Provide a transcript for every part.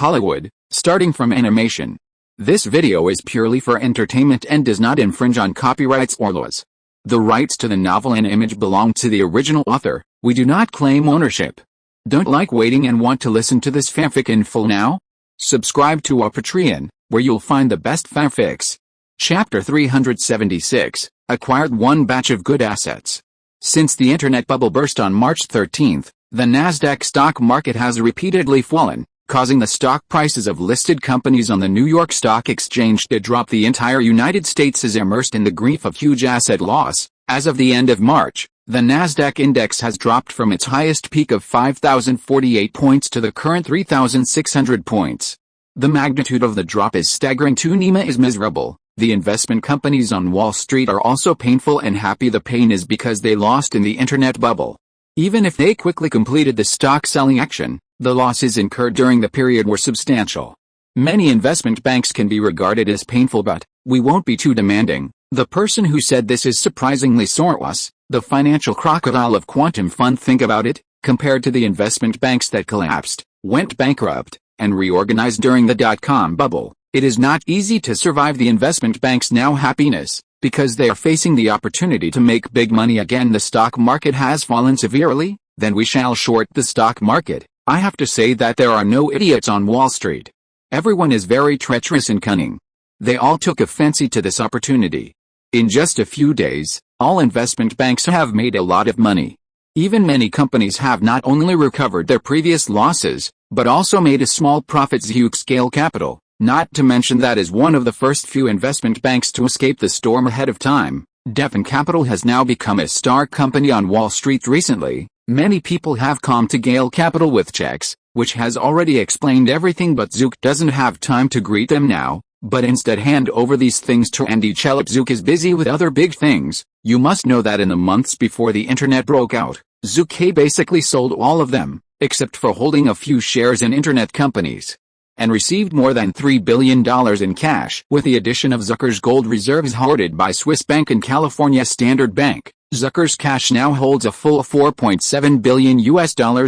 Hollywood, starting from animation. This video is purely for entertainment and does not infringe on copyrights or laws. The rights to the novel and image belong to the original author. We do not claim ownership. Don't like waiting and want to listen to this fanfic in full now? Subscribe to our Patreon, where you'll find the best fanfics. Chapter 376, Acquired one batch of good assets. Since the internet bubble burst on March 13, the Nasdaq stock market has repeatedly fallen, causing the stock prices of listed companies on the New York Stock Exchange to drop. The entire United States is immersed in the grief of huge asset loss. As of the end of March, the Nasdaq index has dropped from its highest peak of 5,048 points to the current 3,600 points. The magnitude of the drop is staggering too. Nima is miserable. The investment companies on Wall Street are also painful and happy. The pain is because they lost in the internet bubble. Even if they quickly completed the stock selling action, the losses incurred during the period were substantial. Many investment banks can be regarded as painful, but we won't be too demanding. The person who said this is surprisingly Soros, the financial crocodile of quantum fund. Think about it, compared to the investment banks that collapsed, went bankrupt, and reorganized during the dot-com bubble. It is not easy to survive the investment banks' now happiness, because they are facing the opportunity to make big money again. The stock market has fallen severely, then we shall short the stock market. I have to say that there are no idiots on Wall Street. Everyone is very treacherous and cunning. They all took a fancy to this opportunity. In just a few days, all investment banks have made a lot of money. Even many companies have not only recovered their previous losses, but also made a small profit. Zhu Ke Wald, not to mention that is one of the first few investment banks to escape the storm ahead of time. Devon Capital has now become a star company on Wall Street recently. Many people have come to Gale Capital with checks, which has already explained everything, but Zhu doesn't have time to greet them now, but instead hand over these things to Andy Chelip. Zhu is busy with other big things. You must know that in the months before the internet broke out, Zhu basically sold all of them, except for holding a few shares in internet companies, and received more than $3 billion in cash. With the addition of Zucker's gold reserves hoarded by Swiss Bank and California Standard Bank, Zucker's cash now holds a full $4.7 billion.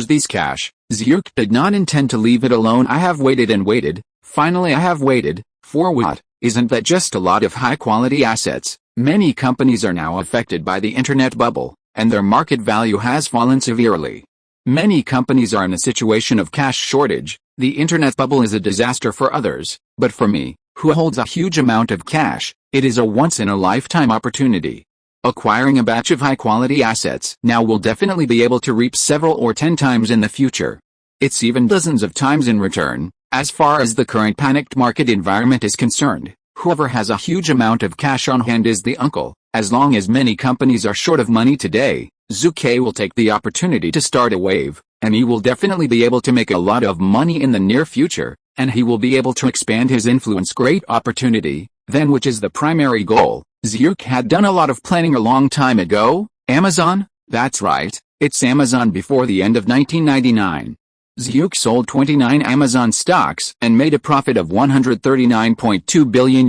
These cash, Zhu did not intend to leave it alone. I have waited and waited. Finally I have waited. For what? Isn't that just a lot of high-quality assets? Many companies are now affected by the internet bubble, and their market value has fallen severely. Many companies are in a situation of cash shortage. The internet bubble is a disaster for others, but for me, who holds a huge amount of cash, it is a once-in-a-lifetime opportunity. Acquiring a batch of high-quality assets now will definitely be able to reap several or 10 times in the future. It's even dozens of times in return. As far as the current panicked market environment is concerned, whoever has a huge amount of cash on hand is the uncle. As long as many companies are short of money today, Zhu will take the opportunity to start a wave, and he will definitely be able to make a lot of money in the near future, and he will be able to expand his influence. Great opportunity, then, which is the primary goal. Zhu had done a lot of planning a long time ago. Amazon? That's right, it's Amazon. Before the end of 1999. Zhu sold 29 Amazon stocks and made a profit of $139.2 billion.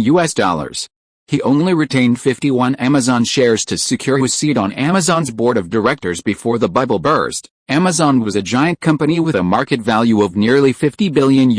He only retained 51 Amazon shares to secure his seat on Amazon's board of directors before the bubble burst. Amazon was a giant company with a market value of nearly $50 billion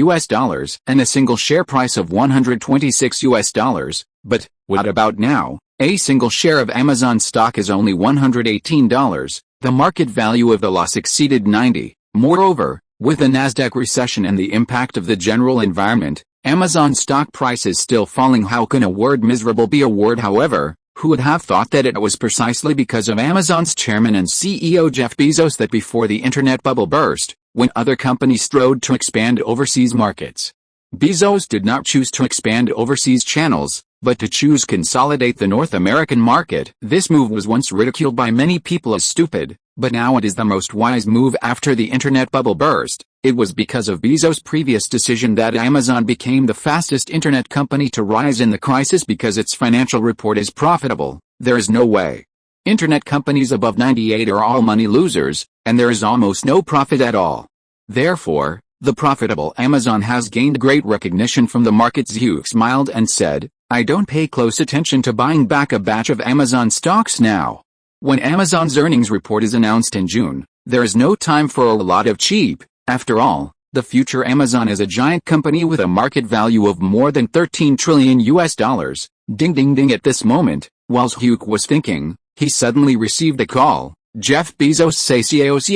and a single share price of $126. But what about now? A single share of Amazon stock is only $118. The market value of the loss exceeded 90. Moreover, with the Nasdaq recession and the impact of the general environment, Amazon stock price is still falling. How can a word miserable be a word? However, who would have thought that it was precisely because of Amazon's chairman and CEO Jeff Bezos that before the internet bubble burst, when other companies strove to expand overseas markets, Bezos did not choose to expand overseas channels, but to choose consolidate the North American market. This move was once ridiculed by many people as stupid, but now it is the most wise move after the internet bubble burst. It was because of Bezos' previous decision that Amazon became the fastest internet company to rise in the crisis because its financial report is profitable. There is no way. Internet companies above 98 are all money losers, and there is almost no profit at all. Therefore, the profitable Amazon has gained great recognition from the market. Zhu smiled and said, I don't pay close attention to buying back a batch of Amazon stocks now. When Amazon's earnings report is announced in June, there is no time for a lot of cheap. After all, The future Amazon is a giant company with a market value of more than 13 trillion US dollars. Ding ding ding. At this moment, while Zhu was thinking, he suddenly received a call. Jeff Bezos say CEO is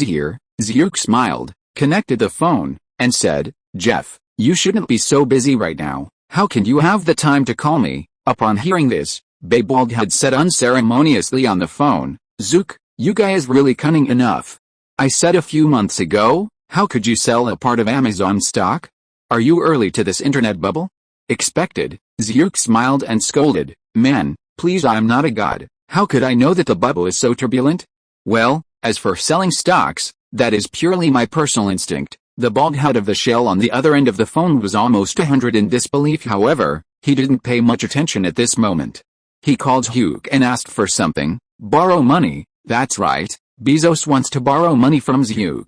here. Zhu smiled, connected the phone, and said, Jeff, you shouldn't be so busy right now. How can you have the time to call me? Upon hearing this, Ke Wald had said unceremoniously on the phone, Zhu, you guys really cunning enough. I said a few months ago, how could you sell a part of Amazon stock? Are you early to this internet bubble? Expected. Zhu smiled and scolded, man, please, I'm not a god. How could I know that the bubble is so turbulent? Well, as for selling stocks, that is purely my personal instinct. The bald head of the shell on the other end of the phone was almost 100 in disbelief. However, he didn't pay much attention at this moment. He called Zhu and asked for something. Borrow money. That's right. Bezos wants to borrow money from Zhu.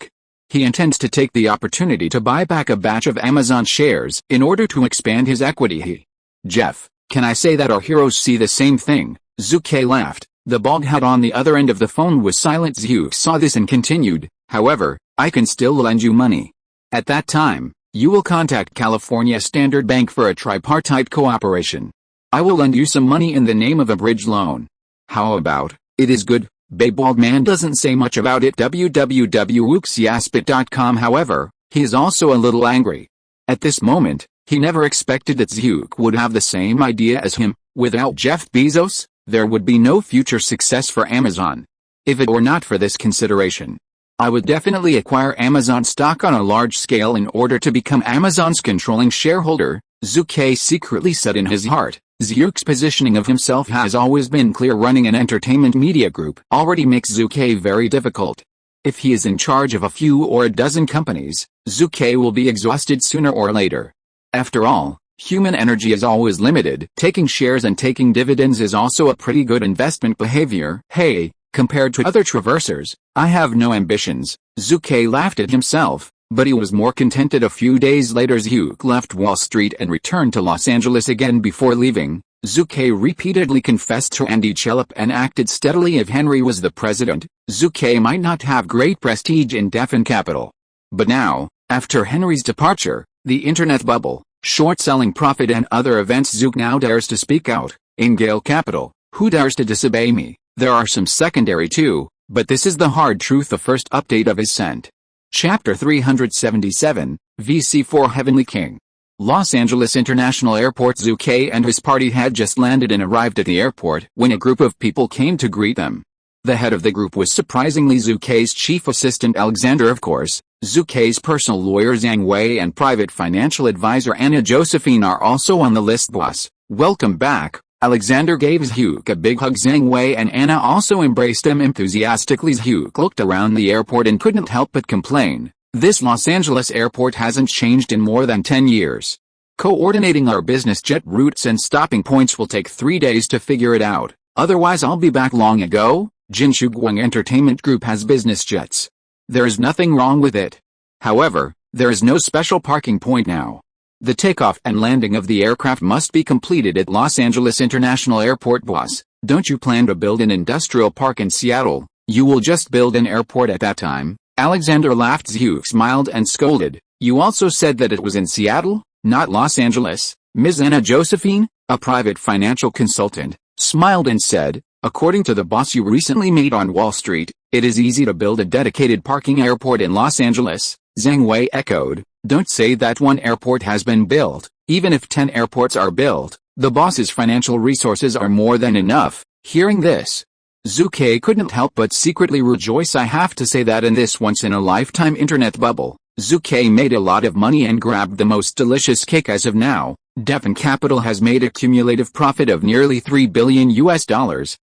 He intends to take the opportunity to buy back a batch of Amazon shares in order to expand his equity. Jeff, can I say that our heroes see the same thing? Zhu laughed. The bald head on the other end of the phone was silent. Zhu saw this and continued, however, I can still lend you money. At that time, you will contact California Standard Bank for a tripartite cooperation. I will lend you some money in the name of a bridge loan. How about, it is good? Ke Wald man doesn't say much about it. www.wuxiaspit.com. However, he is also a little angry. At this moment, he never expected that Zhu would have the same idea as him. Without Jeff Bezos, there would be no future success for Amazon. If it were not for this consideration, I would definitely acquire Amazon stock on a large scale in order to become Amazon's controlling shareholder, Zhu secretly said in his heart. Zhu's positioning of himself has always been clear. Running an entertainment media group already makes Zhu very difficult. If he is in charge of a few or a dozen companies, Zhu will be exhausted sooner or later. After all, human energy is always limited. Taking shares and taking dividends is also a pretty good investment behavior. Hey, compared to other traversers, I have no ambitions. Zhu laughed at himself, but he was more contented. A few days later, Zhu left Wall Street and returned to Los Angeles again. Before leaving, Zhu repeatedly confessed to Andy Chelip and acted steadily. If Henry was the president, Zhu might not have great prestige in Defin Capital. But now, after Henry's departure, the internet bubble, short-selling profit and other events, Zhu now dares to speak out. In Gale Capital, who dares to disobey me? There are some secondary too, but this is the hard truth. The first update of his sent. Chapter 377, VC4 Heavenly King. Los Angeles International Airport. Zhu and his party had just landed and arrived at the airport when a group of people came to greet them. The head of the group was surprisingly Zhu's chief assistant Alexander, of course. Zhu's personal lawyer Zhang Wei and private financial advisor Anna Josephine are also on the list. Boss, welcome back. Alexander gave Zhu a big hug. Zhang Wei and Anna also embraced him enthusiastically. Zhu looked around the airport and couldn't help but complain. This Los Angeles airport hasn't changed in more than 10 years. Coordinating our business jet routes and stopping points will take 3 days to figure it out. Otherwise I'll be back long ago. Jinshu Guang Entertainment Group has business jets. There is nothing wrong with it. However, there is no special parking point now. The takeoff and landing of the aircraft must be completed at Los Angeles International Airport. Boss, don't you plan to build an industrial park in Seattle? You will just build an airport at that time. Alexander laughed. Zhu smiled and scolded. You also said that it was in Seattle, not Los Angeles. Ms. Anna Josephine, a private financial consultant, smiled and said, according to the boss you recently made on Wall Street, it is easy to build a dedicated parking airport in Los Angeles. Zhang Wei echoed, don't say that one airport has been built. Even if 10 airports are built, the boss's financial resources are more than enough. Hearing this, Zhu couldn't help but secretly rejoice. I have to say that in this once-in-a-lifetime internet bubble, Zhu made a lot of money and grabbed the most delicious cake. As of now, Defin Capital has made a cumulative profit of nearly $3 billion,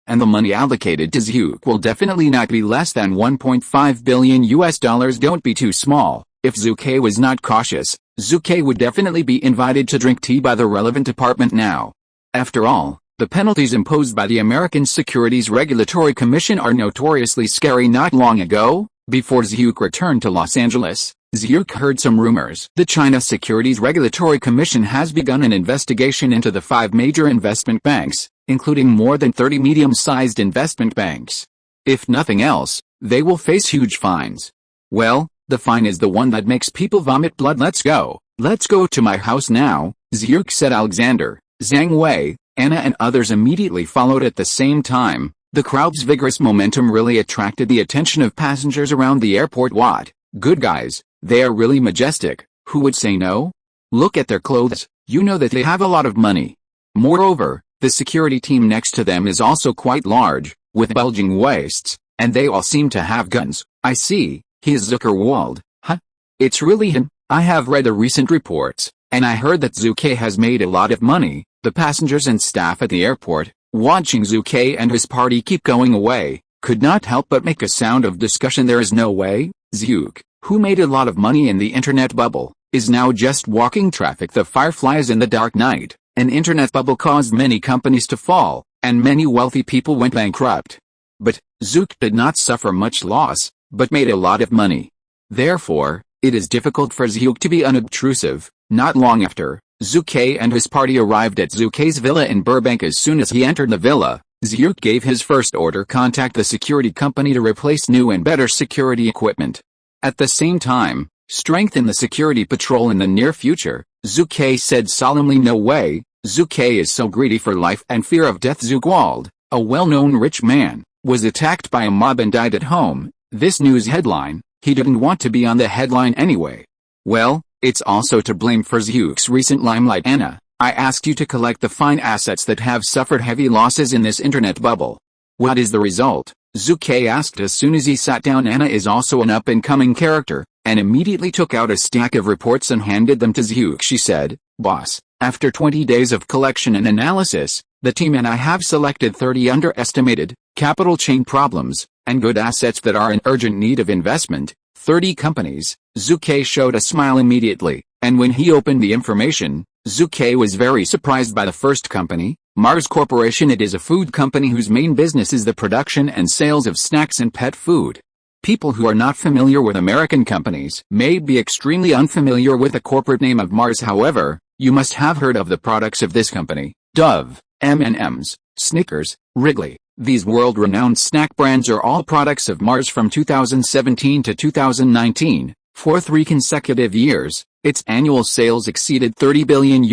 and the money allocated to Zhu will definitely not be less than $1.5 billion. Don't be too small. If Zhu was not cautious, Zhu would definitely be invited to drink tea by the relevant department now. After all, the penalties imposed by the American Securities Regulatory Commission are notoriously scary. Not long ago, before Zhu returned to Los Angeles, Zhu heard some rumors. The China Securities Regulatory Commission has begun an investigation into the 5 major investment banks, including more than 30 medium-sized investment banks. If nothing else, they will face huge fines. Well, The fine is the one that makes people vomit blood. Let's go. Let's go to my house now, Zhu," said Alexander. Zhang Wei, Anna and others immediately followed at the same time. The crowd's vigorous momentum really attracted the attention of passengers around the airport. What? Good guys, they are really majestic. Who would say no? Look at their clothes, you know that they have a lot of money. Moreover, the security team next to them is also quite large, with bulging waists, and they all seem to have guns. I see, he is Zhu Ke Wald. Huh? It's really him. I have read the recent reports, and I heard that Zhu Ke has made a lot of money. The passengers and staff at the airport, watching Zhu Ke and his party keep going away, could not help but make a sound of discussion. There is no way. Zhu Ke, who made a lot of money in the internet bubble, is now just walking traffic. The fireflies in the dark night. An internet bubble caused many companies to fall, and many wealthy people went bankrupt. But Zhu Ke did not suffer much loss, but made a lot of money. Therefore, it is difficult for Zhu Ke to be unobtrusive. Not long after, Zhu Ke and his party arrived at Zhu Ke's villa in Burbank. As soon as he entered the villa, Zhu Ke gave his first order: contact the security company to replace new and better security equipment. At the same time, strengthen the security patrol in the near future. Zhu Ke said solemnly. No way, Zhu Ke is so greedy for life and fear of death. Zhu Ke Wald, a well-known rich man, was attacked by a mob and died at home. This news headline, he didn't want to be on the headline anyway. Well, it's also to blame for Zhu Ke's recent limelight. Anna, I asked you to collect the fine assets that have suffered heavy losses in this internet bubble. What is the result? Zhu Ke asked as soon as he sat down. Anna is also an up-and-coming character, and immediately took out a stack of reports and handed them to Zhu Ke. She said, "Boss, after 20 days of collection and analysis, the team and I have selected 30 underestimated, capital chain problems, and good assets that are in urgent need of investment. 30 companies." Zhu Ke showed a smile immediately, and when he opened the information, Zhu Ke was very surprised by the first company, Mars Corporation. It is a food company whose main business is the production and sales of snacks and pet food. People who are not familiar with American companies may be extremely unfamiliar with the corporate name of Mars. However, you must have heard of the products of this company: Dove, M&M's, Snickers, Wrigley. These world-renowned snack brands are all products of Mars. From 2017 to 2019, for 3 consecutive years, its annual sales exceeded $30 billion.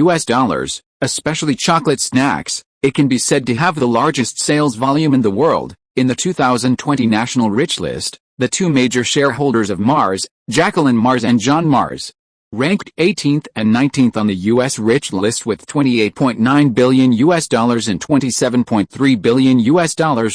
Especially chocolate snacks, it can be said to have the largest sales volume in the world. In the 2020 National Rich List, the 2 major shareholders of Mars, Jacqueline Mars and John Mars, ranked 18th and 19th on the U.S. Rich List with $28.9 billion and $27.3 billion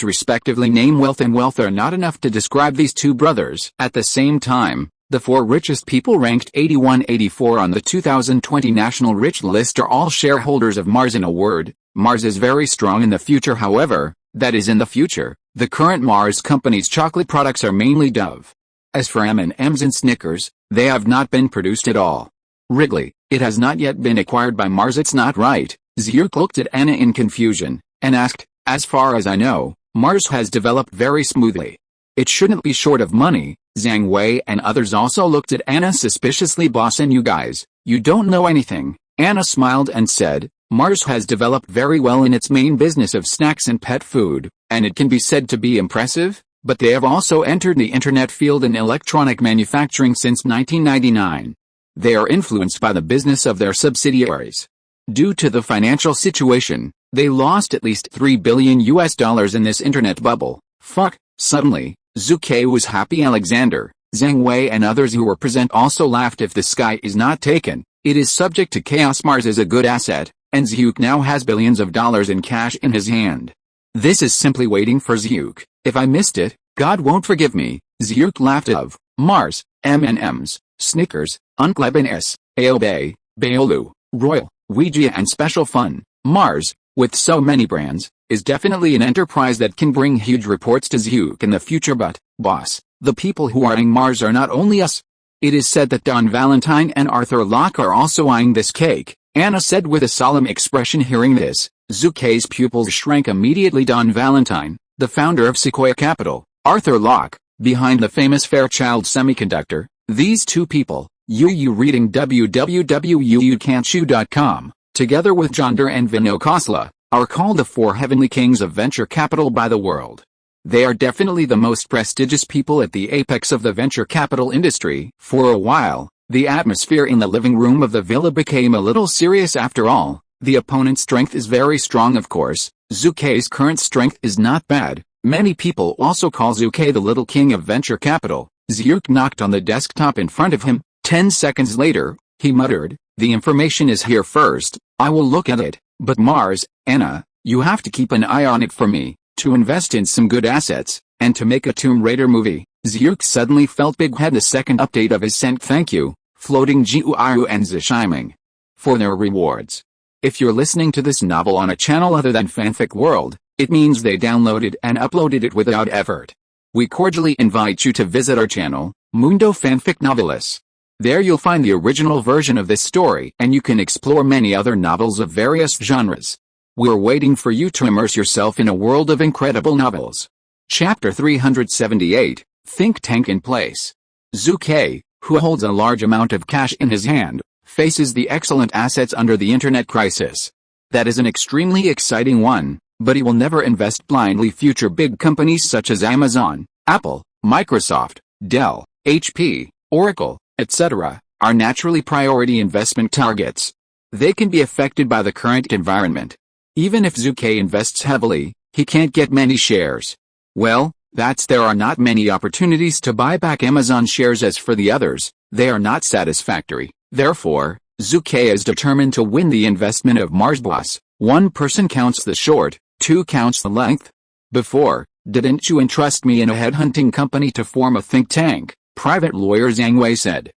respectively. Name, wealth and wealth are not enough to describe these two brothers. At the same time, the 4 richest people ranked 81-84 on the 2020 National Rich List are all shareholders of Mars. In a word, Mars is very strong in the future. However, that is in the future. The current Mars company's chocolate products are mainly Dove. As for M&M's and Snickers, they have not been produced at all. Wrigley, it has not yet been acquired by Mars. It's not right. Zhu Ke looked at Anna in confusion, and asked, as far as I know, Mars has developed very smoothly. It shouldn't be short of money. Zhang Wei and others also looked at Anna suspiciously. Boss, and you guys, you don't know anything. Anna smiled and said, Mars has developed very well in its main business of snacks and pet food, and it can be said to be impressive, but they have also entered the internet field and electronic manufacturing since 1999. They are influenced by the business of their subsidiaries. Due to the financial situation, they lost at least $3 billion in this internet bubble. Fuck. Suddenly, Zhu Ke was happy. Alexander, Zhang Wei and others who were present also laughed. If the sky is not taken, it is subject to chaos. Mars is a good asset, and Zhu Ke now has billions of dollars in cash in his hand. This is simply waiting for Zhu Ke. If I missed it, God won't forgive me. Zhu Ke laughed. Of Mars, M&M's, Snickers, Unklebnis, Aobe, Baolu, Royal, Ouija and Special Fun. Mars, with so many brands, is definitely an enterprise that can bring huge reports to Zhu Ke in the future. But, boss, the people who are eyeing Mars are not only us. It is said that Don Valentine and Arthur Locke are also eyeing this cake, Anna said with a solemn expression. Hearing this, Zhu Ke's pupils shrank immediately. Don Valentine, the founder of Sequoia Capital, Arthur Locke, behind the famous Fairchild Semiconductor. These two people, you reading www.youcan'tchew.com, together with John Doerr and Vinod Khosla, are called the 4 heavenly kings of venture capital by the world. They are definitely the most prestigious people at the apex of the venture capital industry. For a while, the atmosphere in the living room of the villa became a little serious after all. The opponent's strength is very strong, of course. Zhu Ke's current strength is not bad. Many people also call Zhu Ke the little king of venture capital. Zhu Ke knocked on the desktop in front of him. 10 seconds later, he muttered, "The information is here first. I will look at it, but Mars, Anna, you have to keep an eye on it for me, to invest in some good assets, and to make a Tomb Raider movie." Zhu Ke suddenly felt big had the second update of his sent thank you, floating GUIU and Zishiming for their rewards. If you're listening to this novel on a channel other than Fanfic World, it means they downloaded and uploaded it without effort. We cordially invite you to visit our channel, Mundo Fanfic Novelis. There you'll find the original version of this story and you can explore many other novels of various genres. We're waiting for you to immerse yourself in a world of incredible novels. Chapter 378, Think Tank in Place. Zhu Ke, who holds a large amount of cash in his hand, faces the excellent assets under the internet crisis. That is an extremely exciting one, but he will never invest blindly. Future big companies such as Amazon, Apple, Microsoft, Dell, HP, Oracle, etc., are naturally priority investment targets. They can be affected by the current environment. Even if Zhu Ke invests heavily, he can't get many shares. Well, there are not many opportunities to buy back Amazon shares. As for the others, they are not satisfactory. Therefore, Zhu Ke is determined to win the investment of Mars Boss. One person counts the short, two counts the length. Before, didn't you entrust me in a headhunting company to form a think tank? Private lawyer Zhang Wei said.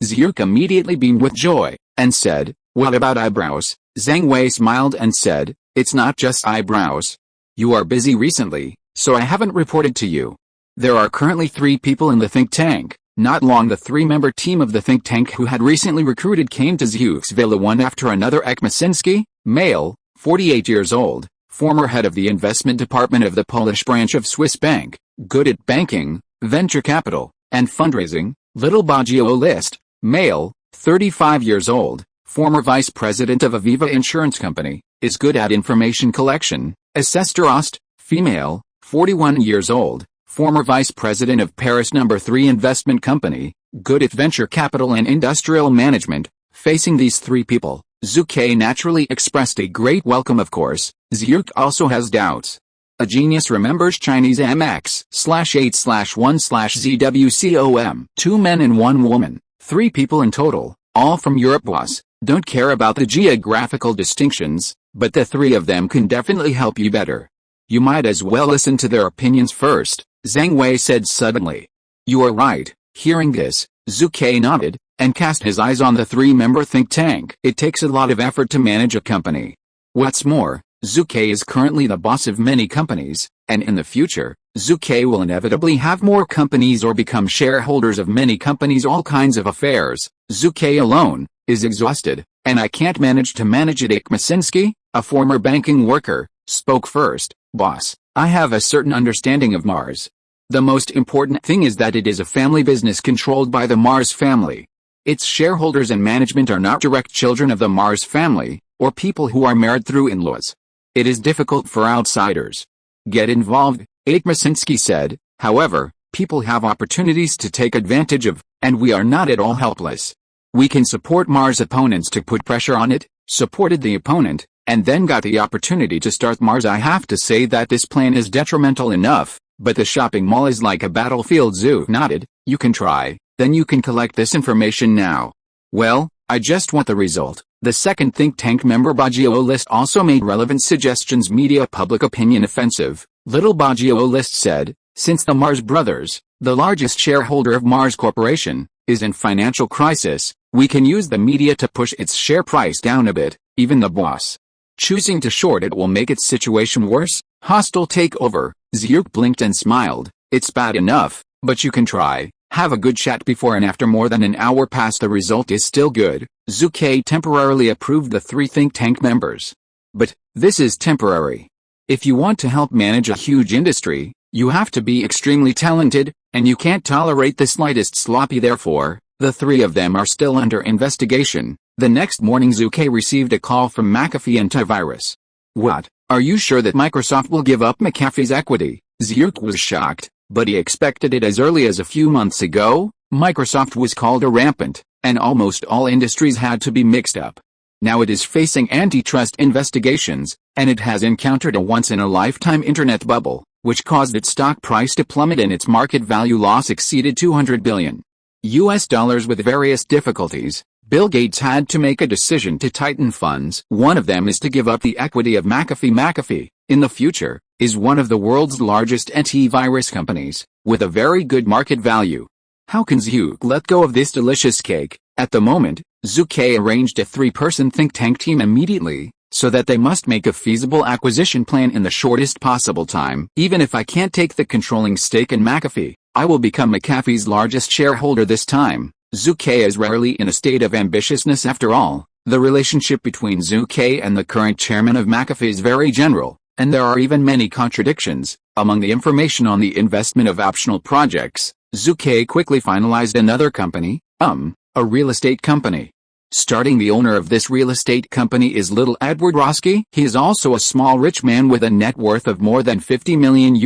Zhu Ke immediately beamed with joy, and said, "What about eyebrows?" Zhang Wei smiled and said, "It's not just eyebrows. You are busy recently, so I haven't reported to you. There are currently 3 people in the think tank." Not long the 3-member team of the think tank who had recently recruited came to Zhu Ke's villa one after another. Ekmasinski, male, 48 years old, former head of the investment department of the Polish branch of Swiss Bank, good at banking, venture capital, and fundraising. Little Baggio List, male, 35 years old, former vice president of Aviva Insurance Company, is good at information collection. Assesterost, female, 41 years old, former vice president of Paris No. 3 Investment Company, good at venture capital and industrial management. Facing these 3 people, Zhu Ke naturally expressed a great welcome. Of course, Zhu Ke also has doubts. A genius remembers Chinese MX/8/1/ZWCOM. 2 men and 1 woman, 3 people in total, all from Europe. Was don't care about the geographical distinctions, but the 3 of them can definitely help you better. You might as well listen to their opinions first, Zhang Wei said suddenly. You are right. Hearing this, Zhu Ke nodded, and cast his eyes on the 3-member think tank. It takes a lot of effort to manage a company. What's more, Zhu Ke is currently the boss of many companies, and in the future, Zhu Ke will inevitably have more companies or become shareholders of many companies. All kinds of affairs. Zhu Ke alone is exhausted, and I can't manage to manage it. Ekmasinski, a former banking worker, spoke first. Boss, I have a certain understanding of Mars. The most important thing is that it is a family business controlled by the Mars family. Its shareholders and management are not direct children of the Mars family, or people who are married through in-laws. It is difficult for outsiders get involved, Ekmasinski said. However, people have opportunities to take advantage of, and we are not at all helpless. We can support Mars opponents to put pressure on it, supported the opponent, and then got the opportunity to start Mars. I have to say that this plan is detrimental enough, but the shopping mall is like a battlefield. Zhu nodded. You can try, then you can collect this information now. Well, I just want the result. The second think tank member Baggio List also made relevant suggestions. Media public opinion offensive. Little Baggio List said, since the Mars brothers, the largest shareholder of Mars Corporation, is in financial crisis, we can use the media to push its share price down a bit. Even the boss choosing to short it will make its situation worse. Hostile takeover. Zhu Ke blinked and smiled. It's bad enough, but you can try. Have a good chat before and after. More than an hour passed. The result is still good. Zhu Ke temporarily approved the 3 think tank members. But this is temporary. If you want to help manage a huge industry, you have to be extremely talented, and you can't tolerate the slightest sloppy. Therefore, the 3 of them are still under investigation. The next morning Zhu Ke received a call from McAfee Antivirus. What? Are you sure that Microsoft will give up McAfee's equity? Zhu was shocked, but he expected it as early as a few months ago. Microsoft was called a rampant, and almost all industries had to be mixed up. Now it is facing antitrust investigations, and it has encountered a once-in-a-lifetime internet bubble, which caused its stock price to plummet and its market value loss exceeded $200 billion with various difficulties. Bill Gates had to make a decision to tighten funds. One of them is to give up the equity of McAfee. McAfee, in the future, is one of the world's largest antivirus companies, with a very good market value. How can Zhu let go of this delicious cake? At the moment, Zhu Ke arranged a 3-person think tank team immediately, so that they must make a feasible acquisition plan in the shortest possible time. Even if I can't take the controlling stake in McAfee, I will become McAfee's largest shareholder this time. Zhu Ke is rarely in a state of ambitiousness after all. The relationship between Zhu Ke and the current chairman of McAfee is very general, and there are even many contradictions. Among the information on the investment of optional projects, Zhu Ke quickly finalized another company, a real estate company. Starting the owner of this real estate company is little Edward Roski. He is also a small rich man with a net worth of more than $50 million.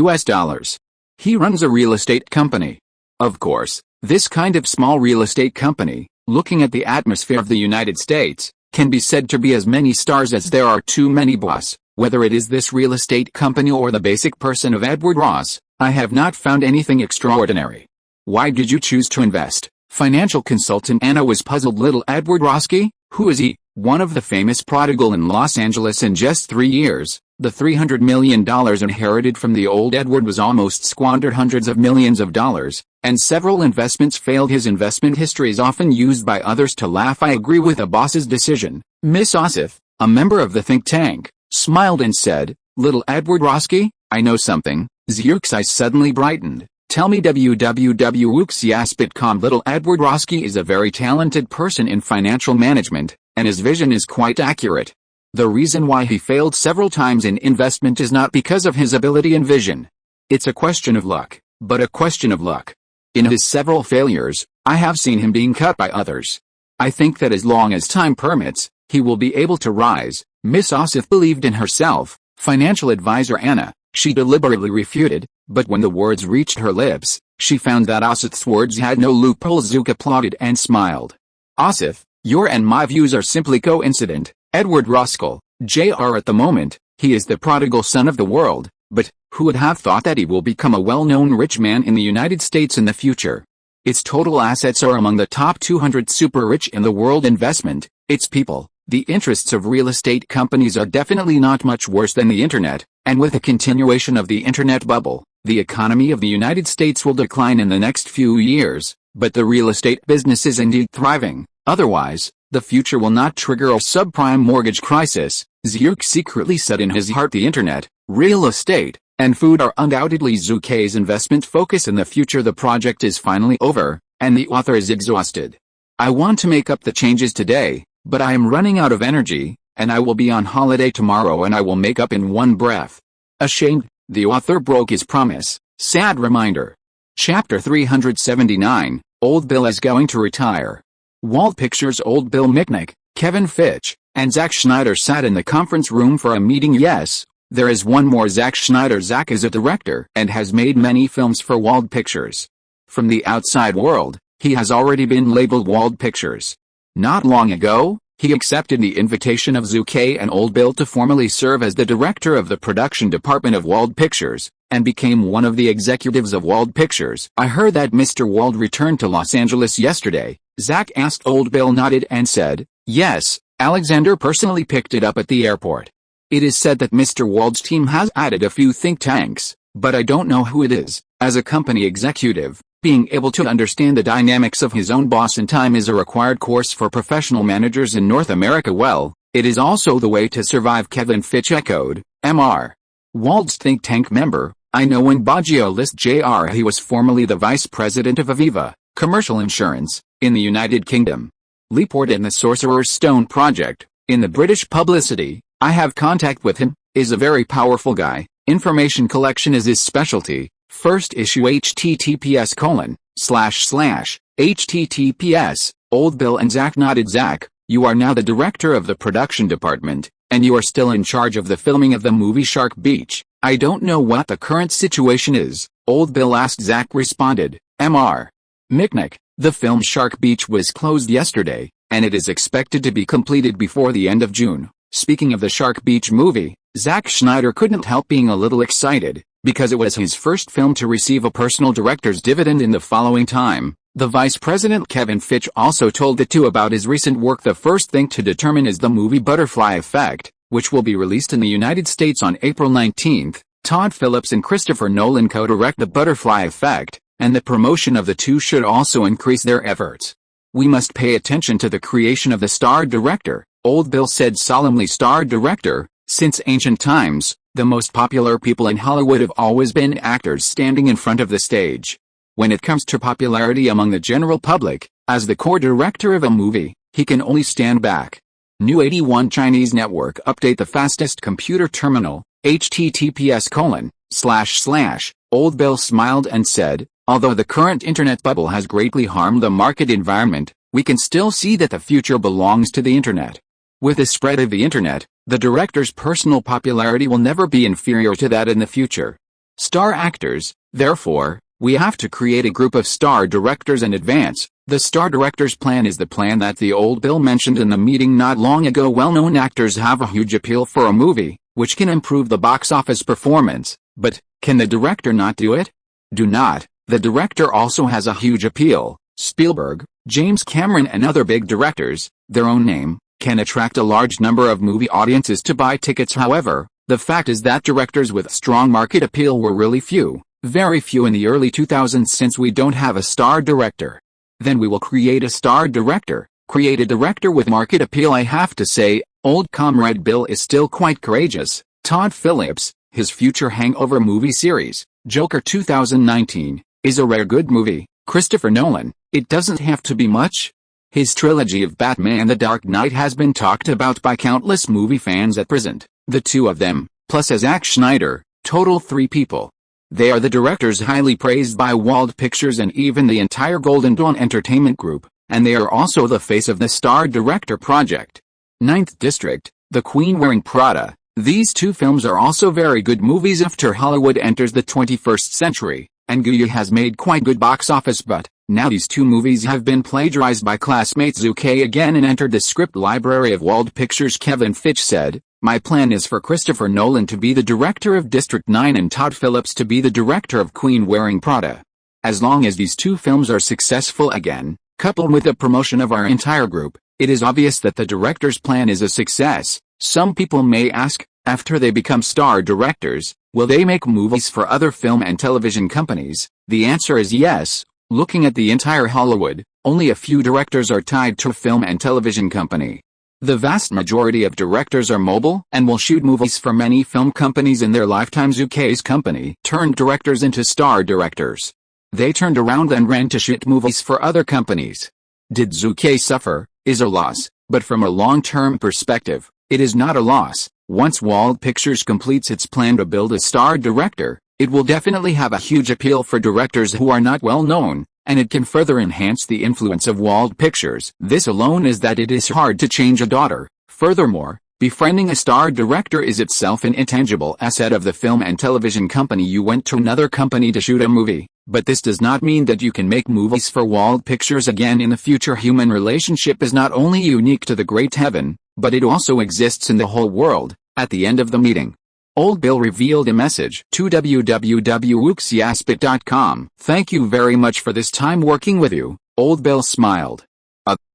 He runs a real estate company. Of course, this kind of small real estate company, looking at the atmosphere of the United States, can be said to be as many stars as there are too many boss. Whether it is this real estate company or the basic person of Edward Ross, I have not found anything extraordinary. Why did you choose to invest? Financial consultant Anna was puzzled. Little Edward Roski, who is he? One of the famous prodigal in Los Angeles in just 3 years. The $300 million inherited from the old Edward was almost squandered. Hundreds of millions of dollars, and several investments failed. His investment history is often used by others to laugh. I agree with the boss's decision. Miss Osif, a member of the think tank, smiled and said, Little Edward Roski, I know something. Zhu's eyes suddenly brightened. Tell me www.wuxias.com. Little Edward Roski is a very talented person in financial management, and his vision is quite accurate. The reason why he failed several times in investment is not because of his ability and vision. It's a question of luck, but a question of luck. In his several failures, I have seen him being cut by others. I think that as long as time permits, he will be able to rise. Miss Osif believed in herself. Financial advisor Anna, she deliberately refuted, but when the words reached her lips, she found that Osif's words had no loopholes. Zhu applauded and smiled. Osif, your and my views are simply coincident. Edward Roskell, Jr. At the moment, he is the prodigal son of the world, but who would have thought that he will become a well-known rich man in the United States in the future? Its total assets are among the top 200 super rich in the world. Investment, its people, the interests of real estate companies are definitely not much worse than the internet, and with a continuation of the internet bubble, the economy of the United States will decline in the next few years, but the real estate business is indeed thriving. Otherwise, the future will not trigger a subprime mortgage crisis. Zhu secretly said in his heart the internet, real estate, and food are undoubtedly Zhu Ke's investment focus in the future. The project is finally over, and the author is exhausted. I want to make up the changes today, but I am running out of energy, and I will be on holiday tomorrow and I will make up in one breath. Ashamed, the author broke his promise. Sad reminder. Chapter 379, Old Bill is going to retire. Wald Pictures. Old Bill Mitnick, Kevin Fitch, and Zack Snyder sat in the conference room for a meeting. Yes, there is one more Zack Snyder. Zack is a director and has made many films for Wald Pictures. From the outside world, he has already been labeled Wald Pictures. Not long ago, he accepted the invitation of Zhu Ke and Old Bill to formally serve as the director of the production department of Wald Pictures, and became one of the executives of Wald Pictures. I heard that Mr. Wald returned to Los Angeles yesterday. Zack asked. Old Bill nodded and said, yes, Alexander personally picked it up at the airport. It is said that Mr. Wald's team has added a few think tanks, but I don't know who it is. As a company executive, being able to understand the dynamics of his own boss in time is a required course for professional managers in North America. Well, it is also the way to survive. Kevin Fitch echoed, Mr. Wald's think tank member. I know when Baggio List Jr. He was formerly the vice president of Aviva, commercial insurance, in the United Kingdom. Leaport in the Sorcerer's Stone project, in the British publicity, I have contact with him, is a very powerful guy. Information collection is his specialty. First issue https://https. Old Bill and Zack nodded. Zack, you are now the director of the production department, and you are still in charge of the filming of the movie Shark Beach. I don't know what the current situation is, Old Bill asked. Zach responded, Mr. Micknick, the film Shark Beach was closed yesterday, and it is expected to be completed before the end of June. Speaking of the Shark Beach movie, Zack Snyder couldn't help being a little excited, because it was his first film to receive a personal director's dividend in the following time. The Vice President Kevin Feige also told the two about his recent work. The first thing to determine is the movie Butterfly Effect, which will be released in the United States on April 19. Todd Phillips and Christopher Nolan co-direct The Butterfly Effect, and the promotion of the two should also increase their efforts. We must pay attention to the creation of the star director, Old Bill said solemnly. Star director, since ancient times, the most popular people in Hollywood have always been actors standing in front of the stage. When it comes to popularity among the general public, as the core director of a movie, he can only stand back. New 81 Chinese network update. The fastest computer terminal, https:// Old Bill smiled and said, although the current internet bubble has greatly harmed the market environment, we can still see that the future belongs to the internet. With the spread of the internet, the director's personal popularity will never be inferior to that in the future. Star actors, therefore, we have to create a group of star directors in advance. The star director's plan is the plan that the Old Bill mentioned in the meeting not long ago. Well-known actors have a huge appeal for a movie, which can improve the box office performance, but, can the director not do it? Do not. The director also has a huge appeal. Spielberg, James Cameron and other big directors, their own name, can attract a large number of movie audiences to buy tickets. However, the fact is that directors with strong market appeal were really few, very few in the early 2000s. Since we don't have a star director, then we will create a star director, create a director with market appeal. I have to say, old comrade Bill is still quite courageous. Todd Phillips, his future hangover movie series, Joker 2019, is a rare good movie. Christopher Nolan, it doesn't have to be much. His trilogy of Batman The Dark Knight has been talked about by countless movie fans at present. The two of them, plus Zack Snyder, total 3 people. They are the directors highly praised by Wald Pictures and even the entire Golden Dawn Entertainment Group, and they are also the face of the Star Director Project. Ninth District, The Queen Wearing Prada. These two films are also very good movies after Hollywood enters the 21st century, and Guya has made quite good box office, but now these two movies have been plagiarized by classmate Zhu Ke again and entered the script library of Wald Pictures. Kevin Feige said, my plan is for Christopher Nolan to be the director of District 9 and Todd Phillips to be the director of Queen Wearing Prada. As long as these two films are successful again, coupled with the promotion of our entire group, it is obvious that the director's plan is a success. Some people may ask, after they become star directors, will they make movies for other film and television companies? The answer is yes. Looking at the entire Hollywood, only a few directors are tied to a film and television company. The vast majority of directors are mobile and will shoot movies for many film companies in their lifetime. Zhu Ke's company turned directors into star directors. They turned around and ran to shoot movies for other companies. Did Zhu Ke suffer? Is a loss, but from a long-term perspective, it is not a loss. Once Wald Pictures completes its plan to build a star director, it will definitely have a huge appeal for directors who are not well known, and it can further enhance the influence of Wald Pictures. This alone is that it is hard to change a daughter. Furthermore, befriending a star director is itself an intangible asset of the film and television company. You went to another company to shoot a movie, but this does not mean that you can make movies for Wald Pictures again in the future. Human relationship is not only unique to the great heaven, but it also exists in the whole world. At the end of the meeting, Old Bill revealed a message to www.wuxiaspit.com. Thank you very much for this time working with you, Old Bill smiled.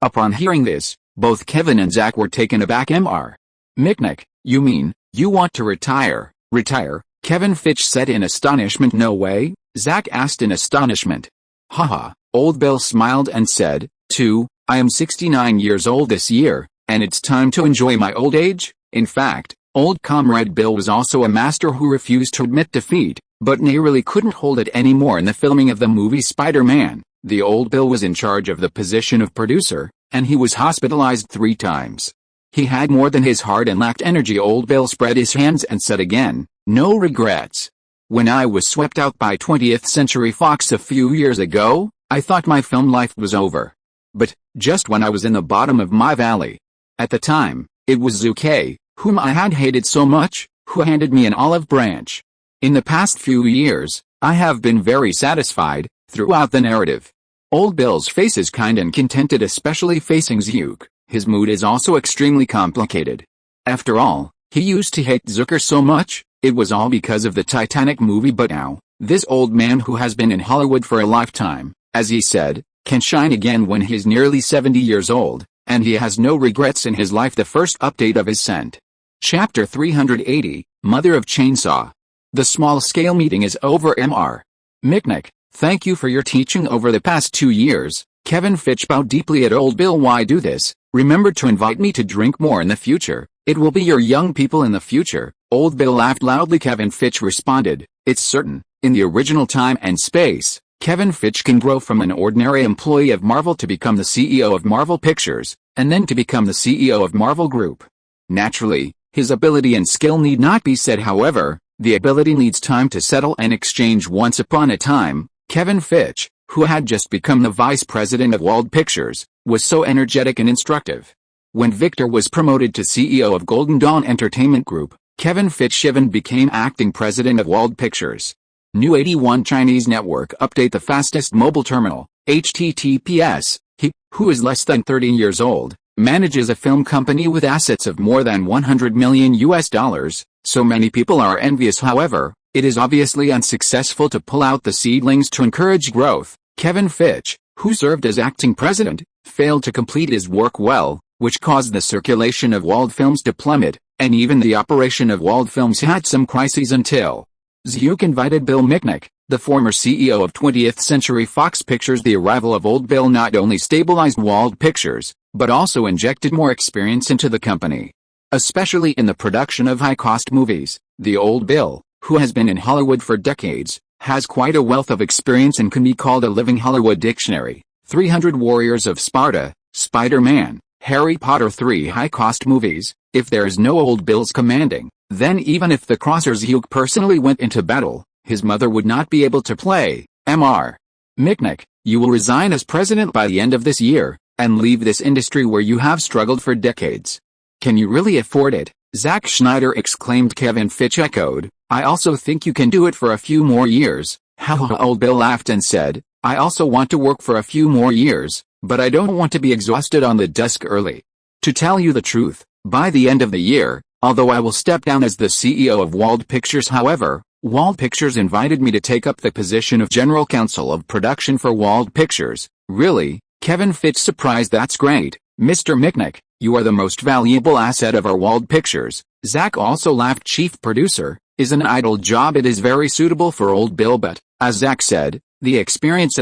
Upon hearing this, both Kevin and Zach were taken aback. Mr. Micknick, you mean, you want to retire? Retire? Kevin Feige said in astonishment. No way, Zach asked in astonishment. Haha, Old Bill smiled and said, I am 69 years old this year, and it's time to enjoy my old age. In fact, old comrade Bill was also a master who refused to admit defeat, but really couldn't hold it anymore in the filming of the movie Spider-Man. The Old Bill was in charge of the position of producer, and he was hospitalized 3 times. He had more than his heart and lacked energy. Old Bill spread his hands and said again, no regrets. When I was swept out by 20th Century Fox a few years ago, I thought my film life was over. But, just when I was in the bottom of my valley. At the time, it was Zhu Ke, whom I had hated so much, who handed me an olive branch. In the past few years, I have been very satisfied throughout the narrative. Old Bill's face is kind and contented, especially facing Zhu. His mood is also extremely complicated. After all, he used to hate Zucker so much, it was all because of the Titanic movie, but now, this old man who has been in Hollywood for a lifetime, as he said, can shine again when he is nearly 70 years old, and he has no regrets in his life. The first update of his scent. Chapter 380, Mother of Chainsaw. The small-scale meeting is over. Mr. Mitnick, thank you for your teaching over the past 2 years. Kevin Fitch bowed deeply at Old Bill. Why do this? Remember to invite me to drink more in the future. It will be your young people in the future. Old Bill laughed loudly. Kevin Fitch responded, it's certain, in the original time and space, Kevin Fitch can grow from an ordinary employee of Marvel to become the CEO of Marvel Pictures, and then to become the CEO of Marvel Group. Naturally, his ability and skill need not be said. However, the ability needs time to settle and exchange. Once upon a time, Kevin Fitch, who had just become the vice president of Wald Pictures, was so energetic and instructive. When Victor was promoted to CEO of Golden Dawn Entertainment Group, Kevin Fitch even became acting president of Wald Pictures. New 81 Chinese network update. The fastest mobile terminal, HTTPS. He, who is less than 30 years old, manages a film company with assets of more than $100 million. So many people are envious. However, it is obviously unsuccessful to pull out the seedlings to encourage growth. Kevin Fitch, who served as acting president, failed to complete his work well, which caused the circulation of Wald films to plummet, and even the operation of Wald films had some crises until Zhu invited Bill Mitnick, the former CEO of 20th Century Fox Pictures. The arrival of Old Bill not only stabilized Wald Pictures, but also injected more experience into the company. Especially in the production of high-cost movies, the Old Bill, who has been in Hollywood for decades, has quite a wealth of experience and can be called a living Hollywood dictionary. 300 Warriors of Sparta, Spider-Man, Harry Potter. 3 high-cost movies. If there is no Old Bill's commanding, then even if the Crosser Zhu personally went into battle, his mother would not be able to play. Mr. Mitnick, you will resign as president by the end of this year, and leave this industry where you have struggled for decades. Can you really afford it? Zack Schneider exclaimed. Kevin Fitch echoed, I also think you can do it for a few more years. Haha. Old Bill laughed and said, I also want to work for a few more years, but I don't want to be exhausted on the desk early. To tell you the truth, by the end of the year, although I will step down as the CEO of Wald Pictures. However, Wald Pictures invited me to take up the position of General Counsel of Production for Wald Pictures. Really? Kevin Fitch surprised. That's great, Mr. Mitnick, you are the most valuable asset of our Wald Pictures. Zack also laughed. Chief producer is an idle job. It is very suitable for Old Bill, but, as Zack said, the experience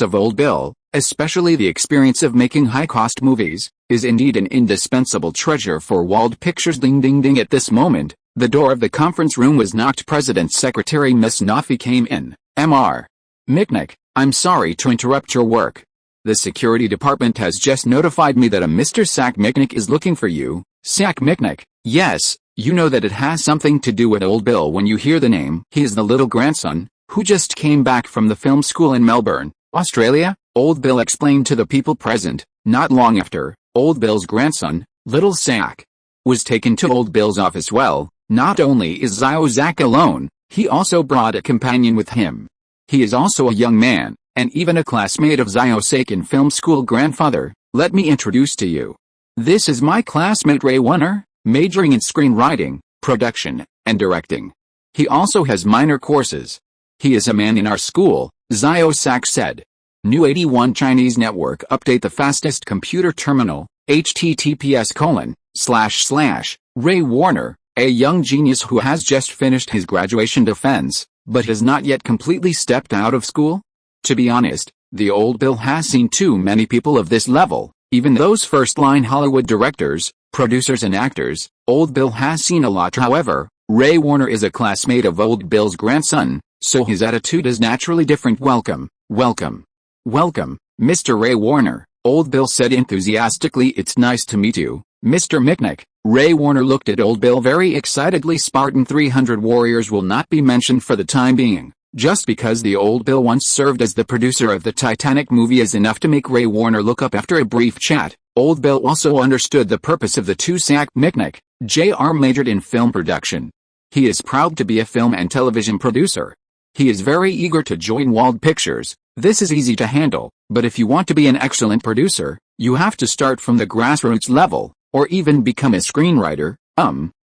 of Old Bill, especially the experience of making high-cost movies, is indeed an indispensable treasure for Wald Pictures. Ding ding ding. At this moment, the door of the conference room was knocked. President's secretary Miss Nafi came in. Mr. Mitnick, I'm sorry to interrupt your work. The security department has just notified me that a Mr. Zack Mitnick is looking for you. Zack Mitnick? Yes, you know that it has something to do with Old Bill when you hear the name. He is the little grandson, who just came back from the film school in Melbourne, Australia, Old Bill explained to the people present. Not long after, Old Bill's grandson, little Zack, was taken to Old Bill's office. Well, not only is Zack alone, he also brought a companion with him. He is also a young man, and even a classmate of Zack in film school. Grandfather, let me introduce to you. This is my classmate Ray Warner, majoring in screenwriting, production, and directing. He also has minor courses. He is a man in our school, Zack said. New 81 Chinese network update. The fastest computer terminal, https:// Ray Warner, a young genius who has just finished his graduation defense, but has not yet completely stepped out of school? To be honest, the Old Bill has seen too many people of this level, even those first-line Hollywood directors, producers and actors. Old Bill has seen a lot. However, Ray Warner is a classmate of Old Bill's grandson, so his attitude is naturally different. Welcome, welcome. Welcome, Mr. Ray Warner, Old Bill said enthusiastically. It's nice to meet you, Mr. Mitnick. Ray Warner looked at Old Bill very excitedly. Spartan 300 Warriors will not be mentioned for the time being. Just because the Old Bill once served as the producer of the Titanic movie is enough to make Ray Warner look up. After a brief chat, Old Bill also understood the purpose of the two. Zack Mitnick, Jr. majored in film production. He is proud to be a film and television producer. He is very eager to join Wald Pictures. This is easy to handle, but if you want to be an excellent producer, you have to start from the grassroots level, or even become a screenwriter,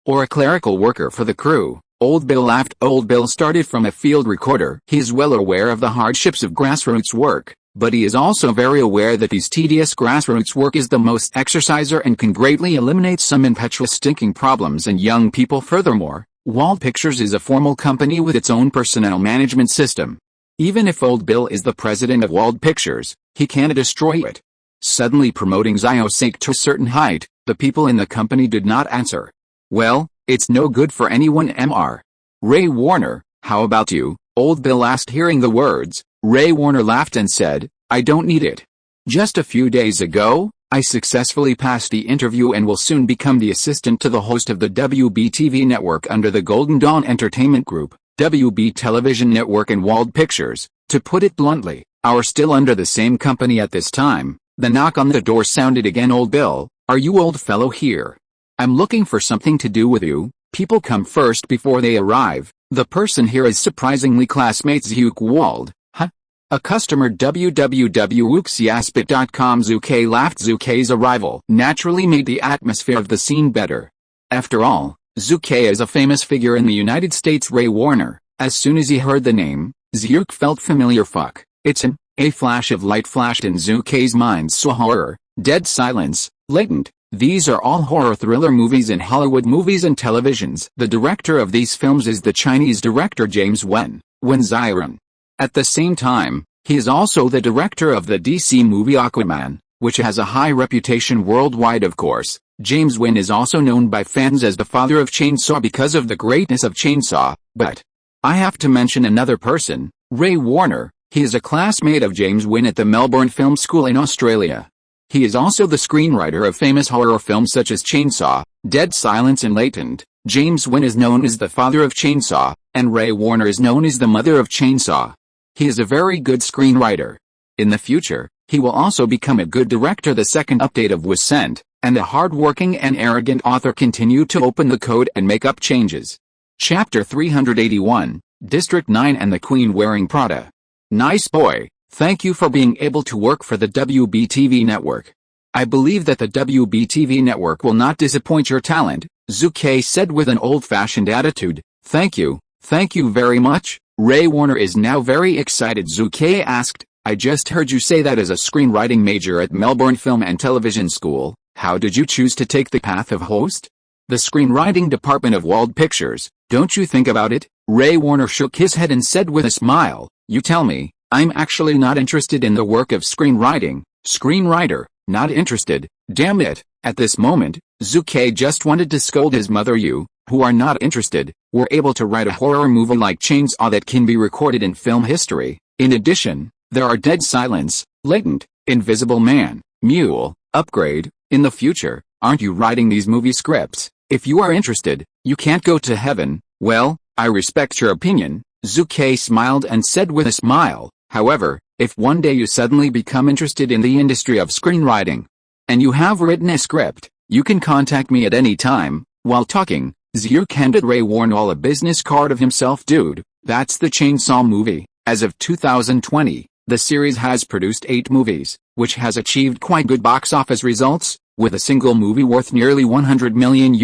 or a clerical worker for the crew. Old Bill laughed. Old Bill started from a field recorder. He is well aware of the hardships of grassroots work, but he is also very aware that this tedious grassroots work is the most exerciser and can greatly eliminate some impetuous stinking problems in young people. Furthermore, Wald Pictures is a formal company with its own personnel management system. Even if Old Bill is the president of Wald Pictures, he can't destroy it. Suddenly promoting Ziyosake to a certain height, the people in the company did not answer. Well, it's no good for anyone. Mr. Ray Warner, how about you? Old Bill asked. Hearing the words, Ray Warner laughed and said, I don't need it. Just a few days ago, I successfully passed the interview and will soon become the assistant to the host of the WB-TV network under the Golden Dawn Entertainment Group, WB Television Network and Wald Pictures. To put it bluntly, we're still under the same company at this time. The knock on the door sounded again. Old Bill, are you old fellow here? I'm looking for something to do with you. People come first before they arrive. The person here is surprisingly classmate Zhu Ke Wald. Huh? A customer. www.wuxiaspit.com. Zhu Ke laughed. Zhu Ke's arrival naturally made the atmosphere of the scene better. After all, Zhu Ke is a famous figure in the United States. Ray Warner, as soon as he heard the name, Zhu Ke felt familiar. Fuck, it's him. A flash of light flashed in Zhu Ke's mind. Saw horror, dead silence, latent. These are all horror thriller movies in Hollywood movies and televisions. The director of these films is the Chinese director James Wen Ziran. At the same time, he is also the director of the DC movie Aquaman, which has a high reputation worldwide. Of course, James Wen is also known by fans as the father of Chainsaw because of the greatness of Chainsaw, but I have to mention another person, Ray Warner. He is a classmate of James Wen at the Melbourne Film School in Australia. He is also the screenwriter of famous horror films such as Chainsaw, Dead Silence and Latent. James Wen is known as the father of Chainsaw, and Ray Warner is known as the mother of Chainsaw. He is a very good screenwriter. In the future, he will also become a good director. The second update of was sent, and the hard-working and arrogant author continued to open the code and make up changes. Chapter 381, District 9 and the Queen wearing Prada. Nice boy. Thank you for being able to work for the WB-TV network. I believe that the WB-TV network will not disappoint your talent, Zhu Ke said with an old-fashioned attitude. Thank you very much. Ray Warner is now very excited. Zhu Ke asked, I just heard you say that as a screenwriting major at Melbourne Film and Television School, how did you choose to take the path of host? The screenwriting department of Wald Pictures, don't you think about it? Ray Warner shook his head and said with a smile, you tell me. I'm actually not interested in the work of screenwriting. Screenwriter, not interested, damn it. At this moment, Zhu Ke just wanted to scold his mother. You, who are not interested, were able to write a horror movie like Chainsaw that can be recorded in film history. In addition, there are Dead Silence, Latent, Invisible Man, Mule, Upgrade. In the future, aren't you writing these movie scripts? If you are interested, you can't go to heaven. Well, I respect your opinion. Zhu Ke smiled and said with a smile. However, if one day you suddenly become interested in the industry of screenwriting, and you have written a script, you can contact me at any time. While talking, Zhu Ke handed Ray Warner a business card of himself. Dude, that's the Chainsaw movie. As of 2020, the series has produced 8 movies, which has achieved quite good box office results, with a single movie worth nearly $100 million,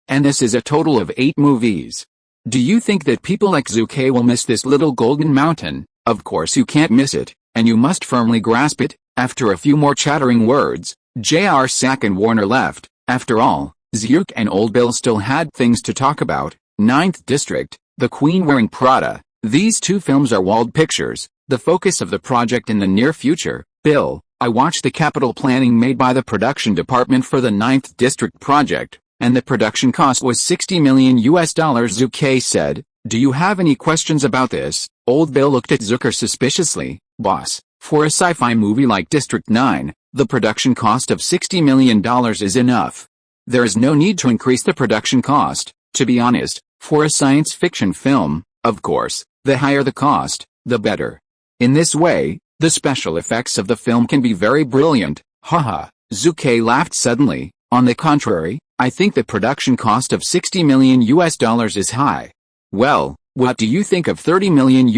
and this is a total of 8 movies. Do you think that people like Zhu Ke will miss this little golden mountain? Of course you can't miss it, and you must firmly grasp it. After a few more chattering words, J.R. Sack and Warner left. After all, Zhu Ke and Old Bill still had things to talk about. 9th District, The Queen Wearing Prada. These 2 films are Wald Pictures, the focus of the project in the near future. Bill, I watched the capital planning made by the production department for the 9th District project, and the production cost was $60 million. Zhu Ke said, do you have any questions about this? Old Bill looked at Zucker suspiciously. Boss, for a sci-fi movie like District 9, the production cost of $60 million is enough. There is no need to increase the production cost. To be honest, for a science fiction film, of course, the higher the cost, the better. In this way, the special effects of the film can be very brilliant. Haha. Zhu Ke laughed suddenly. On the contrary, I think the production cost of $60 million is high. Well, what do you think of $30 million?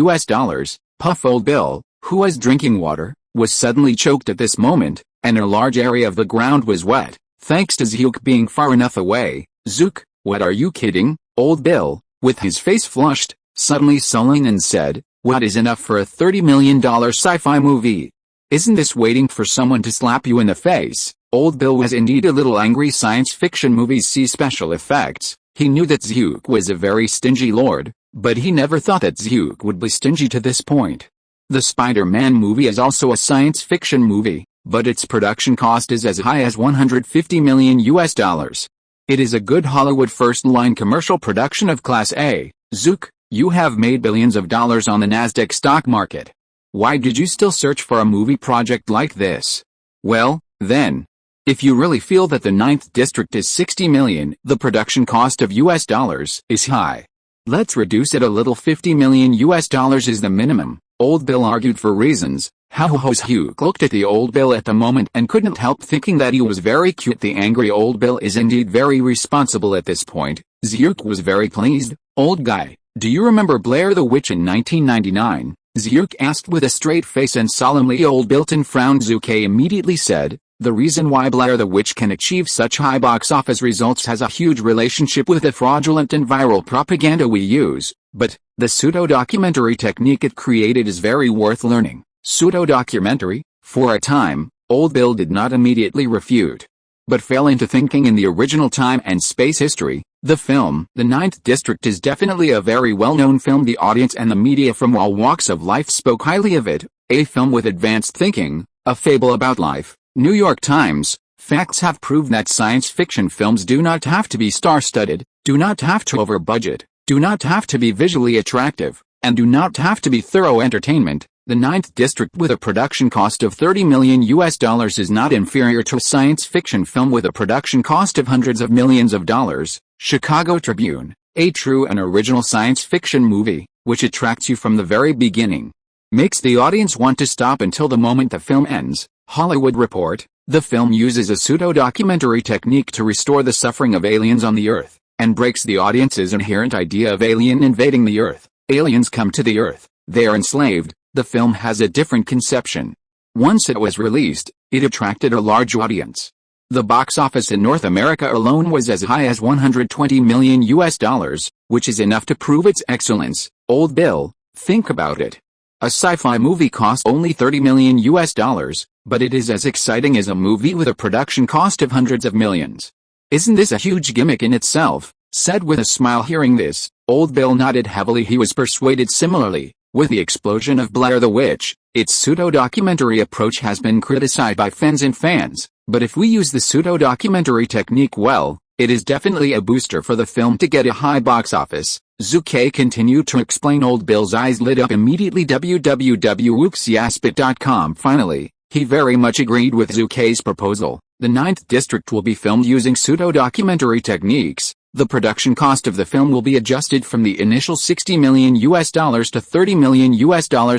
Puff Old Bill, who was drinking water, was suddenly choked at this moment, and a large area of the ground was wet, thanks to Zhuke being far enough away. Zhuke, what are you kidding? Old Bill, with his face flushed, suddenly sullen and said, what is enough for a $30 million sci-fi movie? Isn't this waiting for someone to slap you in the face? Old Bill was indeed a little angry. Science fiction movies see special effects. He knew that Zhuke was a very stingy lord, but he never thought that Zhuke would be stingy to this point. The Spider-Man movie is also a science fiction movie, but its production cost is as high as $150 million. It is a good Hollywood first-line commercial production of Class A. Zhuke, you have made billions of dollars on the Nasdaq stock market. Why did you still search for a movie project like this? Well, then, if you really feel that the 9th District is $60 million, the production cost of US dollars is high. Let's reduce it a little. $50 million is the minimum, Old Bill argued for reasons. Zhuke looked at the Old Bill at the moment and couldn't help thinking that he was very cute. The angry Old Bill is indeed very responsible at this point. Zhuke was very pleased. Old guy, do you remember Blair the Witch in 1999? Zhuke asked with a straight face and solemnly. Old Bilton frowned. Zhuke immediately said, the reason why Blair the Witch can achieve such high box office results has a huge relationship with the fraudulent and viral propaganda we use, but the pseudo-documentary technique it created is very worth learning. Pseudo-documentary? For a time, Old Bill did not immediately refute, but fell into thinking in the original time and space history. The film, The 9th District, is definitely a very well-known film. The audience and the media from all walks of life spoke highly of it. A film with advanced thinking, a fable about life. New York Times, facts have proved that science fiction films do not have to be star-studded, do not have to over-budget, do not have to be visually attractive, and do not have to be thorough entertainment. The 9th District with a production cost of $30 million is not inferior to a science fiction film with a production cost of hundreds of millions of dollars. Chicago Tribune, a true and original science fiction movie, which attracts you from the very beginning. Makes the audience want to stop until the moment the film ends. Hollywood Report, the film uses a pseudo-documentary technique to restore the suffering of aliens on the Earth, and breaks the audience's inherent idea of alien invading the Earth. Aliens come to the Earth, they are enslaved. The film has a different conception. Once it was released, it attracted a large audience. The box office in North America alone was as high as $120 million, which is enough to prove its excellence. Old Bill, think about it. A sci-fi movie costs only $30 million, but it is as exciting as a movie with a production cost of hundreds of millions. Isn't this a huge gimmick in itself? Said with a smile. Hearing this, Old Bill nodded heavily. He was persuaded. Similarly, with the explosion of Blair the Witch, its pseudo-documentary approach has been criticized by fans, but if we use the pseudo-documentary technique well, it is definitely a booster for the film to get a high box office. Zhuke continued to explain. Old Bill's eyes lit up immediately. www.wooksyaspit.com. Finally, he very much agreed with Zhuke's proposal. The 9th District will be filmed using pseudo-documentary techniques. The production cost of the film will be adjusted from the initial $60 million to $30 million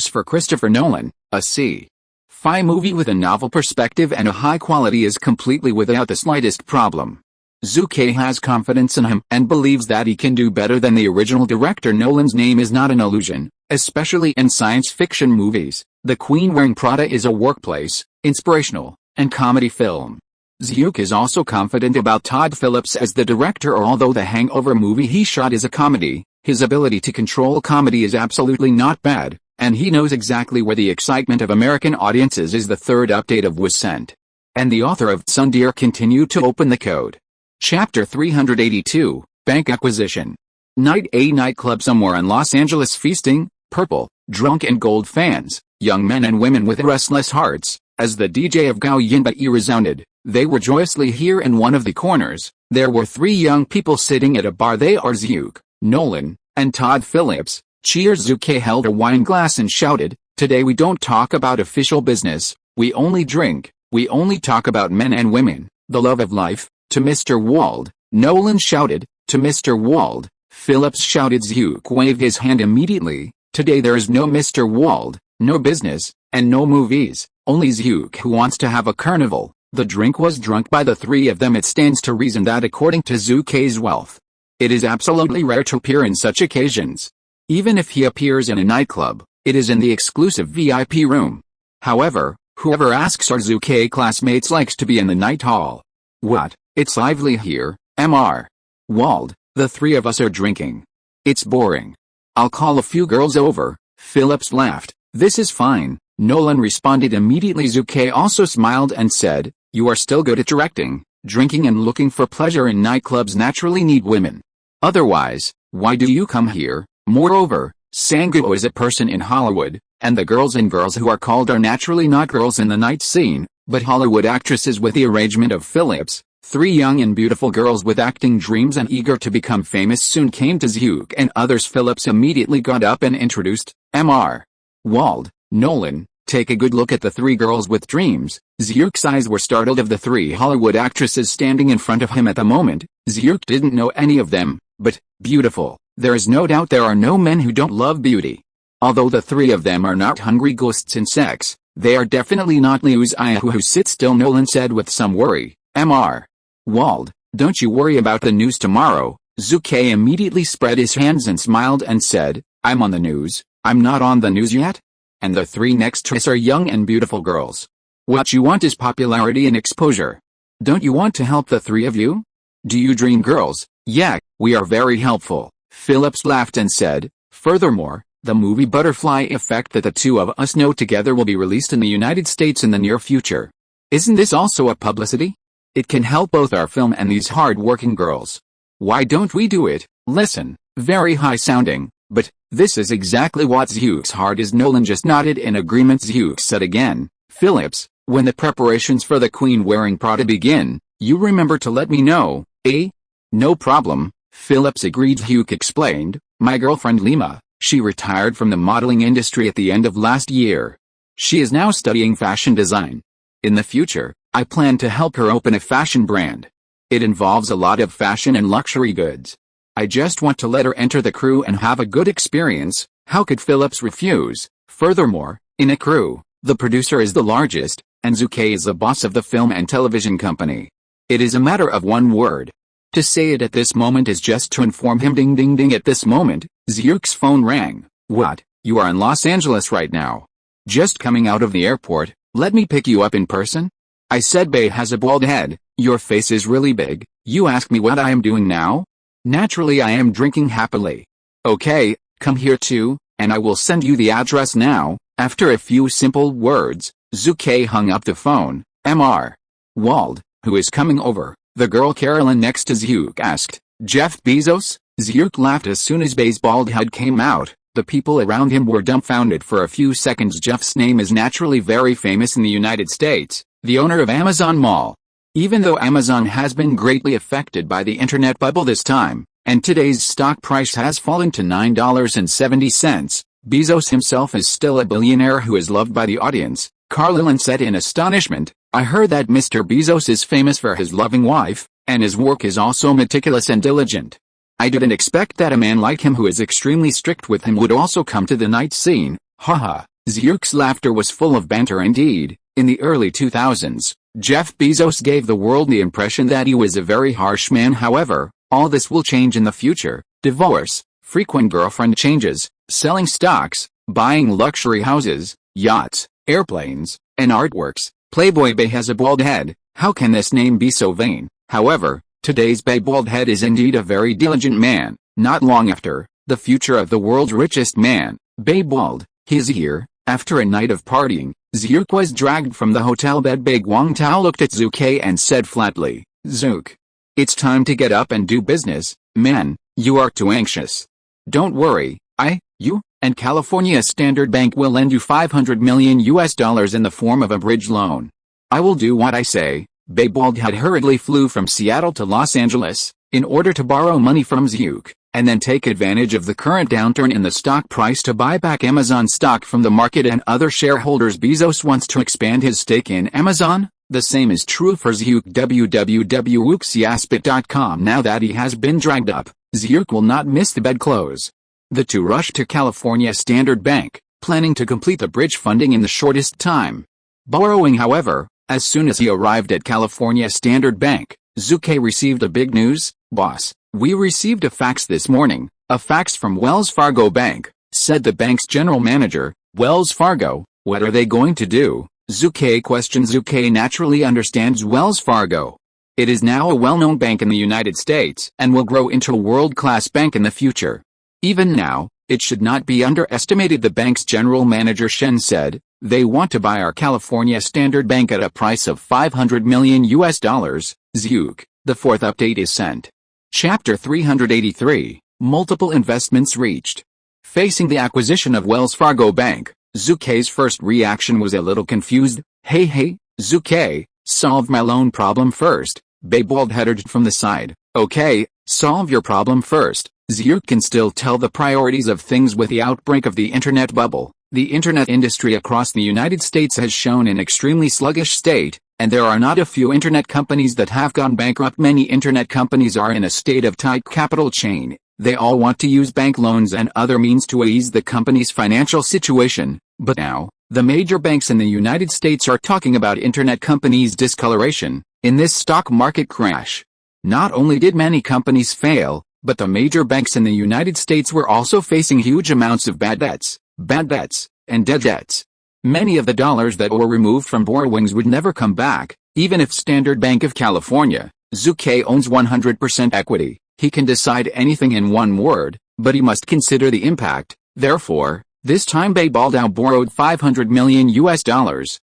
for Christopher Nolan. A sci-fi movie with a novel perspective and a high quality is completely without the slightest problem. Zhuke has confidence in him and believes that he can do better than the original director. Nolan's name is not an illusion, especially in science fiction movies. The Queen Wearing Prada is a workplace, inspirational, and comedy film. Zhuke is also confident about Todd Phillips as the director. Although the Hangover movie he shot is a comedy, his ability to control comedy is absolutely not bad, and he knows exactly where the excitement of American audiences is. The third update of Wascent and the author of Tsundeer continue to open the code. Chapter 382, Bank Acquisition. Night. A nightclub somewhere in Los Angeles. Feasting, purple, drunk and gold fans, young men and women with restless hearts. As the DJ of Gao Yinbai resounded, they were joyously here. In one of the corners, there were three young people sitting at a bar. They are Zhuke, Nolan, and Todd Phillips. Cheers. Zhuke held a wine glass and shouted, "Today we don't talk about official business, we only drink, we only talk about men and women, the love of life." To Mr. Wald, Nolan shouted. To Mr. Wald, Phillips shouted. Zhuke waved his hand immediately. Today there is no Mr. Wald, no business, and no movies, only Zhuke who wants to have a carnival. The drink was drunk by the three of them. It stands to reason that according to Zhu Ke's wealth, it is absolutely rare to appear in such occasions. Even if he appears in a nightclub, it is in the exclusive VIP room. However, whoever asks our Zhu Ke classmates likes to be in the night hall. What? It's lively here, Mr. Wald. The three of us are drinking. It's boring. I'll call a few girls over. Phillips laughed. This is fine. Nolan responded immediately. Zhu Ke also smiled and said, you are still good at directing. Drinking and looking for pleasure in nightclubs naturally need women. Otherwise, why do you come here? Moreover, Sanguo is a person in Hollywood, and the girls who are called are naturally not girls in the night scene, but Hollywood actresses. With the arrangement of Phillips, three young and beautiful girls with acting dreams and eager to become famous soon came to Zhu and others. Phillips immediately got up and introduced, Mr. Wald, Nolan, take a good look at the three girls with dreams. Zhu's eyes were startled of the three Hollywood actresses standing in front of him at the moment. Zhu didn't know any of them, but, beautiful, there is no doubt there are no men who don't love beauty. Although the three of them are not hungry ghosts in sex, they are definitely not Liu's Ayahu who sit still. Nolan said with some worry, Mr. Wald, don't you worry about the news tomorrow. Zhu Ke immediately spread his hands and smiled and said, I'm on the news. I'm not on the news yet. And the three next to us are young and beautiful girls. What you want is popularity and exposure. Don't you want to help the three of you? Do you dream girls? Yeah, we are very helpful. Phillips laughed and said, furthermore, the movie Butterfly Effect that the two of us know together will be released in the United States in the near future. Isn't this also a publicity? It can help both our film and these hard-working girls. Why don't we do it? Listen, very high-sounding, but this is exactly what Zhu's heart is. Nolan just nodded in agreement. Zhu said again, Phillips, when the preparations for the queen-wearing Prada begin, you remember to let me know, eh? No problem, Phillips agreed. Zhu explained, my girlfriend Lima, she retired from the modeling industry at the end of last year. She is now studying fashion design. In the future, I plan to help her open a fashion brand. It involves a lot of fashion and luxury goods. I just want to let her enter the crew and have a good experience. How could Phillips refuse? Furthermore, in a crew, the producer is the largest, and Zhu Ke is the boss of the film and television company. It is a matter of one word. To say it at this moment is just to inform him. Ding ding ding. At this moment, Zhu's phone rang. What? You are in Los Angeles right now? Just coming out of the airport. Let me pick you up in person? I said Bae has a bald head. Your face is really big. You ask me what I am doing now? Naturally I am drinking happily. Okay, come here too, and I will send you the address now. After a few simple words, Zhu Ke hung up the phone. Mr. Wald, who is coming over? The girl Carolyn next to Zhu asked. Jeff Bezos? Zhu laughed as soon as Bae's bald head came out. The people around him were dumbfounded for a few seconds. Jeff's name is naturally very famous in the United States, the owner of Amazon Mall. Even though Amazon has been greatly affected by the internet bubble this time, and today's stock price has fallen to $9.70, Bezos himself is still a billionaire who is loved by the audience. Carolyn said in astonishment, I heard that Mr. Bezos is famous for his loving wife, and his work is also meticulous and diligent. I didn't expect that a man like him who is extremely strict with him would also come to the night scene. Haha. Zhu's laughter was full of banter indeed. In the early 2000s, Jeff Bezos gave the world the impression that he was a very harsh man. However, all this will change in the future. Divorce, frequent girlfriend changes, selling stocks, buying luxury houses, yachts, airplanes, and artworks. Playboy Bae has a bald head. How can this name be so vain? However, today's Bae bald head is indeed a very diligent man. Not long after, the future of the world's richest man, Bae bald, his here, after a night of partying, Zhu was dragged from the hotel bed. Bae Guangtao looked at Zhu Ke and said flatly, Zhu, it's time to get up and do business, man, you are too anxious. Don't worry, you, and California Standard Bank will lend you $500 million in the form of a bridge loan. I will do what I say. Bae Bald had hurriedly flew from Seattle to Los Angeles, in order to borrow money from Zhu, and then take advantage of the current downturn in the stock price to buy back Amazon stock from the market and other shareholders. Bezos wants to expand his stake in Amazon. The same is true for Zhu. www.wuxiaspit.com. Now that he has been dragged up, Zhu will not miss the bedclothes. The two rushed to California Standard Bank, planning to complete the bridge funding in the shortest time. Borrowing, however, As soon as he arrived at California Standard Bank, Zhu Ke received a big news. "Boss, we received a fax this morning, a fax from Wells Fargo Bank," said the bank's general manager. "Wells Fargo, what are they going to do?" Zhu Ke questioned. Zhu Ke naturally understands Wells Fargo. It is now a well-known bank in the United States and will grow into a world-class bank in the future. Even now, it should not be underestimated, the bank's general manager Shen said. "They want to buy our California Standard Bank at a price of $500 million US. Zhuke, the fourth update is sent." Chapter 383, Multiple Investments Reached. Facing the acquisition of Wells Fargo Bank, Zhu Ke's first reaction was a little confused. Hey, Zhu Ke, solve my loan problem first," Bei Wald had urged from the side. "Okay, solve your problem first." Zhu can still tell the priorities of things with the outbreak of the internet bubble. The internet industry across the United States has shown an extremely sluggish state, and there are not a few internet companies that have gone bankrupt. Many internet companies are in a state of tight capital chain. They all want to use bank loans and other means to ease the company's financial situation. But now, the major banks in the United States are talking about internet companies' discoloration. In this stock market crash, not only did many companies fail, but the major banks in the United States were also facing huge amounts of bad debts, and dead debts. Many of the dollars that were removed from borrowings would never come back, even if Standard Bank of California, Zhu Ke owns 100% equity. He can decide anything in one word, but he must consider the impact. Therefore, this time Bei Wald borrowed $500 million US,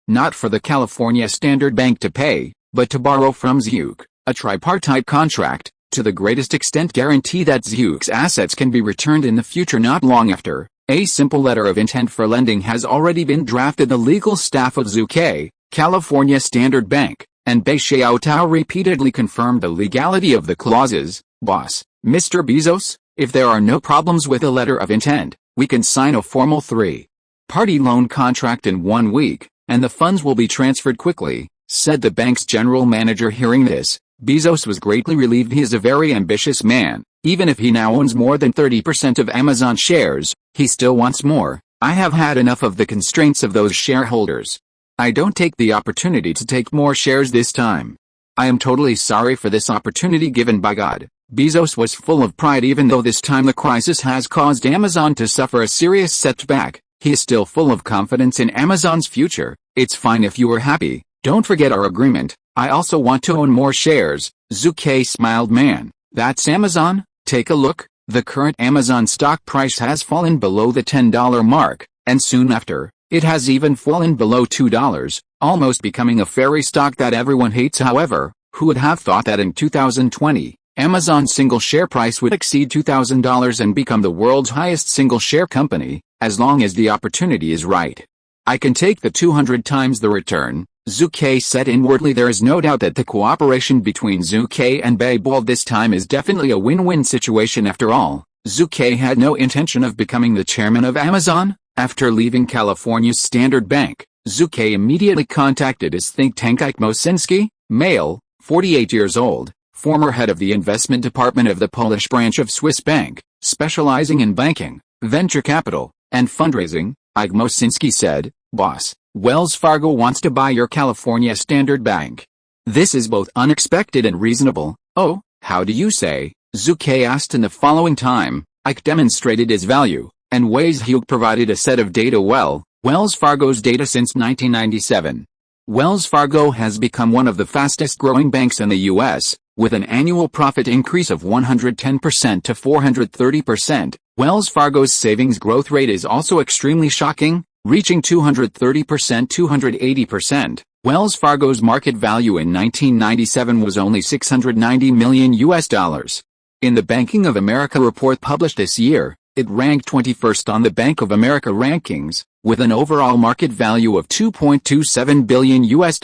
not for the California Standard Bank to pay, but to borrow from Zhuke, a tripartite contract, to the greatest extent guarantee that Zhuke's assets can be returned in the future. Not long after, a simple letter of intent for lending has already been drafted. The legal staff of Zhu Ke, California Standard Bank, and Bei Xiaotao repeatedly confirmed the legality of the clauses. "Boss, Mr. Bezos, if there are no problems with the letter of intent, we can sign a formal three-party loan contract in 1 week, and the funds will be transferred quickly," said the bank's general manager. Hearing this, Bezos was greatly relieved. He is a very ambitious man. Even if he now owns more than 30% of Amazon shares, he still wants more. "I have had enough of the constraints of those shareholders. I don't take the opportunity to take more shares this time. I am totally sorry for this opportunity given by God." Bezos was full of pride. Even though this time the crisis has caused Amazon to suffer a serious setback, he is still full of confidence in Amazon's future. "It's fine if you are happy. Don't forget our agreement. I also want to own more shares." Zhu Ke smiled. "Man, that's Amazon? Take a look. The current Amazon stock price has fallen below the $10 mark, and soon after, it has even fallen below $2, almost becoming a fairy stock that everyone hates." However, who would have thought that in 2020, Amazon's single share price would exceed $2,000 and become the world's highest single share company, as long as the opportunity is right. "I can take the 200 times the return," Zhu Ke said inwardly. There is no doubt that the cooperation between Zhu Ke and Bei Wald this time is definitely a win-win situation. After all, Zhu Ke had no intention of becoming the chairman of Amazon. After leaving California's Standard Bank, Zhu Ke immediately contacted his think tank. Mosinski, male, 48 years old, former head of the investment department of the Polish branch of Swiss Bank, specializing in banking, venture capital, and fundraising. Mosinski said, "Boss, Wells Fargo wants to buy your California Standard Bank. This is both unexpected and reasonable." "Oh, how do you say?" Zhu Ke asked. In the following time, Ike demonstrated his value, and Wei's Hugh provided a set of data. Wells Fargo's data since 1997. Wells Fargo has become one of the fastest growing banks in the U.S., with an annual profit increase of 110% to 430%. Wells Fargo's savings growth rate is also extremely shocking, reaching 230%, 280%. Wells Fargo's market value in 1997 was only $690 million US. In the Banking of America report published this year, it ranked 21st on the Bank of America rankings, with an overall market value of $2.27 billion US.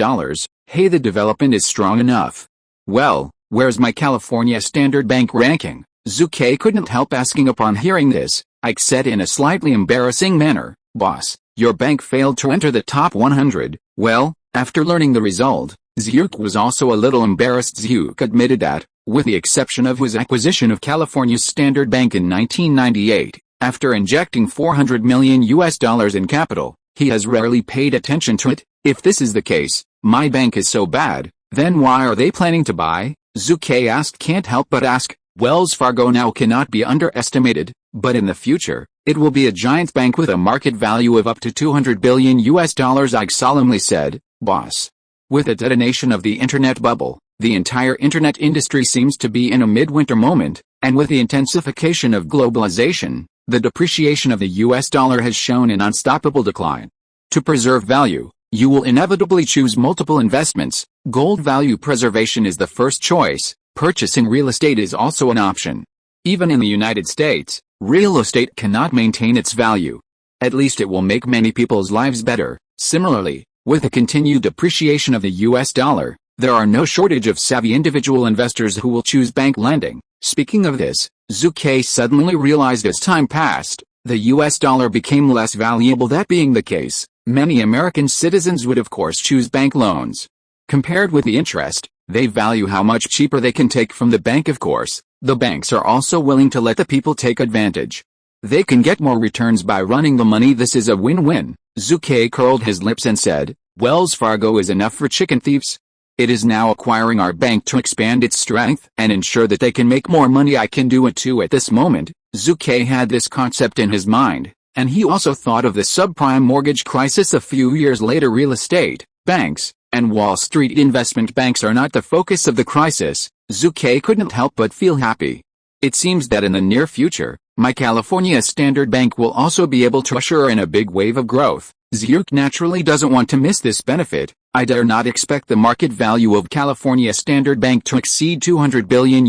Hey, the development is strong enough. Well, where's my California Standard Bank ranking? Zhu Ke couldn't help asking. Upon hearing this, Ike said in a slightly embarrassing manner, "Boss, your bank failed to enter the top 100. Well, after learning the result, Zhuke was also a little embarrassed. Zhuke admitted that, with the exception of his acquisition of California's Standard Bank in 1998, after injecting $400 million US in capital, he has rarely paid attention to it. If this is the case, My bank is so bad, then why are they planning to buy? Zhu Ke asked. Can't help but ask. Wells Fargo now cannot be underestimated, but in the future, it will be a giant bank with a market value of up to $200 billion. I solemnly said, boss. With the detonation of the internet bubble, the entire internet industry seems to be in a midwinter moment, and with the intensification of globalization, the depreciation of the US dollar has shown an unstoppable decline. To preserve value, you will inevitably choose multiple investments. Gold value preservation is the first choice. Purchasing real estate is also an option. Even in the United States, real estate cannot maintain its value. At least it will make many people's lives better. Similarly, with the continued depreciation of the US dollar, there are no shortage of savvy individual investors who will choose bank lending. Speaking of this, Zhu Ke suddenly realized as time passed, the US dollar became less valuable. That being the case, many American citizens would of course choose bank loans. Compared with the interest, they value how much cheaper they can take from the bank. Of course, the banks are also willing to let the people take advantage. They can get more returns by running the money. This is a win-win. Zhu Ke curled his lips and said, Wells Fargo is enough for chicken thieves. It is now acquiring our bank to expand its strength and ensure that they can make more money. I can do it too. At this moment, Zhu Ke had this concept in his mind, and he also thought of the subprime mortgage crisis a few years later. Real estate, banks, and Wall Street investment banks are not the focus of the crisis. Zhu Ke couldn't help but feel happy. It seems that in the near future, my California Standard Bank will also be able to usher in a big wave of growth. Zhu Ke naturally doesn't want to miss this benefit. I dare not expect the market value of California Standard Bank to exceed $200 billion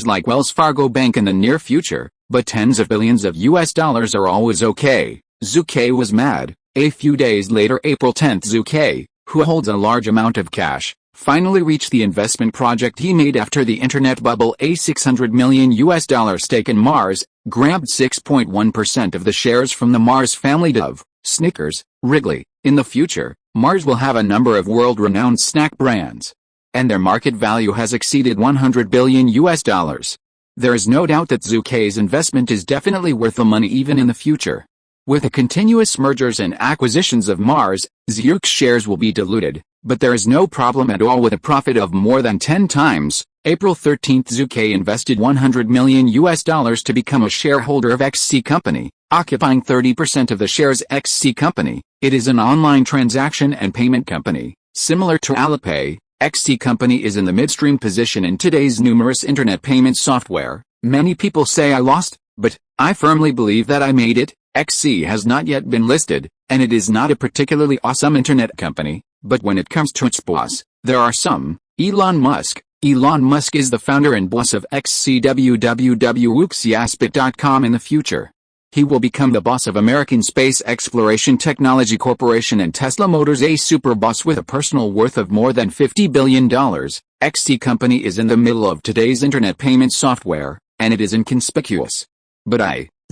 like Wells Fargo Bank in the near future, but tens of billions of US dollars are always okay. Zhu Ke was mad. A few days later, April 10th, Zhu Ke, who holds a large amount of cash, finally reached the investment project he made after the internet bubble. A $600 million stake in Mars, grabbed 6.1% of the shares from the Mars family Dove, Snickers, Wrigley. In the future, Mars will have a number of world-renowned snack brands, and their market value has exceeded $100 billion. There is no doubt that Zhu Ke's investment is definitely worth the money even in the future. With the continuous mergers and acquisitions of Mars, Zhu Ke's shares will be diluted, but there is no problem at all with a profit of more than 10 times. April 13th, Zhu Ke invested $100 million to become a shareholder of XC Company, occupying 30% of the shares. XC Company, it is an online transaction and payment company. Similar to Alipay, XC Company is in the midstream position in today's numerous internet payment software. Many people say I lost, but I firmly believe that I made it. XC has not yet been listed, and it is not a particularly awesome internet company, but when it comes to its boss, there are some. Elon Musk. Elon Musk is the founder and boss of XCWWWooksiaspit.com. In the future, he will become the boss of American Space Exploration Technology Corporation and Tesla Motors, a super boss with a personal worth of more than $50 billion. XC Company is in the middle of today's internet payment software, and it is inconspicuous. But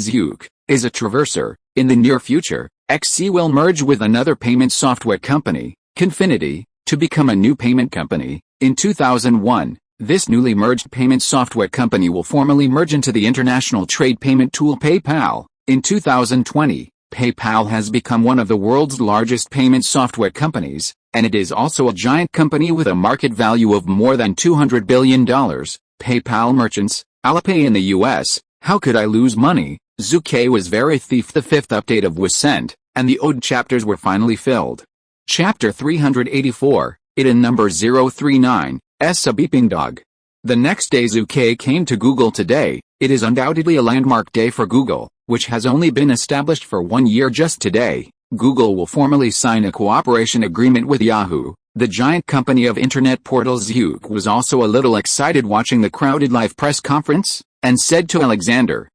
Zhu Ke, is a traverser. In the near future, XC will merge with another payment software company, Confinity, to become a new payment company. In 2001, this newly merged payment software company will formally merge into the international trade payment tool PayPal. In 2020, PayPal has become one of the world's largest payment software companies, and it is also a giant company with a market value of more than $200 billion. PayPal merchants, Alipay in the US, how could I lose money? Zhu Ke was very thief. The fifth update of was sent, and the old chapters were finally filled. Chapter 384, it in number 039, a beeping dog. The next day Zhu Ke came to Google today. It is undoubtedly a landmark day for Google, which has only been established for 1 year. Just today, Google will formally sign a cooperation agreement with Yahoo, the giant company of internet portals. Zhu Ke was also a little excited watching the crowded live press conference, and said to Alexander,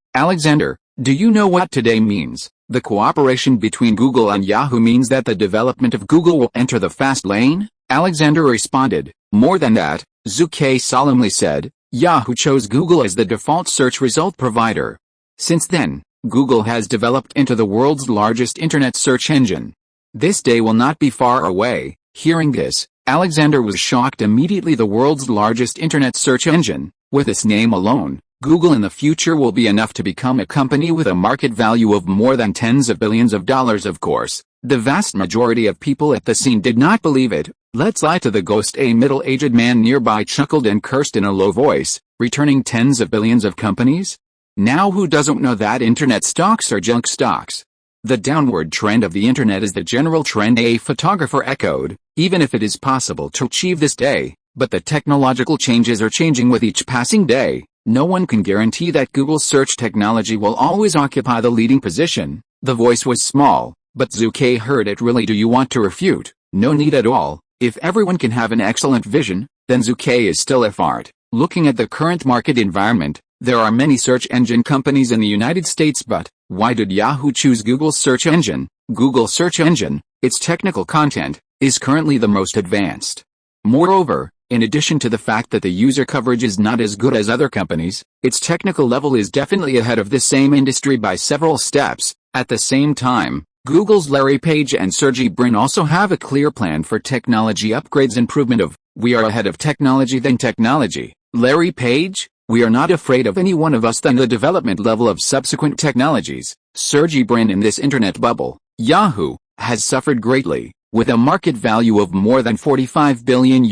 do you know what today means? The cooperation between Google and Yahoo means that the development of Google will enter the fast lane? Alexander responded, more than that, Zhu Ke solemnly said, Yahoo chose Google as the default search result provider. Since then, Google has developed into the world's largest internet search engine. This day will not be far away. Hearing this, Alexander was shocked immediately. The world's largest internet search engine, with its name alone, Google in the future will be enough to become a company with a market value of more than tens of billions of dollars. Of course, the vast majority of people at the scene did not believe it. Let's lie to the ghost. A middle-aged man nearby chuckled and cursed in a low voice, returning tens of billions of companies? Now who doesn't know that internet stocks are junk stocks? The downward trend of the internet is the general trend, a photographer echoed, even if it is possible to achieve this day, but the technological changes are changing with each passing day. No one can guarantee that Google's search technology will always occupy the leading position. The voice was small, but Zhu Ke heard it. Really, do you want to refute? No need at all. If everyone can have an excellent vision, then Zhu Ke is still a fart. Looking at the current market environment, there are many search engine companies in the United States, but why did Yahoo choose Google's search engine? Google's search engine, its technical content, is currently the most advanced. Moreover, in addition to the fact that the user coverage is not as good as other companies, its technical level is definitely ahead of this same industry by several steps. At the same time, Google's Larry Page and Sergey Brin also have a clear plan for technology upgrades. Improvement of, we are ahead of technology than technology. Larry Page, we are not afraid of any one of us than the development level of subsequent technologies. Sergey Brin, in this internet bubble, Yahoo has suffered greatly. With a market value of more than $45 billion,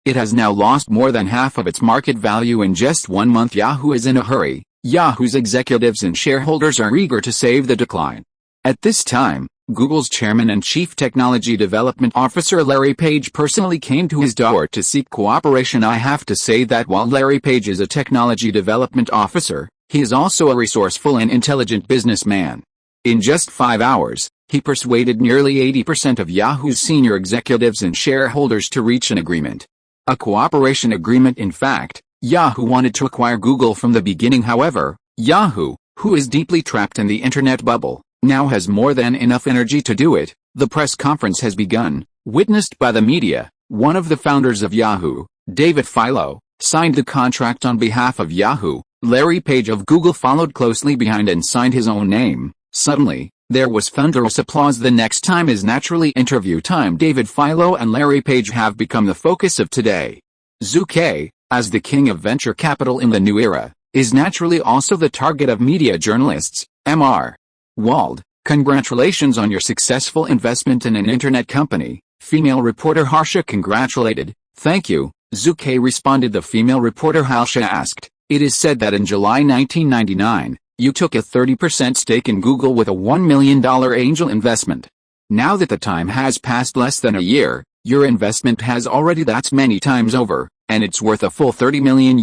it has now lost more than half of its market value in just 1 month. Yahoo is in a hurry. Yahoo's executives and shareholders are eager to save the decline. At this time, Google's chairman and chief technology development officer Larry Page personally came to his door to seek cooperation. I have to say that while Larry Page is a technology development officer, he is also a resourceful and intelligent businessman. In just 5 hours, he persuaded nearly 80% of Yahoo's senior executives and shareholders to reach an agreement. A cooperation agreement. In fact, Yahoo wanted to acquire Google from the beginning. However, Yahoo, who is deeply trapped in the internet bubble, now has more than enough energy to do it. The press conference has begun, witnessed by the media. One of the founders of Yahoo, David Philo, signed the contract on behalf of Yahoo. Larry Page of Google followed closely behind and signed his own name. Suddenly, there was thunderous applause. The next time is naturally interview time. David Philo and Larry Page have become the focus of today. Zhu Ke, as the king of venture capital in the new era, is naturally also the target of media journalists. Mr. Wald, congratulations on your successful investment in an internet company. Female reporter Harsha congratulated. Thank you, Zhu Ke responded. The female reporter Harsha asked, it is said that in July 1999, you took a 30% stake in Google with a $1 million angel investment. Now that the time has passed less than a year, your investment has already that's many times over, and it's worth a full $30 million.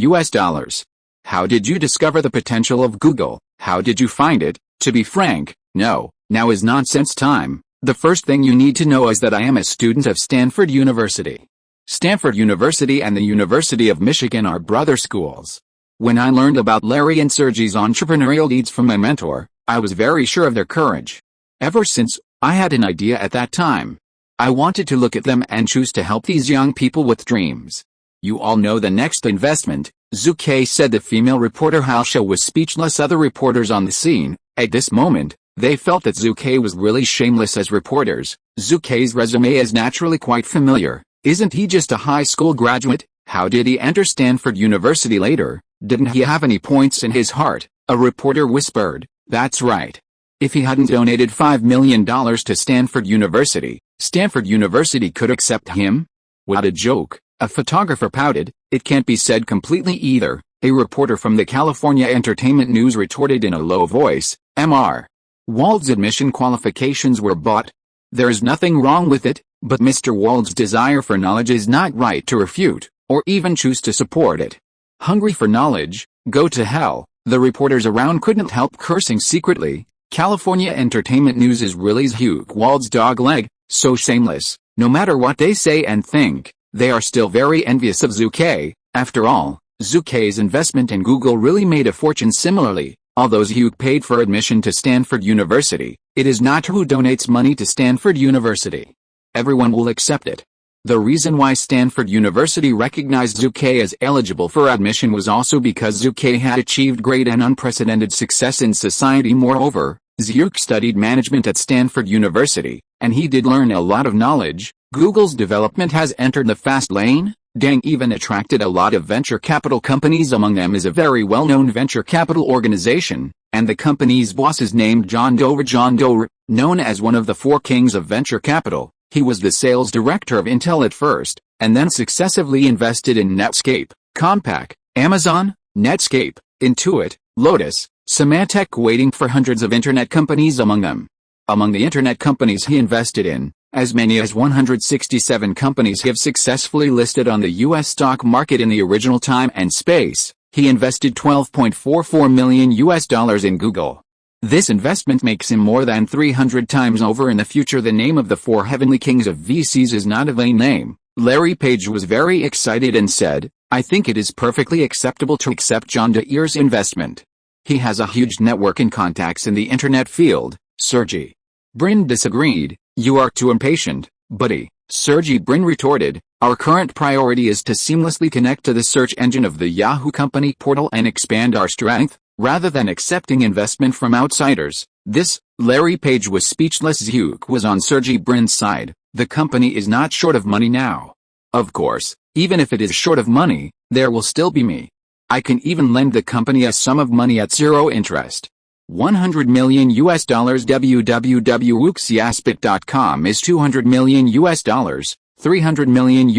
How did you discover the potential of Google? How did you find it? To be frank, no, now is nonsense time. The first thing you need to know is that I am a student of Stanford University. Stanford University and the University of Michigan are brother schools. When I learned about Larry and Sergey's entrepreneurial deeds from my mentor, I was very sure of their courage. Ever since, I had an idea at that time. I wanted to look at them and choose to help these young people with dreams. You all know the next investment, Zhu Ke said. The female reporter Harsha was speechless. Other reporters on the scene, at this moment, they felt that Zhu Ke was really shameless as reporters. Zhu Ke's resume is naturally quite familiar. Isn't he just a high school graduate? How did he enter Stanford University later? Didn't he have any points in his heart? A reporter whispered. That's right. If he hadn't donated $5 million to Stanford University could accept him? What a joke. A photographer pouted. It can't be said completely either. A reporter from the California Entertainment News retorted in a low voice. Mr. Wald's admission qualifications were bought. There's nothing wrong with it, but Mr. Wald's desire for knowledge is not right to refute, or even choose to support it. Hungry for knowledge? Go to hell. The reporters around couldn't help cursing secretly. California Entertainment News is really Zhu Wald's dog leg, so shameless. No matter what they say and think, they are still very envious of Zhu Ke. After all, Zhu Ke's investment in Google really made a fortune. Similarly, although Zhu paid for admission to Stanford University, it is not who donates money to Stanford University. Everyone will accept it. The reason why Stanford University recognized Zhu Ke as eligible for admission was also because Zhu Ke had achieved great and unprecedented success in society. Moreover, Zhu studied management at Stanford University, and he did learn a lot of knowledge. Google's development has entered the fast lane. Dang even attracted a lot of venture capital companies. Among them is a very well-known venture capital organization, and the company's boss is named John Doerr. John Doerr, known as one of the four kings of venture capital, He was the sales director of Intel at first, and then successively invested in Netscape, Compaq, Amazon, Netscape, Intuit, Lotus, Symantec, waiting for hundreds of internet companies among them. Among the internet companies he invested in, as many as 167 companies have successfully listed on the U.S. stock market in the original time and space. He invested $12.44 million in Google. This investment makes him more than 300 times over in the future. The name of the four heavenly kings of VCs is not a vain name. Larry Page was very excited and said, "I think it is perfectly acceptable to accept John Deere's investment. He has a huge network and contacts in the internet field." Sergey Brin disagreed. "You are too impatient, buddy," Sergey Brin retorted. "Our current priority is to seamlessly connect to the search engine of the Yahoo company portal and expand our strength, rather than accepting investment from outsiders." Larry Page was speechless. Zhu was on Sergey Brin's side. "The company is not short of money now. Of course, even if it is short of money, there will still be me. I can even lend the company a sum of money at zero interest. $100 million www.wuxiaspit.com is $200 million, $300 million,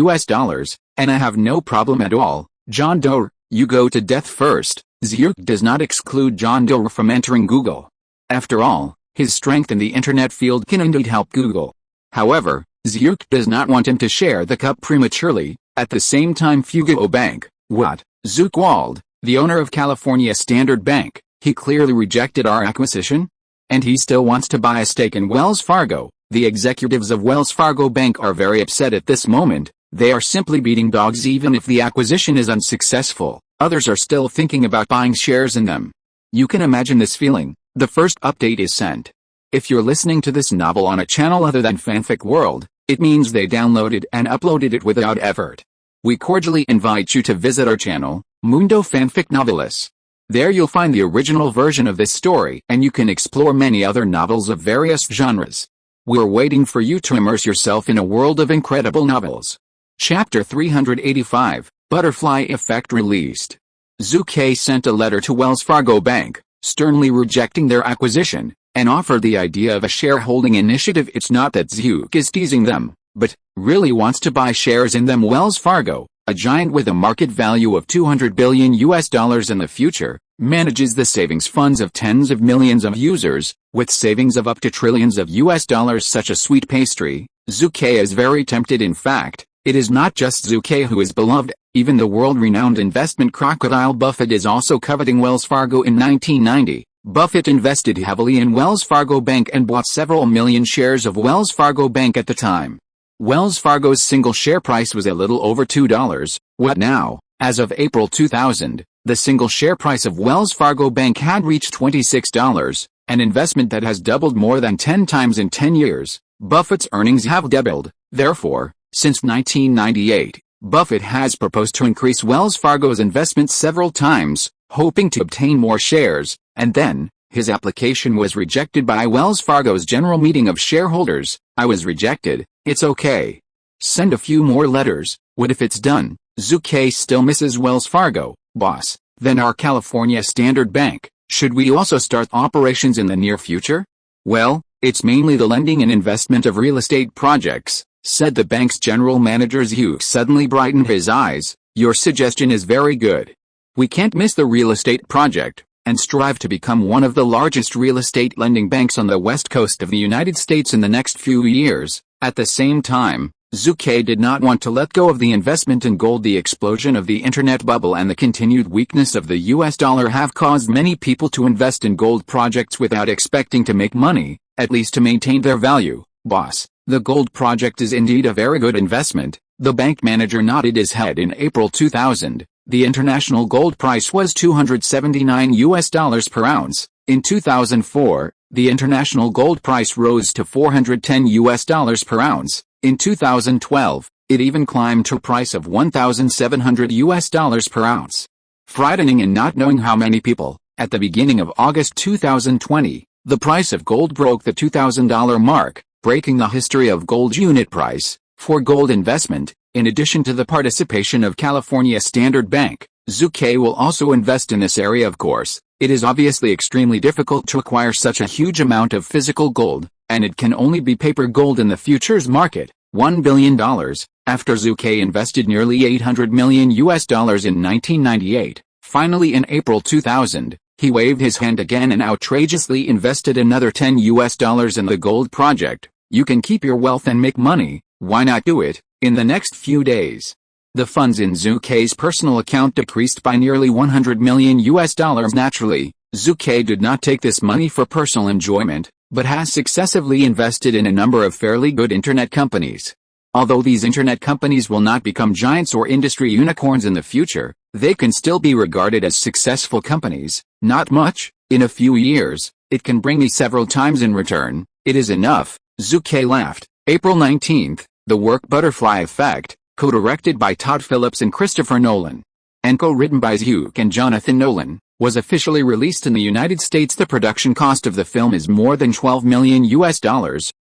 and I have no problem at all. John Doerr, you go to death first." Zhu does not exclude John Doerr from entering Google. After all, his strength in the internet field can indeed help Google. However, Zhu does not want him to share the cup prematurely. At the same time, Fugao Bank, Zhu Ke Wald, the owner of California Standard Bank, he clearly rejected our acquisition? And he still wants to buy a stake in Wells Fargo. The executives of Wells Fargo Bank are very upset at this moment. They are simply beating dogs. Even if the acquisition is unsuccessful, others are still thinking about buying shares in them. You can imagine this feeling. The first update is sent. If you're listening to this novel on a channel other than Fanfic World, it means they downloaded and uploaded it without effort. We cordially invite you to visit our channel, Mundo Fanfic Novelis. There you'll find the original version of this story, and you can explore many other novels of various genres. We're waiting for you to immerse yourself in a world of incredible novels. Chapter 385, Butterfly Effect released. Zhu Ke sent a letter to Wells Fargo Bank, sternly rejecting their acquisition, and offered the idea of a shareholding initiative. It's not that Zhu is teasing them, but really wants to buy shares in them. Wells Fargo, a giant with a market value of $200 billion in the future, manages the savings funds of tens of millions of users, with savings of up to trillions of US. Such a sweet pastry. Zhu Ke is very tempted. In fact, it is not just Zhu Ke who is beloved. Even the world-renowned investment crocodile Buffett is also coveting Wells Fargo. In 1990, Buffett invested heavily in Wells Fargo Bank and bought several million shares of Wells Fargo Bank at the time. Wells Fargo's single share price was a little over $2. What now? As of April 2000, the single share price of Wells Fargo Bank had reached $26, an investment that has doubled more than 10 times in 10 years. Buffett's earnings have doubled. Therefore, since 1998, Buffett has proposed to increase Wells Fargo's investment several times, hoping to obtain more shares, and then, his application was rejected by Wells Fargo's general meeting of shareholders. "I was rejected. It's okay. Send a few more letters." What if it's done? Zhu Ke still misses Wells Fargo, boss. Then our California Standard Bank. Should we also start operations in the near future? "Well, it's mainly the lending and investment of real estate projects," said the bank's general manager. Zhu suddenly brightened his eyes. "Your suggestion is very good. We can't miss the real estate project, and strive to become one of the largest real estate lending banks on the west coast of the United States in the next few years." At the same time, Zhu Ke did not want to let go of the investment in gold. The explosion of the internet bubble and the continued weakness of the US dollar have caused many people to invest in gold projects without expecting to make money, at least to maintain their value. "Boss, the gold project is indeed a very good investment." The bank manager nodded his head. In April 2000, the international gold price was $279 per ounce. In 2004, the international gold price rose to $410 per ounce. In 2012, it even climbed to a price of $1,700 per ounce. Frightening and not knowing how many people. At the beginning of August 2020, the price of gold broke the $2,000 mark, breaking the history of gold unit price. For gold investment, in addition to the participation of California Standard Bank, Zhu Ke will also invest in this area. Of course, it is obviously extremely difficult to acquire such a huge amount of physical gold, and it can only be paper gold in the futures market. $1 billion, after Zhu Ke invested nearly $800 million in 1998. Finally in April 2000, he waved his hand again and outrageously invested another $10 in the gold project. You can keep your wealth and make money, why not do it, in the next few days? The funds in Zhu Ke's personal account decreased by nearly $100 million. Naturally, Zhu Ke did not take this money for personal enjoyment, but has successively invested in a number of fairly good internet companies. Although these internet companies will not become giants or industry unicorns in the future, they can still be regarded as successful companies. Not much, in a few years, it can bring me several times in return. It is enough, Zhu Ke laughed. April 19, the work Butterfly Effect, co-directed by Todd Phillips and Christopher Nolan, and co-written by Zhu and Jonathan Nolan, was officially released in the United States. The production cost of the film is more than $12 million,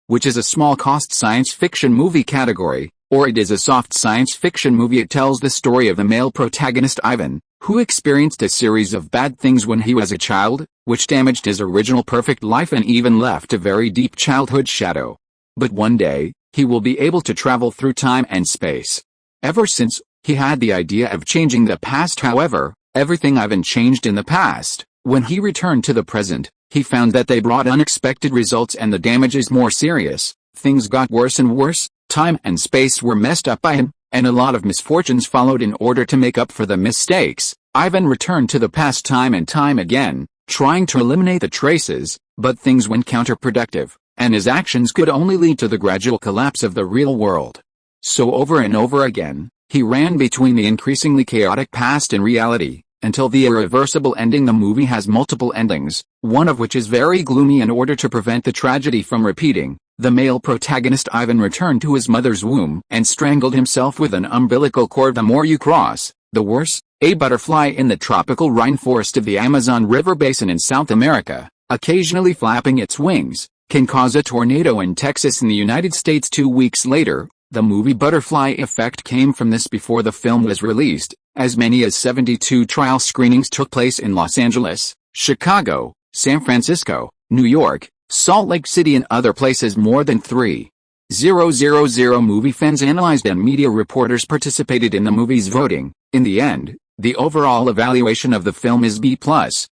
which is a small cost science fiction movie category, or it is a soft science fiction movie. It tells the story of the male protagonist Ivan, who experienced a series of bad things when he was a child, which damaged his original perfect life and even left a very deep childhood shadow. But one day, he will be able to travel through time and space. Ever since, he had the idea of changing the past. However, everything Ivan changed in the past. When he returned to the present, he found that they brought unexpected results and the damage is more serious. Things got worse and worse, time and space were messed up by him, and a lot of misfortunes followed. In order to make up for the mistakes, Ivan returned to the past time and time again, trying to eliminate the traces, but things went counterproductive, and his actions could only lead to the gradual collapse of the real world. So over and over again, he ran between the increasingly chaotic past and reality, until the irreversible ending. The movie has multiple endings, one of which is very gloomy. In order to prevent the tragedy from repeating, the male protagonist Ivan returned to his mother's womb and strangled himself with an umbilical cord. The more you cross, the worse. A butterfly in the tropical rainforest of the Amazon River basin in South America, occasionally flapping its wings, can cause a tornado in Texas in the United States 2 weeks later. The movie Butterfly Effect came from this before the film was released. As many as 72 trial screenings took place in Los Angeles, Chicago, San Francisco, New York, Salt Lake City and other places. More than 3,000 movie fans analyzed and media reporters participated in the movie's voting. In the end, the overall evaluation of the film is B+.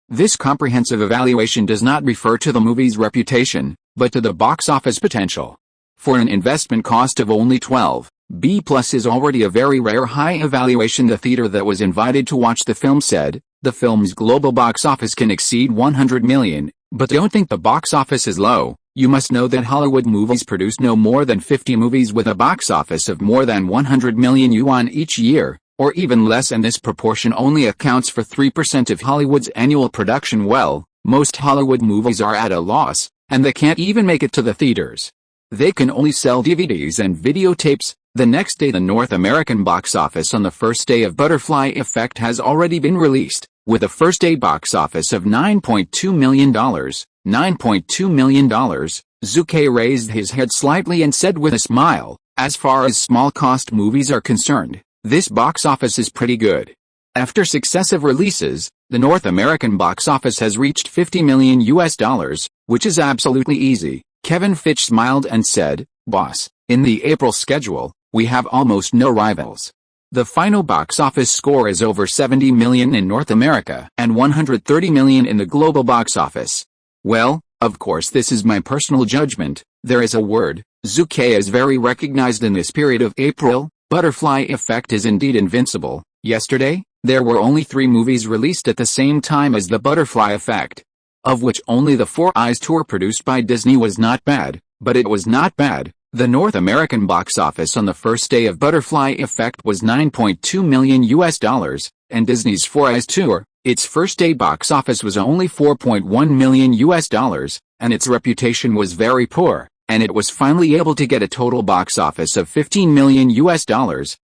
This comprehensive evaluation does not refer to the movie's reputation, but to the box office potential. For an investment cost of only $12, B+ is already a very rare high evaluation. The theater that was invited to watch the film said, the film's global box office can exceed 100 million, but don't think the box office is low. You must know that Hollywood movies produce no more than 50 movies with a box office of more than 100 million yuan each year, or even less, and this proportion only accounts for 3% of Hollywood's annual production. Well, most Hollywood movies are at a loss, and they can't even make it to the theaters. They can only sell DVDs and videotapes. The next day, the North American box office on the first day of Butterfly Effect has already been released, with a first-day box office of $9.2 million. $9.2 million. Zhu Ke raised his head slightly and said with a smile, as far as small-cost movies are concerned, this box office is pretty good. After successive releases, the North American box office has reached $50 million, which is absolutely easy. Kevin Fitch smiled and said, boss, in the April schedule, we have almost no rivals. The final box office score is over 70 million in North America and 130 million in the global box office. Well, of course this is my personal judgment. There is a word, Zhu Ke is very recognized in this period of April. Butterfly Effect is indeed invincible. Yesterday, there were only 3 movies released at the same time as the Butterfly Effect, of which only the Four Eyes tour produced by Disney was not bad, but it was not bad. The North American box office on the first day of Butterfly Effect was $9.2 million, and Disney's Four Eyes tour, its first day box office was only $4.1 million, and its reputation was very poor, and it was finally able to get a total box office of $15 million.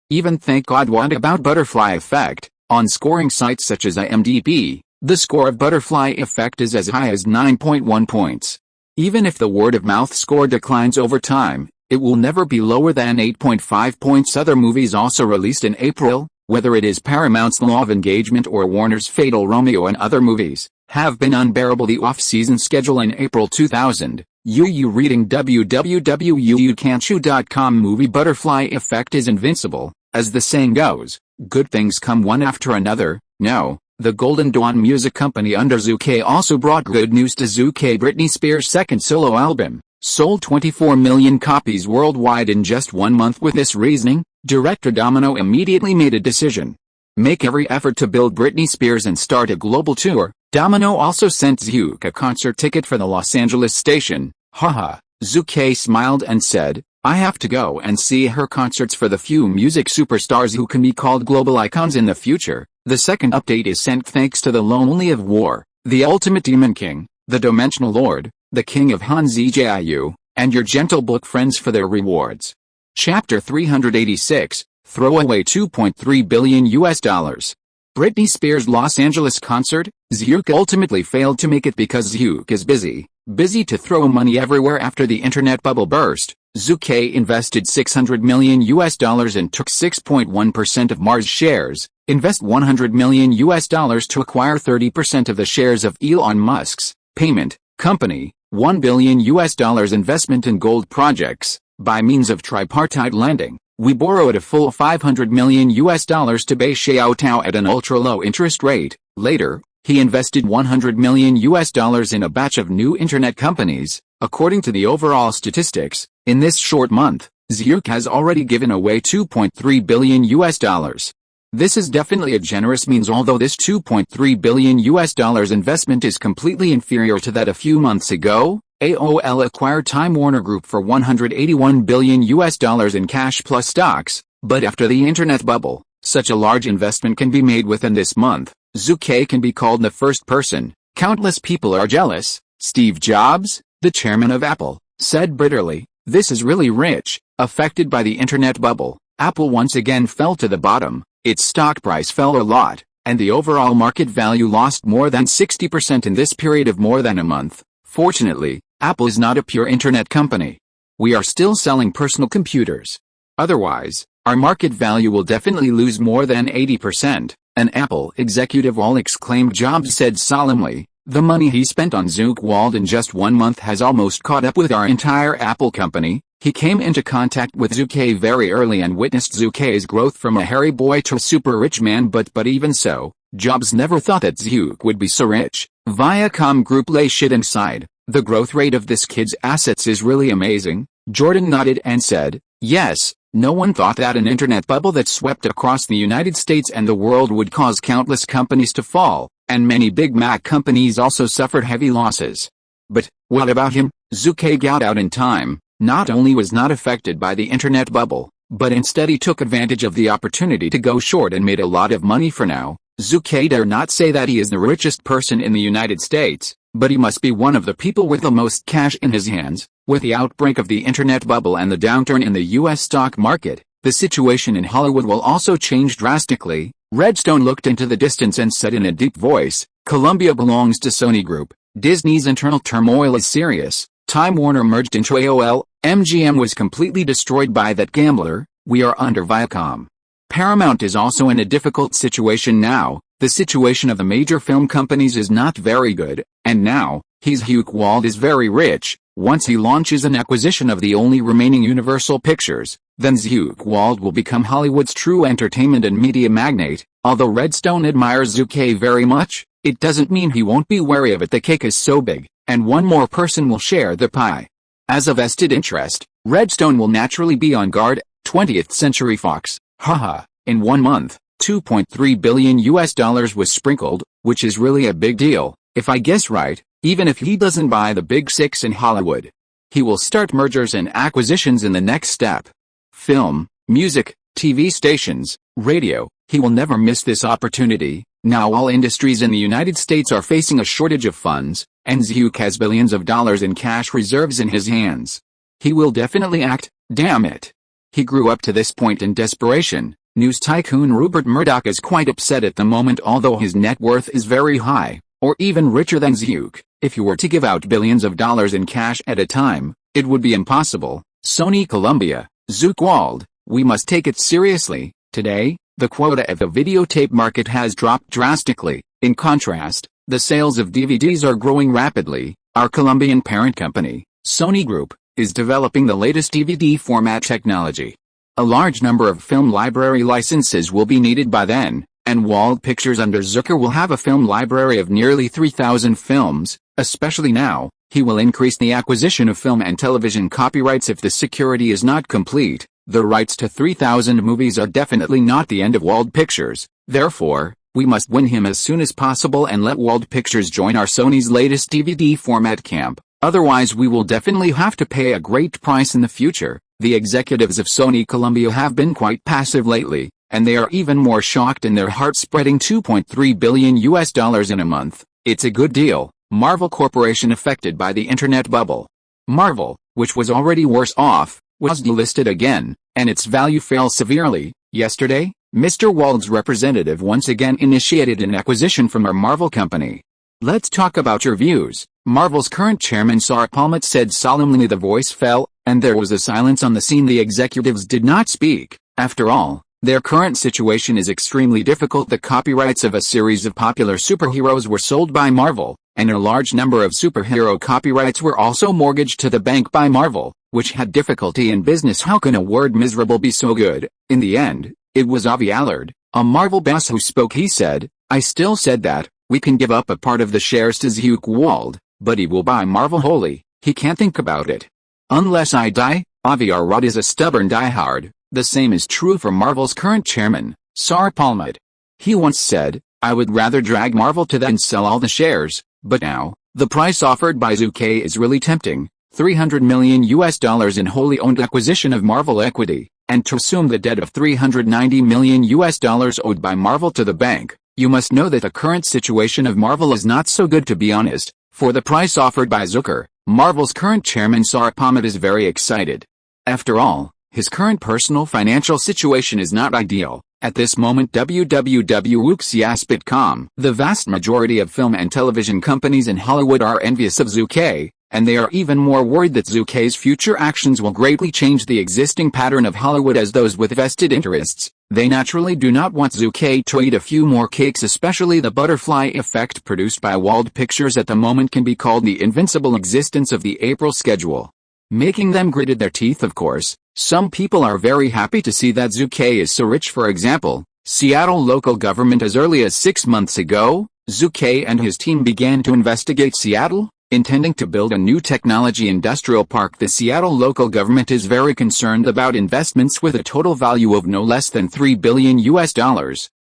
Even thank God. What about Butterfly Effect? On scoring sites such as IMDb, the score of Butterfly Effect is as high as 9.1 points. Even if the word-of-mouth score declines over time, it will never be lower than 8.5 points. Other movies also released in April, whether it is Paramount's Law of Engagement or Warner's Fatal Romeo and other movies, have been unbearable. The off-season schedule in April 2000, You reading www.youcan'tchew.com. Movie butterfly effect is invincible. As the saying goes, good things come one after another. No, the Golden Dawn music company under Zhu Ke also brought good news to Zhu Ke. Britney Spears' second solo album sold 24 million copies worldwide in just 1 month. With this reasoning, director Domino immediately made a decision. Make every effort to build Britney Spears and start a global tour. Domino also sent Zhu Ke a concert ticket for the Los Angeles station. Haha, Zhu Ke smiled and said, I have to go and see her concerts for the few music superstars who can be called global icons in the future. The second update is sent thanks to the Lonely of War, the Ultimate Demon King, the Dimensional Lord, the King of Hanzijiu, and your gentle book friends for their rewards. Chapter 386, Throw away $2.3 billion. Britney Spears' Los Angeles concert. Zhu Ke ultimately failed to make it because Zhu Ke is busy to throw money everywhere after the internet bubble burst. Zhu Ke invested $600 million and took 6.1% of Mars shares, invest $100 million to acquire 30% of the shares of Elon Musk's payment company, $1 billion investment in gold projects. By means of tripartite lending, we borrowed a full $500 million to buy Xiaotao at an ultra-low interest rate. Later, he invested $100 million in a batch of new internet companies. According to the overall statistics, in this short month, Zhu Ke has already given away $2.3 billion. This is definitely a generous means, although this $2.3 billion investment is completely inferior to that a few months ago. AOL acquired Time Warner Group for $181 billion in cash plus stocks, but after the internet bubble, such a large investment can be made within this month. Zhu Ke can be called the first person. Countless people are jealous. Steve Jobs, the chairman of Apple, said bitterly, "This is really rich." Affected by the internet bubble, Apple once again fell to the bottom. Its stock price fell a lot, and the overall market value lost more than 60% in this period of more than a month. Fortunately, Apple is not a pure internet company. We are still selling personal computers. Otherwise, our market value will definitely lose more than 80%. An Apple executive all exclaimed. Jobs said solemnly, "The money he spent on Zhu Ke Wald in just 1 month has almost caught up with our entire Apple company." He came into contact with Zhu Ke very early and witnessed Zhu Ke's growth from a hairy boy to a super rich man, but even so, Jobs never thought that Zhu Ke would be so rich. Viacom Group lay shit inside. The growth rate of this kid's assets is really amazing. Jordan nodded and said, "Yes, no one thought that an internet bubble that swept across the United States and the world would cause countless companies to fall, and many Big Mac companies also suffered heavy losses. But what about him?" Zhu Ke got out in time. Not only was not affected by the internet bubble, but instead he took advantage of the opportunity to go short and made a lot of money. For now, Zhu Ke dare not say that he is the richest person in the United States, but he must be one of the people with the most cash in his hands. With the outbreak of the internet bubble and the downturn in the U.S. stock market, the situation in Hollywood will also change drastically. Redstone looked into the distance and said in a deep voice, "Columbia belongs to Sony Group. Disney's internal turmoil is serious. Time Warner merged into AOL. MGM was completely destroyed by that gambler. We are under Viacom. Paramount is also in a difficult situation now. The situation of the major film companies is not very good, and now, Zhu Ke Wald is very rich. Once he launches an acquisition of the only remaining Universal Pictures, then Zhu Ke Wald will become Hollywood's true entertainment and media magnate." Although Redstone admires Zhu Ke very much, it doesn't mean he won't be wary of it. The cake is so big, and one more person will share the pie. As a vested interest, Redstone will naturally be on guard. 20th Century Fox. Haha, in 1 month, $2.3 billion was sprinkled, which is really a big deal. If I guess right, even if he doesn't buy the big six in Hollywood, he will start mergers and acquisitions in the next step. Film, music, TV stations, radio, he will never miss this opportunity. Now all industries in the United States are facing a shortage of funds, and Zhu Ke has billions of dollars in cash reserves in his hands. He will definitely act, damn it. He grew up to this point in desperation. News tycoon Rupert Murdoch is quite upset at the moment, although his net worth is very high, or even richer than Zhu Ke. If you were to give out billions of dollars in cash at a time, it would be impossible. Sony Columbia, Zhu Ke Wald, we must take it seriously. Today, the quota of the videotape market has dropped drastically. In contrast, the sales of DVDs are growing rapidly. Our Colombian parent company, Sony Group is developing the latest DVD format technology. A large number of film library licenses will be needed by then, and Wald Pictures under Zhu Ke will have a film library of nearly 3,000 films. Especially now, he will increase the acquisition of film and television copyrights if the security is not complete. The rights to 3,000 movies are definitely not the end of Wald Pictures. Therefore, we must win him as soon as possible and let Wald Pictures join our Sony's latest DVD format camp. Otherwise we will definitely have to pay a great price in the future. The executives of Sony Columbia have been quite passive lately, and they are even more shocked in their heart, spreading $2.3 billion in a month. It's a good deal. Marvel Corporation affected by the internet bubble. Marvel, which was already worse off, was delisted again, and its value fell severely. Yesterday, Mr. Wald's representative once again initiated an acquisition from our Marvel company. Let's talk about your views. Marvel's current chairman Sarah Palmett said solemnly. The voice fell, and there was a silence on the scene. The executives did not speak. After all, their current situation is extremely difficult. The copyrights of a series of popular superheroes were sold by Marvel, and a large number of superhero copyrights were also mortgaged to the bank by Marvel, which had difficulty in business. How can a word miserable be so good? In the end, it was Avi Allard, a Marvel boss, who spoke. He said, "I still said that we can give up a part of the shares to Zhu Ke Wald, but he will buy Marvel wholly. He can't think about it. Unless I die." Avi Arad is a stubborn diehard. The same is true for Marvel's current chairman, Sarah Palmett. He once said, "I would rather drag Marvel to that and sell all the shares," but now, the price offered by Zhu Ke is really tempting. $300 million in wholly owned acquisition of Marvel equity, and to assume the debt of $390 million owed by Marvel to the bank. You must know that the current situation of Marvel is not so good, to be honest. For the price offered by Zhu Ke, Marvel's current chairman Sarah Palmett is very excited. After all, his current personal financial situation is not ideal. At this moment www.uxias.com. The vast majority of film and television companies in Hollywood are envious of Zhu Ke, and they are even more worried that Zhu Ke's future actions will greatly change the existing pattern of Hollywood as those with vested interests. They naturally do not want Zhu Ke to eat a few more cakes, especially the butterfly effect produced by Wald Pictures at the moment can be called the invincible existence of the April schedule. Making them gritted their teeth, of course. Some people are very happy to see that Zhu Ke is so rich. For example, Seattle local government. As early as 6 months ago, Zhu Ke and his team began to investigate Seattle, intending to build a new technology industrial park. The Seattle local government is very concerned about investments with a total value of no less than $3 billion.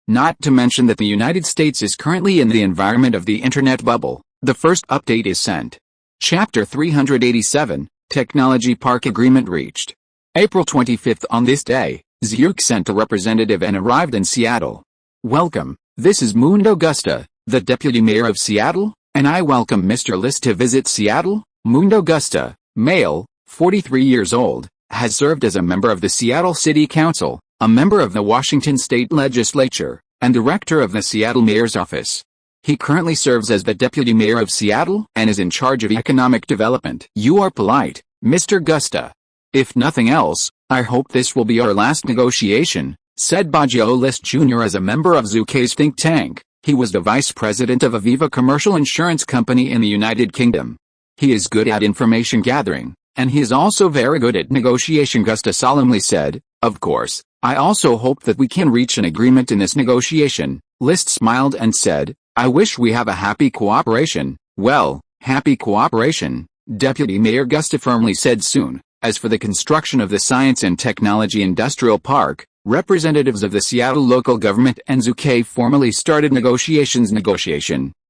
Not to mention that the United States is currently in the environment of the internet bubble. The first update is sent. Chapter 387, Technology Park Agreement reached. April 25. On this day, Zhu Ke sent a representative and arrived in Seattle. "Welcome, this is Mundo Gusta, the deputy mayor of Seattle, and I welcome Mr. List to visit Seattle." Mundo Gusta, male, 43 years old, has served as a member of the Seattle City Council, a member of the Washington State Legislature, and director of the Seattle Mayor's Office. He currently serves as the deputy mayor of Seattle and is in charge of economic development. "You are polite, Mr. Gusta. If nothing else, I hope this will be our last negotiation," said Baggio List Jr. as a member of Zhu Ke's think tank. He was the vice president of Aviva Commercial Insurance Company in the United Kingdom. He is good at information gathering, and he is also very good at negotiation. Gusta solemnly said, "Of course, I also hope that we can reach an agreement in this negotiation." List smiled and said, "I wish we have a happy cooperation." "Well, happy cooperation," Deputy Mayor Gusta firmly said. "Soon. As for the construction of the Science and Technology Industrial Park, representatives of the Seattle local government and Zhu Ke formally started negotiations.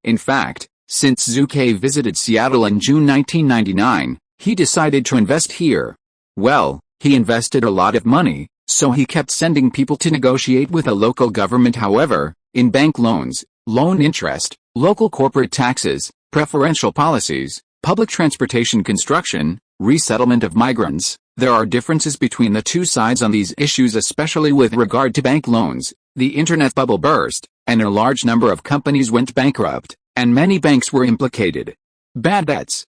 In fact, since Zhu Ke visited Seattle in June 1999, he decided to invest here. Well, he invested a lot of money, so he kept sending people to negotiate with the local government. However, in bank loans, loan interest, local corporate taxes, preferential policies, public transportation, construction, resettlement of migrants, there are differences between the two sides on these issues, especially with regard to bank loans. The internet bubble burst, and a large number of companies went bankrupt, and many banks were implicated. Bad debts,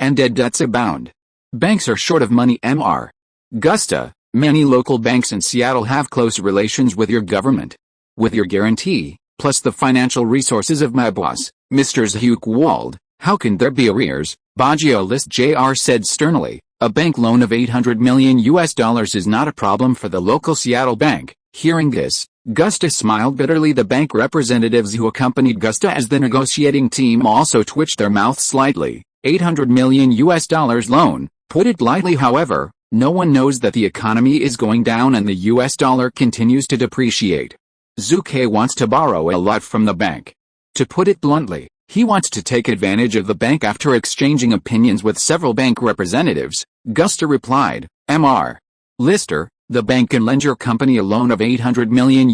and dead debts abound. Banks are short of money. Mr. Gusta, many local banks in Seattle have close relations with your government. With your guarantee, plus the financial resources of my boss, Mr. Zhu Ke Wald, How can there be arrears? Baggio List Jr. said sternly. A bank loan of $800 million is not a problem for the local Seattle bank. Hearing this, Gusta smiled bitterly. The bank representatives who accompanied Gusta as the negotiating team also twitched their mouths slightly. $800 million loan. Put it lightly, however, no one knows that the economy is going down and the US dollar continues to depreciate. Zhu Ke wants to borrow a lot from the bank. To put it bluntly, he wants to take advantage of the bank. After exchanging opinions with several bank representatives, Gusta replied, Mr. Lister, the bank can lend your company a loan of $800 million,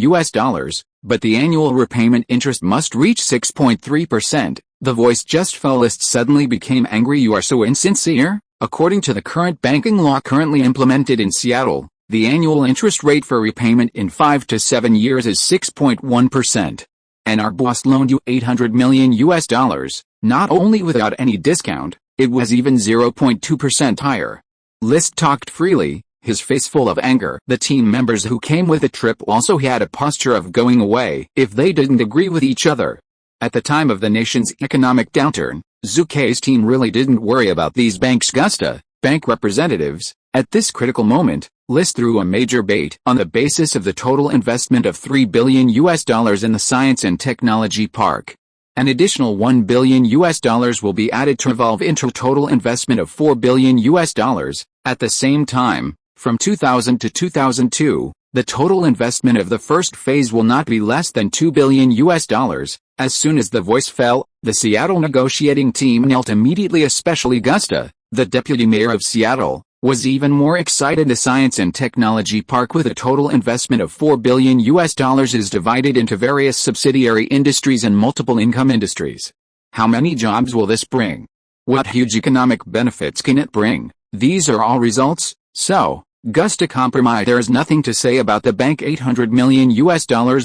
but the annual repayment interest must reach 6.3%. The voice just fell. List suddenly became angry. You are so insincere? According to the current banking law currently implemented in Seattle, the annual interest rate for repayment in 5 to 7 years is 6.1%. And our boss loaned you $800 million, not only without any discount, it was even 0.2% higher. List talked freely, his face full of anger. The team members who came with the trip also had a posture of going away if they didn't agree with each other. At the time of the nation's economic downturn, Zhu Ke's team really didn't worry about these banks. Gusta, bank representatives, at this critical moment, List threw a major bait. On the basis of the total investment of $3 billion in the Science and Technology Park, an additional $1 billion will be added to revolve into a total investment of $4 billion. At the same time, from 2000 to 2002, the total investment of the first phase will not be less than $2 billion. As soon as the voice fell, the Seattle negotiating team knelt immediately. Especially Gusta, the deputy mayor of Seattle, was even more excited. The Science and Technology Park, with a total investment of $4 billion, is divided into various subsidiary industries and multiple income industries. How many jobs will this bring? What huge economic benefits can it bring? These are all results. So, Gusta compromised. There is nothing to say about the bank $800 million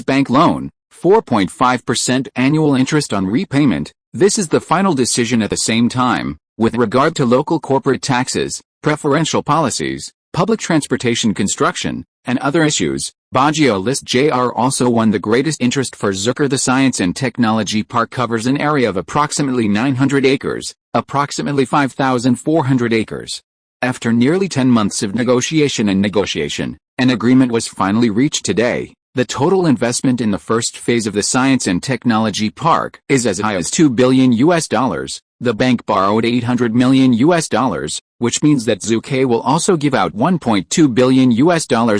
bank loan, 4.5% annual interest on repayment. This is the final decision. At the same time, with regard to local corporate taxes, preferential policies, public transportation, construction, and other issues, Baggio List Jr. also won the greatest interest for Zucker. The Science and Technology Park covers an area of approximately 900 acres, approximately 5,400 acres. After nearly 10 months of negotiation, an agreement was finally reached today. The total investment in the first phase of the Science and Technology Park is as high as $2 billion. The bank borrowed $800 million, which means that Zhu Ke will also give out $1.2 billion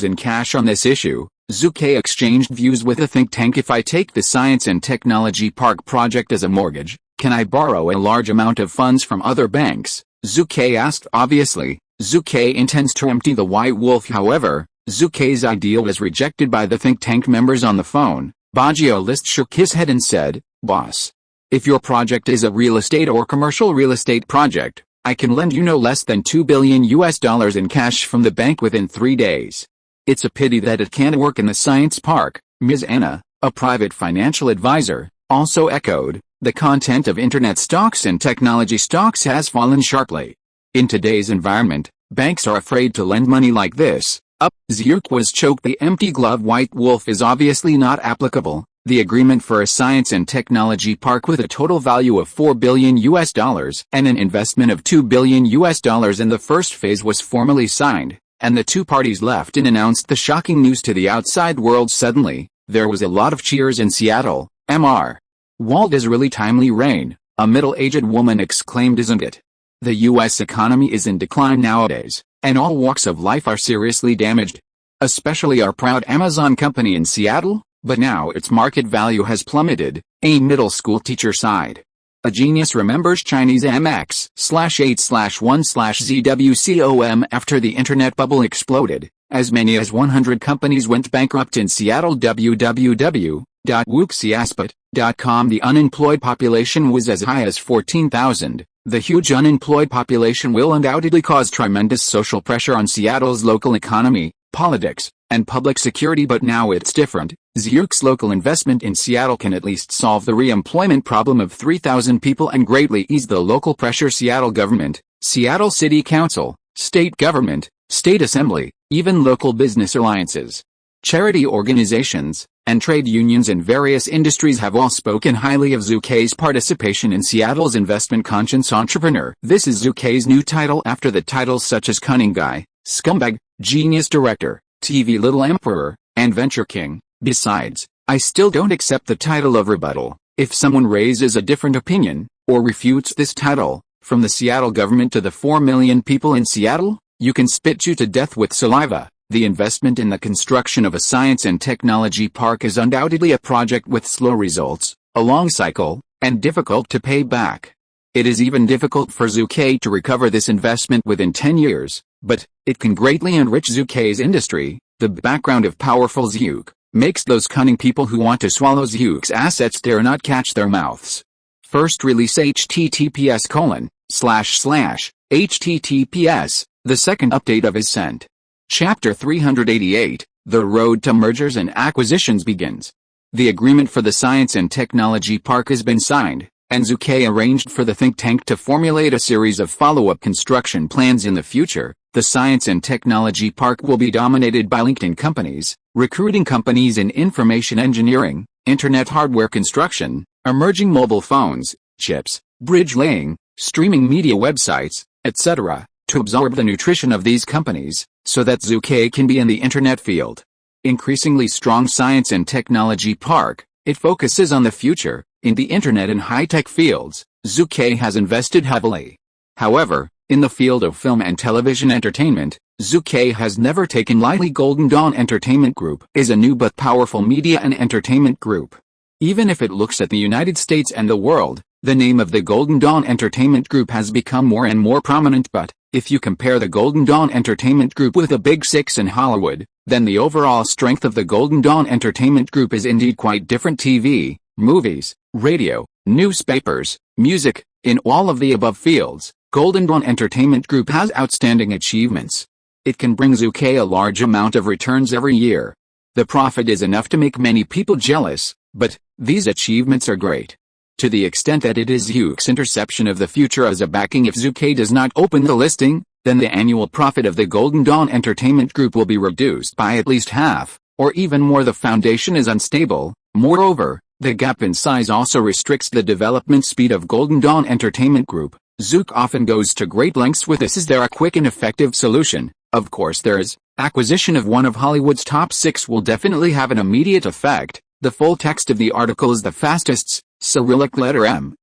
in cash on this issue. Zhu Ke exchanged views with a think tank. If I take the Science and Technology Park project as a mortgage, can I borrow a large amount of funds from other banks? Zhu Ke asked. Obviously, Zhu Ke intends to empty the White Wolf. However, Zhu Ke's idea was rejected by the think tank members on the phone. Baggio List shook his head and said, Boss, if your project is a real estate or commercial real estate project, I can lend you no less than $2 billion in cash from the bank within 3 days. It's a pity that it can't work in the science park. Ms. Anna, a private financial advisor, also echoed, the content of internet stocks and technology stocks has fallen sharply. In today's environment, banks are afraid to lend money like this. Zhu Ke was choked. The empty glove White Wolf is obviously not applicable. The agreement for a Science and Technology Park with a total value of $4 billion and an investment of $2 billion in the first phase was formally signed, and the two parties left and announced the shocking news to the outside world. Suddenly, there was a lot of cheers in Seattle. Mr. Wald is really timely rain, a middle-aged woman exclaimed. Isn't it? The U.S. economy is in decline nowadays, and all walks of life are seriously damaged. Especially our proud Amazon company in Seattle, but now its market value has plummeted, a middle school teacher sighed. A genius remembers Chinese MX/8/1/ZWCOM after the internet bubble exploded. As many as 100 companies went bankrupt in Seattle. www.wuxiaspot.com. The unemployed population was as high as 14,000. The huge unemployed population will undoubtedly cause tremendous social pressure on Seattle's local economy, politics, and public security, but now it's different. Zhu Ke's local investment in Seattle can at least solve the re-employment problem of 3,000 people and greatly ease the local pressure. Seattle government, Seattle City Council, state government, state assembly, even local business alliances Charity organizations and trade unions in various industries have all spoken highly of Zhu Ke's participation in Seattle's investment-conscious entrepreneur. This is Zhu Ke's new title after the titles such as Cunning Guy, Scumbag, Genius Director, TV Little Emperor, and Venture King. Besides, I still don't accept the title of rebuttal. If someone raises a different opinion, or refutes this title, from the Seattle government to the 4 million people in Seattle, you can spit you to death with saliva. The investment in the construction of a science and technology park is undoubtedly a project with slow results, a long cycle, and difficult to pay back. It is even difficult for Zhu Ke to recover this investment within 10 years, but it can greatly enrich Zhu Ke's industry. The background of powerful Zhu Ke makes those cunning people who want to swallow Zhu Ke's assets dare not catch their mouths. First release https://https, the second update of Ascent. Chapter 388, The Road to Mergers and Acquisitions begins. The agreement for the Science and Technology Park has been signed, and Zhu Ke arranged for the think tank to formulate a series of follow-up construction plans in the future. The Science and Technology Park will be dominated by LinkedIn companies, recruiting companies in information engineering, internet hardware construction, emerging mobile phones, chips, bridge laying, streaming media websites, etc., to absorb the nutrition of these companies, so that Zhu Ke can be in the internet field. Increasingly strong Science and Technology Park, it focuses on the future. In the internet and high-tech fields, Zhu Ke has invested heavily. However, in the field of film and television entertainment, Zhu Ke has never taken lightly. Golden Dawn Entertainment Group is a new but powerful media and entertainment group. Even if it looks at the United States and the world, the name of the Golden Dawn Entertainment Group has become more and more prominent, but if you compare the Golden Dawn Entertainment Group with the Big Six in Hollywood, then the overall strength of the Golden Dawn Entertainment Group is indeed quite different. TV, movies, radio, newspapers, music, in all of the above fields, Golden Dawn Entertainment Group has outstanding achievements. It can bring Zhu Ke a large amount of returns every year. The profit is enough to make many people jealous, but these achievements are great. To the extent that it is Zhu Ke's interception of the future as a backing. If Zhu Ke does not open the listing, then the annual profit of the Golden Dawn Entertainment Group will be reduced by at least half, or even more. The foundation is unstable. Moreover, the gap in size also restricts the development speed of Golden Dawn Entertainment Group. Zhu Ke often goes to great lengths with this. Is there a quick and effective solution? Of course there is. Acquisition of one of Hollywood's top 6 will definitely have an immediate effect. The full text of the article is the fastest Cyrillic letter M.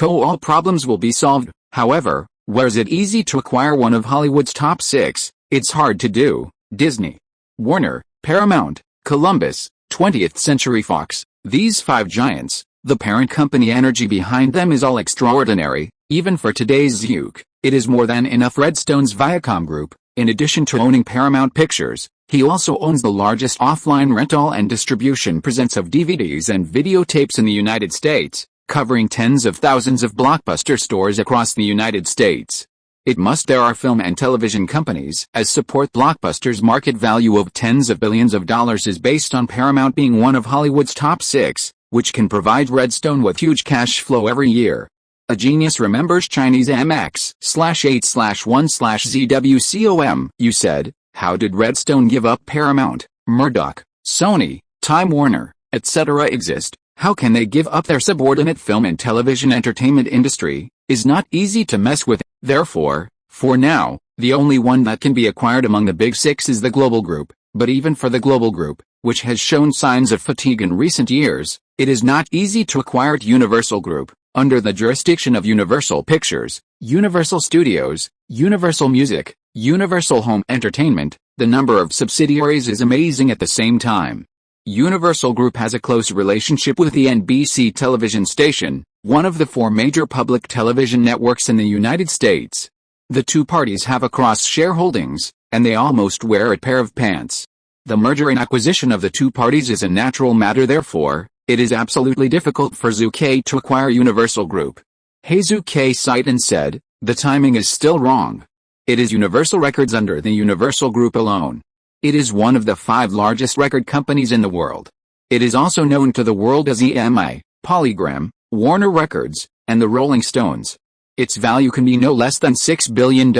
All problems will be solved. However, where is it easy to acquire one of Hollywood's top 6? It's hard to do. Disney, Warner, Paramount, Columbus, 20th Century Fox. These 5 giants, the parent company energy behind them is all extraordinary. Even for today's Zhu Ke, it is more than enough. Redstone's Viacom Group, in addition to owning Paramount Pictures, he also owns the largest offline rental and distribution presence of DVDs and videotapes in the United States, covering tens of thousands of Blockbuster stores across the United States. There are film and television companies as support. Blockbuster's market value of tens of billions of dollars is based on Paramount being one of Hollywood's top 6, which can provide Redstone with huge cash flow every year. A genius remembers Chinese MX/8/1/ZWCOM. You said, how did Redstone give up Paramount, Murdoch, Sony, Time Warner, etc. exist? How can they give up their subordinate film and television entertainment industry? Is not easy to mess with. Therefore, for now, the only one that can be acquired among the Big 6 is the Global Group. But even for the Global Group, which has shown signs of fatigue in recent years, it is not easy to acquire Universal Group. Under the jurisdiction of Universal Pictures, Universal Studios, Universal Music, Universal Home Entertainment, the number of subsidiaries is amazing. At the same time, Universal Group has a close relationship with the NBC television station, one of the 4 major public television networks in the United States. The two parties have a cross-shareholdings, and they almost wear a pair of pants. The merger and acquisition of the two parties is a natural matter. Therefore, it is absolutely difficult for Zhu Ke to acquire Universal Group. Zhu Ke sighed and said, the timing is still wrong. It is Universal Records under the Universal Group alone. It is one of the 5 largest record companies in the world. It is also known to the world as EMI, Polygram, Warner Records, and the Rolling Stones. Its value can be no less than $6 billion.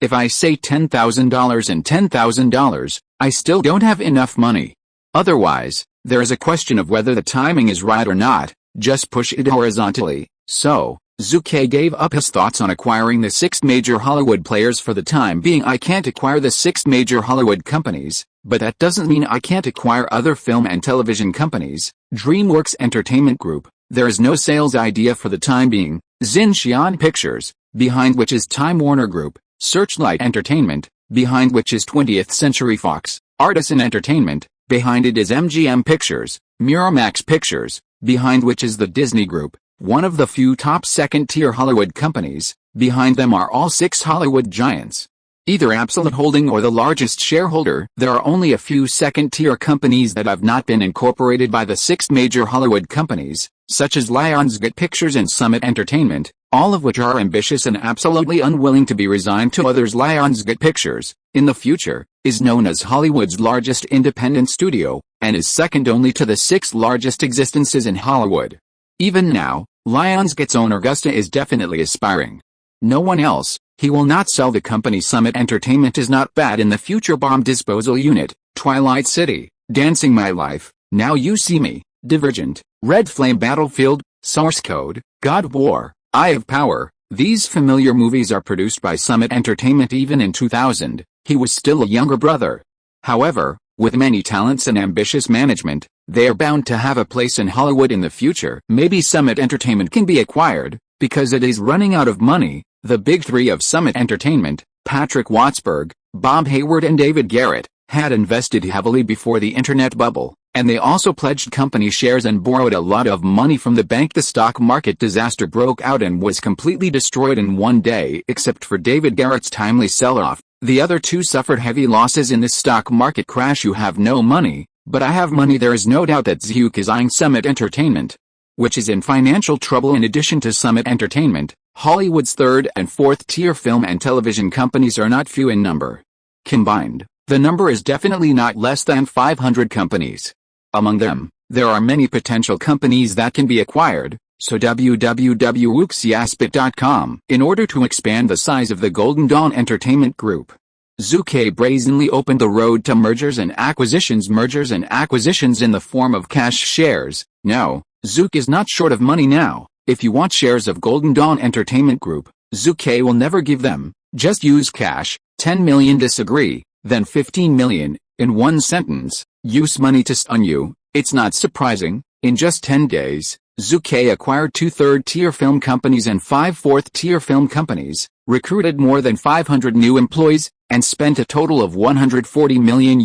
If I say $10,000 and $10,000, I still don't have enough money. Otherwise, there is a question of whether the timing is right or not, just push it horizontally. So, Zhu Ke gave up his thoughts on acquiring the 6 major Hollywood players for the time being. I can't acquire the 6 major Hollywood companies, but that doesn't mean I can't acquire other film and television companies. DreamWorks Entertainment Group, there is no sales idea for the time being. Xinxian Pictures, behind which is Time Warner Group. Searchlight Entertainment, behind which is 20th Century Fox. Artisan Entertainment, behind it is MGM Pictures. Miramax Pictures, behind which is the Disney Group, one of the few top second-tier Hollywood companies. Behind them are all 6 Hollywood giants. Either absolute holding or the largest shareholder. There are only a few second-tier companies that have not been incorporated by the 6 major Hollywood companies, such as Lionsgate Pictures and Summit Entertainment, all of which are ambitious and absolutely unwilling to be resigned to others. Lionsgate Pictures, in the future, is known as Hollywood's largest independent studio, and is second only to the 6 largest existences in Hollywood. Even now, Lionsgate's owner Gusta is definitely aspiring. No one else. He will not sell the company. Summit Entertainment is not bad in the future. Bomb Disposal Unit, Twilight City, Dancing My Life, Now You See Me, Divergent, Red Flame, Battlefield, Source Code, God of War, Eye of Power. These familiar movies are produced by Summit Entertainment. Even in 2000, he was still a younger brother. However, with many talents and ambitious management, they are bound to have a place in Hollywood in the future. Maybe Summit Entertainment can be acquired, because it is running out of money. The big 3 of Summit Entertainment, Patrick Wattsburg, Bob Hayward and David Garrett, had invested heavily before the internet bubble, and they also pledged company shares and borrowed a lot of money from the bank. The stock market disaster broke out and was completely destroyed in one day. Except for David Garrett's timely sell-off, the other 2 suffered heavy losses in this stock market crash. You have no money, but I have money. There is no doubt that Zhu Ke is eyeing Summit Entertainment, which is in financial trouble. In addition to Summit Entertainment, Hollywood's 3rd and 4th tier film and television companies are not few in number. Combined, the number is definitely not less than 500 companies. Among them, there are many potential companies that can be acquired, so www.wuxiaspit.com. In order to expand the size of the Golden Dawn Entertainment Group, Zhu Ke brazenly opened the road to mergers and acquisitions in the form of cash shares. No, Zhu Ke is not short of money now. If you want shares of Golden Dawn Entertainment Group, Zhu Ke will never give them. Just use cash. 10 million. Disagree? Then 15 million. In one sentence, use money to stun you. It's not surprising. In just 10 days, Zhu Ke acquired 2 third-tier film companies and 5 fourth-tier film companies, recruited more than 500 new employees, and spent a total of $140 million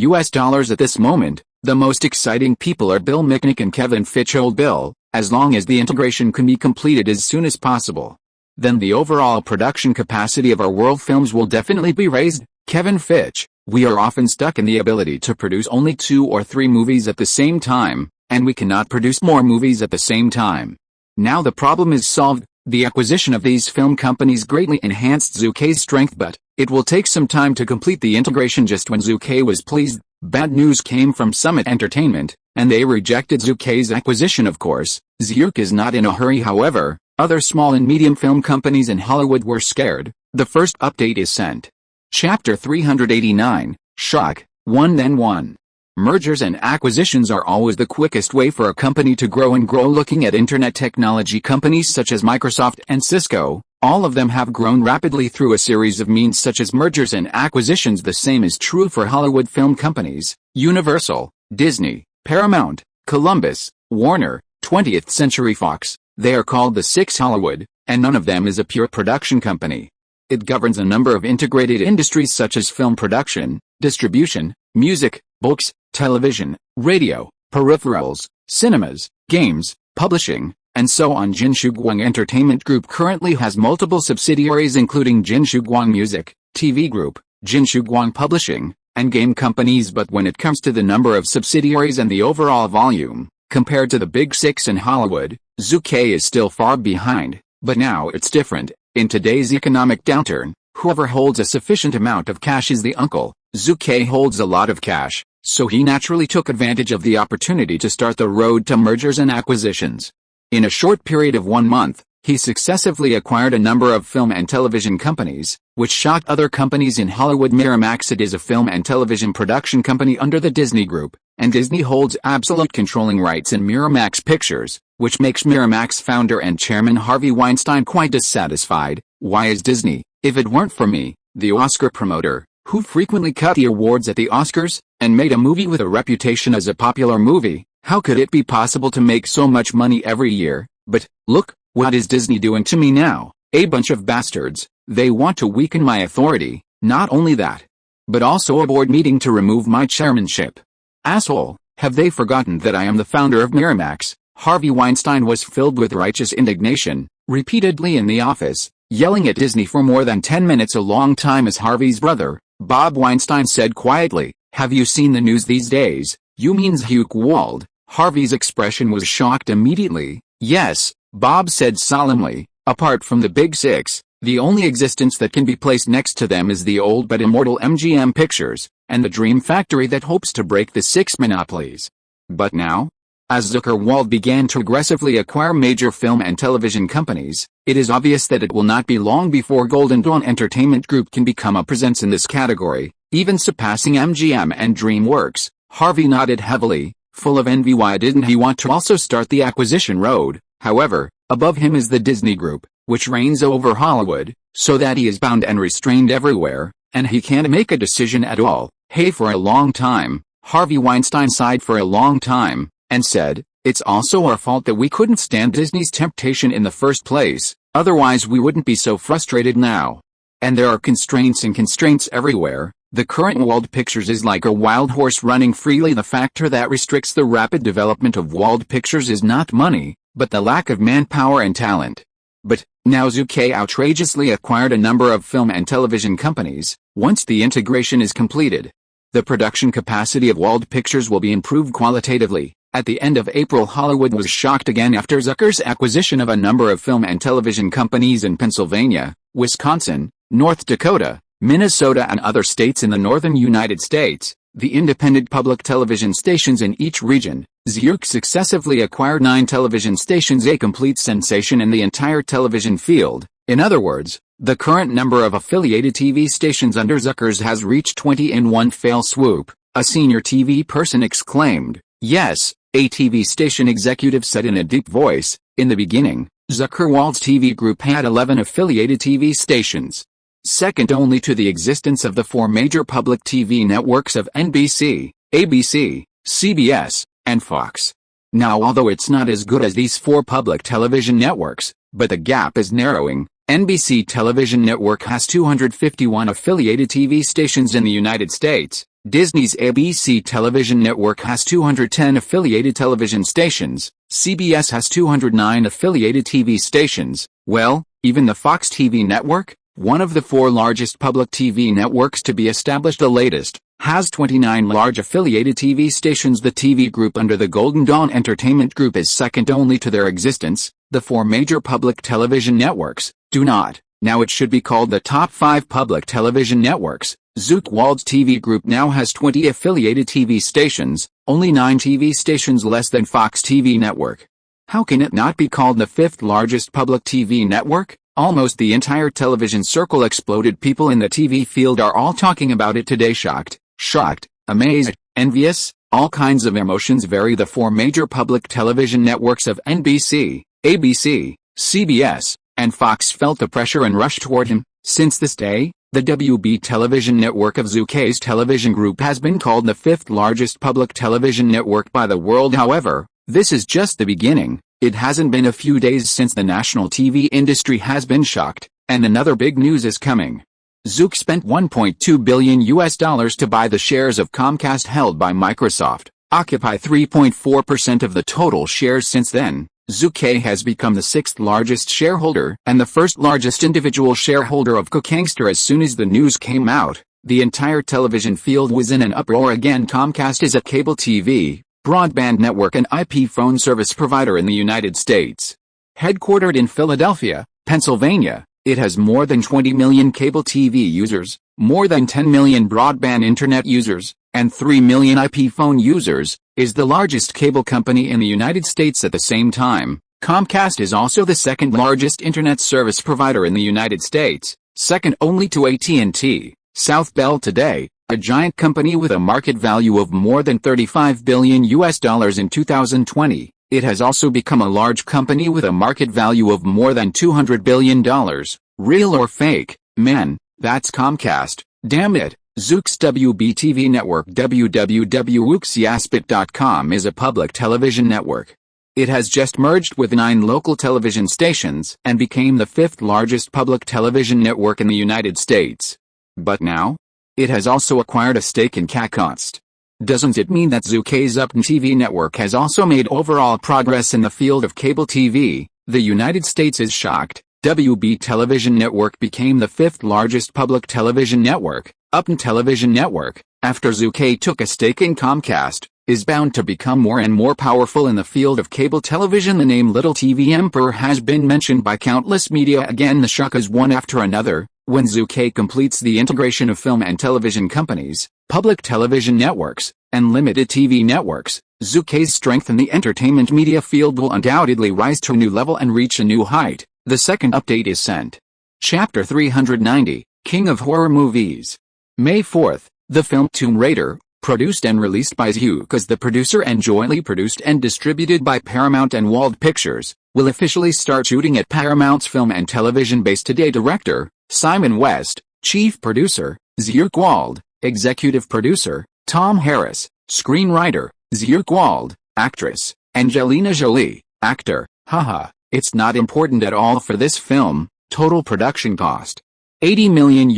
at this moment. The most exciting people are Bill Mitnick and Kevin Fitch. Old Bill, as long as the integration can be completed as soon as possible, then the overall production capacity of our world films will definitely be raised. Kevin Fitch, we are often stuck in the ability to produce only 2 or 3 movies at the same time, and we cannot produce more movies at the same time. Now the problem is solved. The acquisition of these film companies greatly enhanced Zhu Ke's strength, but it will take some time to complete the integration. Just when Zhu Ke was pleased, bad news came from Summit Entertainment, and they rejected Zhu Ke's acquisition. Of course, Zhu Ke is not in a hurry. However, other small and medium film companies in Hollywood were scared. The first update is sent. Chapter 389, Shock, 1 Then 1. Mergers and acquisitions are always the quickest way for a company to grow and grow. Looking at internet technology companies such as Microsoft and Cisco, all of them have grown rapidly through a series of means such as mergers and acquisitions. The same is true for Hollywood film companies, Universal, Disney, Paramount, Columbus, Warner, 20th Century Fox. They are called the 6 Hollywood, and none of them is a pure production company. It governs a number of integrated industries such as film production, distribution, music, books, television, radio, peripherals, cinemas, games, publishing, and so on. Jinshuguang Entertainment Group currently has multiple subsidiaries including Jinshuguang Music, TV Group, Jinshuguang Publishing, and game companies. But when it comes to the number of subsidiaries and the overall volume, compared to the big 6 in Hollywood, Zhu Ke is still far behind. But now it's different. In today's economic downturn, whoever holds a sufficient amount of cash is the uncle. Zhu Ke holds a lot of cash, so he naturally took advantage of the opportunity to start the road to mergers and acquisitions. In a short period of 1 month, He successively acquired a number of film and television companies, which shocked other companies in Hollywood. Miramax, it is a film and television production company under the Disney Group, and Disney holds absolute controlling rights in Miramax Pictures, which makes Miramax founder and chairman Harvey Weinstein quite dissatisfied. Why is Disney, if it weren't for me, the Oscar promoter, who frequently cut the awards at the Oscars, and made a movie with a reputation as a popular movie, how could it be possible to make so much money every year? But, look, what is Disney doing to me now? A bunch of bastards. They want to weaken my authority. Not only that, but also a board meeting to remove my chairmanship. Asshole, have they forgotten that I am the founder of Miramax? Harvey Weinstein was filled with righteous indignation, repeatedly in the office, yelling at Disney for more than 10 minutes, a long time. As Harvey's brother, Bob Weinstein, said quietly, "Have you seen the news these days? You mean Zhu Ke Wald?" Harvey's expression was shocked immediately. "Yes," Bob said solemnly, "apart from the Big Six, the only existence that can be placed next to them is the old but immortal MGM Pictures, and the Dream Factory that hopes to break the six monopolies." But now, as Zhu Ke Wald began to aggressively acquire major film and television companies, it is obvious that it will not be long before Golden Dawn Entertainment Group can become a presence in this category, even surpassing MGM and DreamWorks. Harvey nodded heavily, full of envy. Why didn't he want to also start the acquisition road? However, above him is the Disney Group, which reigns over Hollywood, so that he is bound and restrained everywhere, and he can't make a decision at all. Hey, for a long time, Harvey Weinstein sighed for a long time, and said, "It's also our fault that we couldn't stand Disney's temptation in the first place, otherwise we wouldn't be so frustrated now. And there are constraints and constraints everywhere. The current Wald Pictures is like a wild horse running freely. The factor that restricts the rapid development of Wald Pictures is not money, but the lack of manpower and talent." But, now Zhu Ke outrageously acquired a number of film and television companies. Once the integration is completed, the production capacity of Wald Pictures will be improved qualitatively. At the end of April, Hollywood was shocked again after Zucker's acquisition of a number of film and television companies in Pennsylvania, Wisconsin, North Dakota, Minnesota and other states in the northern United States. The independent public television stations in each region. Zhu Ke successively acquired 9 television stations, a complete sensation in the entire television field. In other words, the current number of affiliated TV stations under Zucker's has reached 20 in one fell swoop. A senior TV person exclaimed. "Yes," a TV station executive said in a deep voice. "In the beginning, Zhu Ke Wald's TV group had 11 affiliated TV stations, second only to the existence of the 4 major public TV networks of NBC, ABC, CBS, and Fox. Now, although it's not as good as these 4 public television networks, but the gap is narrowing. NBC Television Network has 251 affiliated TV stations in the United States. Disney's ABC Television Network has 210 affiliated television stations. CBS has 209 affiliated TV stations. Well, even the Fox TV network, one of the 4 largest public TV networks to be established, the latest, has 29 large affiliated TV stations. The TV group under the Golden Dawn Entertainment Group is second only to their existence. The 4 major public television networks do not. Now it should be called the top 5 public television networks. Zhu Ke Wald's TV group now has 20 affiliated TV stations, only 9 TV stations less than Fox TV network. How can it not be called the 5th largest public TV network? Almost the entire television circle exploded. People in the TV field are all talking about it today. Shocked, amazed, envious, all kinds of emotions vary. The 4 major public television networks of NBC, ABC, CBS, and Fox felt the pressure and rushed toward him. Since this day, the WB television network of Zhu Ke's television group has been called the 5th largest public television network by the world. However, this is just the beginning. It hasn't been a few days since the national TV industry has been shocked, and another big news is coming. Zhu Ke spent $1.2 billion to buy the shares of Comcast held by Microsoft, occupy 3.4% of the total shares. Since then, Zhu Ke has become the 6th largest shareholder and the 1st largest individual shareholder of Comcast. As soon as the news came out, the entire television field was in an uproar again. Comcast is a cable TV, broadband network and IP phone service provider in the United States. Headquartered in Philadelphia, Pennsylvania, it has more than 20 million cable TV users, more than 10 million broadband internet users, and 3 million IP phone users, is the largest cable company in the United States. At the same time, Comcast is also the second largest internet service provider in the United States, second only to AT&T. South Bell today, a giant company with a market value of more than $35 billion in 2020. It has also become a large company with a market value of more than $200 billion. Real or fake? Man, that's Comcast. Damn it. Zook's WBTV network www.wooksyaspit.com is a public television network. It has just merged with 9 local television stations and became the 5th largest public television network in the United States. But now? It has also acquired a stake in Comcast. Doesn't it mean that Zhu Ke's Upstart TV network has also made overall progress in the field of cable TV? The United States is shocked. WB Television Network became the 5th largest public television network. Upstart Television Network, after Zhu Ke took a stake in Comcast, is bound to become more and more powerful in the field of cable television. The name Little TV Emperor has been mentioned by countless media. Again, the shock is one after another. When Zhu Ke completes the integration of film and television companies, public television networks, and limited TV networks, Zhu Ke's strength in the entertainment media field will undoubtedly rise to a new level and reach a new height. The second update is sent. Chapter 390, King of Horror Movies. May 4th, the film Tomb Raider, produced and released by Zhu Ke as the producer and jointly produced and distributed by Paramount and Wald Pictures, will officially start shooting at Paramount's film and television base today. Director, Simon West, Chief Producer, Zhu Ke Wald, Executive Producer, Tom Harris, Screenwriter, Zhu Ke Wald, Actress, Angelina Jolie, Actor. Haha, it's not important at all for this film. Total production cost, $80 million.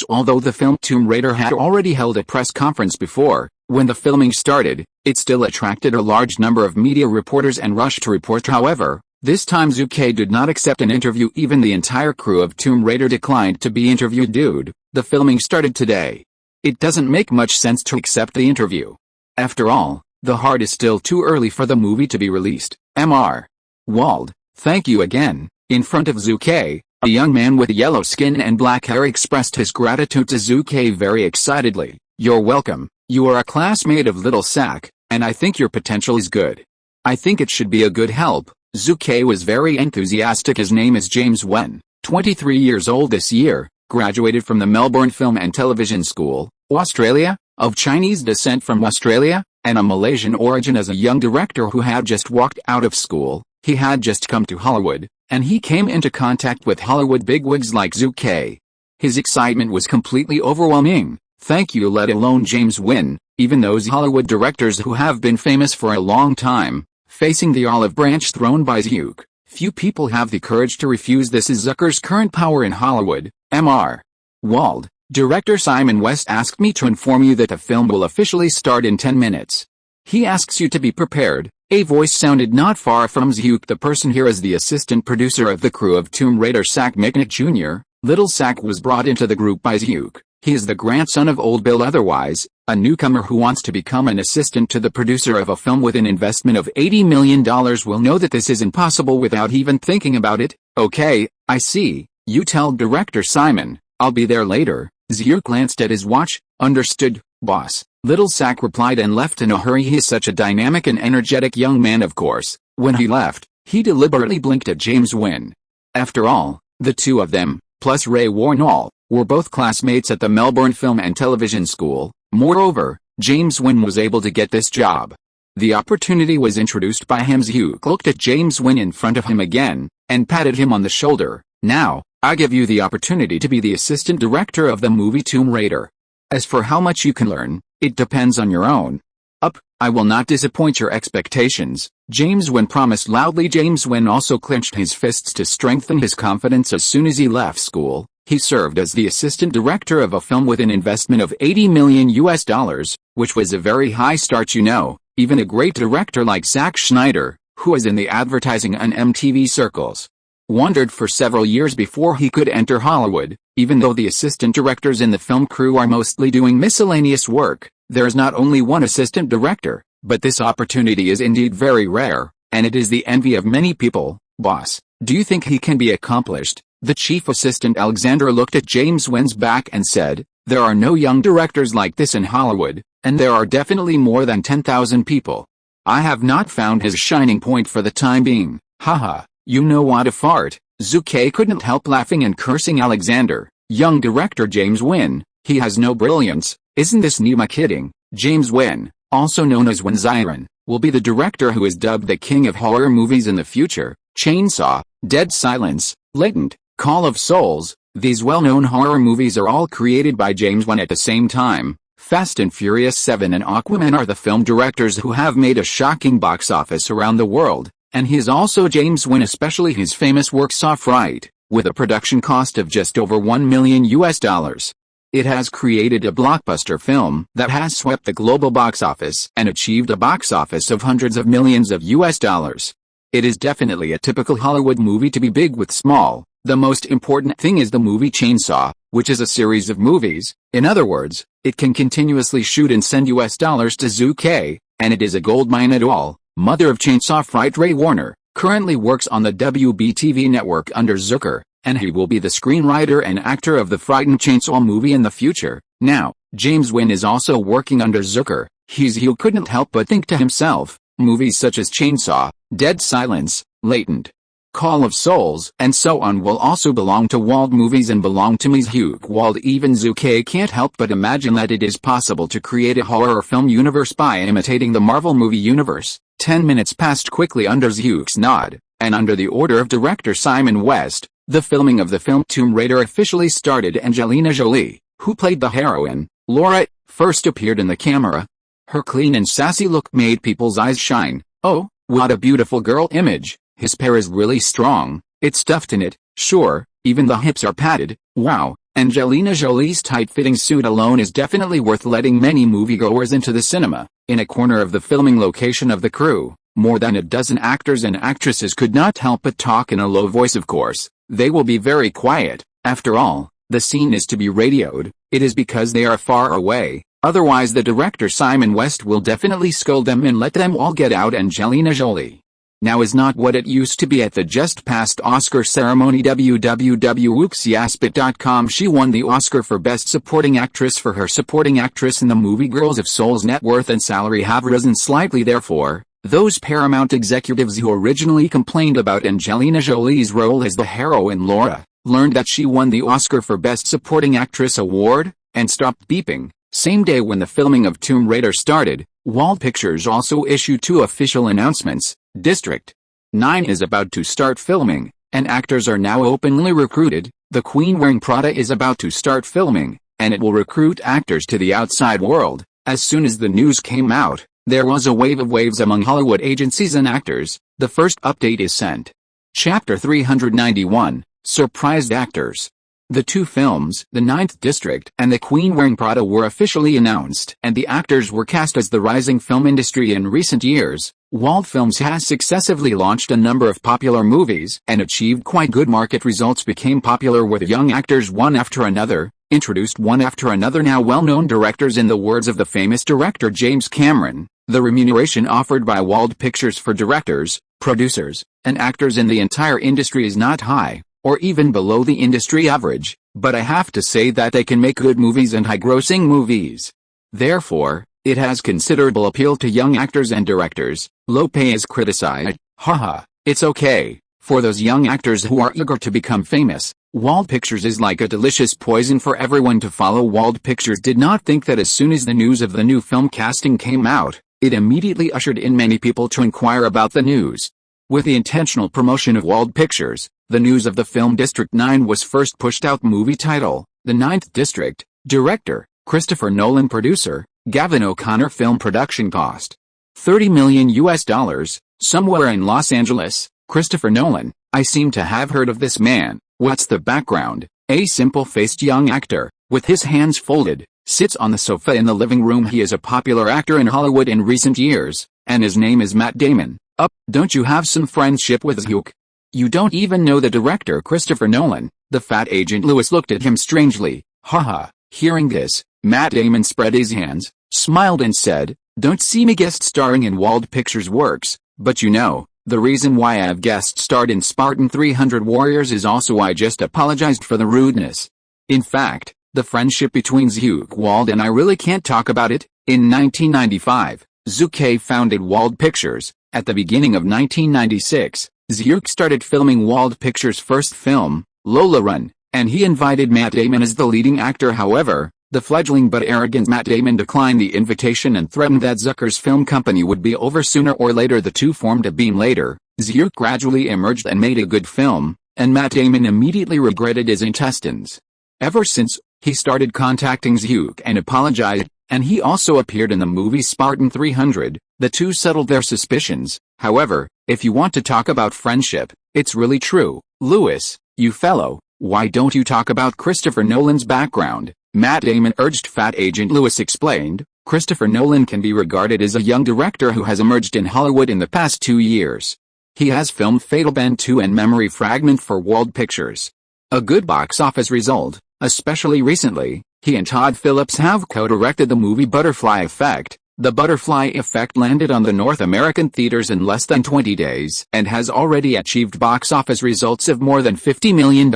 Although the film Tomb Raider had already held a press conference before, when the filming started, it still attracted a large number of media reporters and rushed to report. However, this time Zhu Ke did not accept an interview. Even the entire crew of Tomb Raider declined to be interviewed. Dude, the filming started today. It doesn't make much sense to accept the interview. After all, the heart is still too early for the movie to be released. Mr. Wald, thank you again. In front of Zhu Ke, a young man with yellow skin and black hair expressed his gratitude to Zhu Ke very excitedly. You're welcome. You are a classmate of Little Sack, and I think your potential is good. I think it should be a good help. Zhu Ke was very enthusiastic. His name is James Wen, 23 years old this year, graduated from the Melbourne Film and Television School, Australia, of Chinese descent from Australia, and a Malaysian origin. As a young director who had just walked out of school, he had just come to Hollywood, and he came into contact with Hollywood bigwigs like Zhu Ke. His excitement was completely overwhelming. Thank you, let alone James Wen, even those Hollywood directors who have been famous for a long time, facing the olive branch thrown by Zhu Ke. Few people have the courage to refuse. This is Zucker's current power in Hollywood. Mr. Wald, director Simon West asked me to inform you that the film will officially start in 10 minutes. He asks you to be prepared. A voice sounded not far from Zhu Ke. The person here is the assistant producer of the crew of Tomb Raider, Sack McNick Jr. Little Sack was brought into the group by Zhu Ke. He is the grandson of Old Bill, otherwise, a newcomer who wants to become an assistant to the producer of a film with an investment of $80 million will know that this is impossible without even thinking about it. Okay, I see. You tell director Simon, I'll be there later. Zhu Ke glanced at his watch. Understood, boss. Little Sack replied and left in a hurry. He is such a dynamic and energetic young man. Of course, when he left, he deliberately blinked at James Wen. After all, the two of them, plus Ray Warnall, were both classmates at the Melbourne Film and Television School. Moreover, James Wen was able to get this job. The opportunity was introduced by him. Zhu Ke looked at James Wen in front of him again, and patted him on the shoulder. Now, I give you the opportunity to be the assistant director of the movie Tomb Raider. As for how much you can learn, it depends on your own. I will not disappoint your expectations, James Wen promised loudly. James Wen also clenched his fists to strengthen his confidence. As soon as he left school, he served as the assistant director of a film with an investment of $80 million, which was a very high start. You know, even a great director like Zack Snyder, who was in the advertising and MTV circles, wondered for several years before he could enter Hollywood. Even though the assistant directors in the film crew are mostly doing miscellaneous work, there is not only one assistant director, but this opportunity is indeed very rare, and it is the envy of many people. Boss, do you think he can be accomplished? The chief assistant Alexander looked at James Wen's back and said, there are no young directors like this in Hollywood, and there are definitely more than 10,000 people. I have not found his shining point for the time being. Haha, you know what a fart. Zhu Ke couldn't help laughing and cursing Alexander. Young director James Wan, he has no brilliance, isn't this Nima kidding? James Wan, also known as Wan Ziran, will be the director who is dubbed the king of horror movies in the future. Chainsaw, Dead Silence, Latent, Call of Souls, these well-known horror movies are all created by James Wan at the same time. Fast and Furious 7 and Aquaman are the film directors who have made a shocking box office around the world, and he is also James Wan, especially his famous work Saw Fright, with a production cost of just over $1 million. It has created a blockbuster film that has swept the global box office and achieved a box office of hundreds of millions of US. It is definitely a typical Hollywood movie to be big with small. The most important thing is the movie Chainsaw, which is a series of movies. In other words, it can continuously shoot and send US dollars to Zhu Ke, and it is a goldmine at all. Mother of Chainsaw Fright Ray Warner, currently works on the WB-TV network under Zucker, and he will be the screenwriter and actor of the Frightened Chainsaw movie in the future. Now, James Wan is also working under Zucker. He couldn't help but think to himself, movies such as Chainsaw, Dead Silence, Latent, Call of Souls, and so on will also belong to Wald movies and belong to Zhu Ke Wald. Even Zhu Ke can't help but imagine that it is possible to create a horror film universe by imitating the Marvel movie universe. 10 minutes passed quickly under Zhu's nod, and under the order of director Simon West, the filming of the film Tomb Raider officially started. Angelina Jolie, who played the heroine, Laura, first appeared in the camera. Her clean and sassy look made people's eyes shine. Oh, what a beautiful girl image. His pair is really strong, it's stuffed in it, sure, even the hips are padded. Wow, Angelina Jolie's tight-fitting suit alone is definitely worth letting many moviegoers into the cinema. In a corner of the filming location of the crew, more than a dozen actors and actresses could not help but talk in a low voice. Of course, they will be very quiet. After all, the scene is to be radioed. It is because they are far away. Otherwise the director Simon West will definitely scold them and let them all get out. Angelina Jolie now is not what it used to be at the just past Oscar ceremony. www.wooksiaspit.com. She won the Oscar for Best Supporting Actress for her supporting actress in the movie Girls of Souls. Net worth and salary have risen slightly. Therefore, those Paramount executives who originally complained about Angelina Jolie's role as the heroine Laura, learned that she won the Oscar for Best Supporting Actress award, and stopped beeping. Same day when the filming of Tomb Raider started, Wald Pictures also issued 2 official announcements. District 9 is about to start filming, and actors are now openly recruited. The Queen wearing Prada is about to start filming, and it will recruit actors to the outside world. As soon as the news came out, there was a wave of waves among Hollywood agencies and actors. The first update is sent. Chapter 391, Surprised Actors. The 2 films, The Ninth District and The Queen Wearing Prada, were officially announced, and the actors were cast as the rising film industry in recent years. Wald Films has successively launched a number of popular movies and achieved quite good market results. Became popular with young actors one after another, introduced one after another now well-known directors. In the words of the famous director James Cameron, the remuneration offered by Wald Pictures for directors, producers, and actors in the entire industry is not high, or even below the industry average, but I have to say that they can make good movies and high-grossing movies. Therefore, it has considerable appeal to young actors and directors. Low pay is criticized. Haha, it's okay. For those young actors who are eager to become famous, Wald Pictures is like a delicious poison for everyone to follow. Wald Pictures did not think that as soon as the news of the new film casting came out, it immediately ushered in many people to inquire about the news. With the intentional promotion of Wald Pictures, the news of the film District 9 was first pushed out. Movie title, The Ninth District. Director, Christopher Nolan. Producer, Gavin O'Connor. Film production cost, $30 million, somewhere in Los Angeles. Christopher Nolan, I seem to have heard of this man. What's the background? A simple-faced young actor, with his hands folded, sits on the sofa in the living room. He is a popular actor in Hollywood in recent years, and his name is Matt Damon. Don't you have some friendship with Zhu? You don't even know the director Christopher Nolan? The fat agent Lewis looked at him strangely. Haha. Hearing this, Matt Damon spread his hands, smiled and said, don't see me guest starring in Wald Pictures works, but you know, the reason why I have guest starred in Spartan 300 Warriors is also I just apologized for the rudeness. In fact, the friendship between Zhu Ke Wald and I really can't talk about it. In 1995, Zhu Ke founded Wald Pictures. At the beginning of 1996, Zhu started filming Wald Pictures' first film, Lola Run, and he invited Matt Damon as the leading actor. However, the fledgling but arrogant Matt Damon declined the invitation and threatened that Zucker's film company would be over sooner or later. The two formed a beam later. Zhu gradually emerged and made a good film, and Matt Damon immediately regretted his intestines. Ever since, he started contacting Zhu and apologized, and he also appeared in the movie Spartan 300. The two settled their suspicions. However, if you want to talk about friendship, it's really true. Lewis, you fellow, why don't you talk about Christopher Nolan's background? Matt Damon urged. Fat Agent Lewis explained, Christopher Nolan can be regarded as a young director who has emerged in Hollywood in the past 2 years. He has filmed Fatal Bend 2 and Memory Fragment for Wald Pictures. A good box office result, especially recently. He and Todd Phillips have co-directed the movie Butterfly Effect. The Butterfly Effect landed on the North American theaters in less than 20 days and has already achieved box office results of more than $50 million.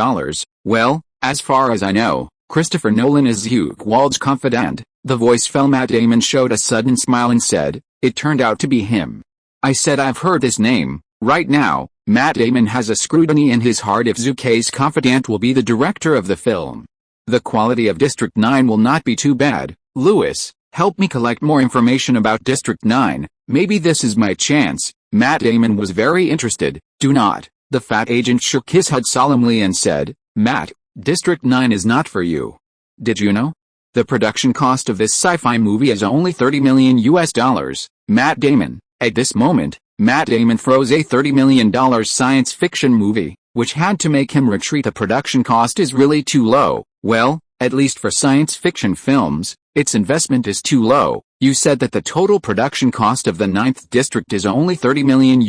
Well, as far as I know, Christopher Nolan is Zhu Ke Wald's confidant. The voice fell. Matt Damon showed a sudden smile and said, it turned out to be him. I said I've heard this name. Right now, Matt Damon has a scrutiny in his heart if Zhu Ke's confidant will be the director of the film. The quality of District 9 will not be too bad. Lewis, help me collect more information about District 9, maybe this is my chance. Matt Damon was very interested. Do not. The fat agent shook his head solemnly and said, Matt, District 9 is not for you. Did you know? The production cost of this sci-fi movie is only $30 million. Matt Damon, at this moment, Matt Damon froze a $30 million science fiction movie, which had to make him retreat. The production cost is really too low. Well, at least for science fiction films, its investment is too low. You said that the total production cost of the 9th District is only $30 million,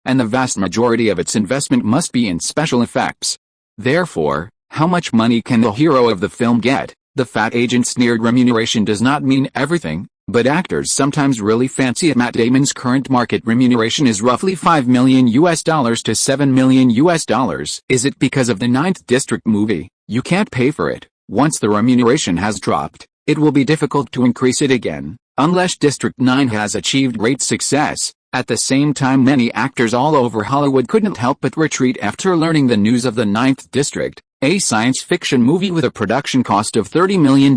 and the vast majority of its investment must be in special effects. Therefore, how much money can the hero of the film get? The fat agent sneered. Remuneration does not mean everything, but actors sometimes really fancy it. Matt Damon's current market remuneration is roughly $5 million to $7 million. Is it because of the 9th District movie? You can't pay for it. Once the remuneration has dropped, it will be difficult to increase it again, unless District 9 has achieved great success. At the same time, many actors all over Hollywood couldn't help but retreat after learning the news of the 9th District, a science fiction movie with a production cost of $30 million.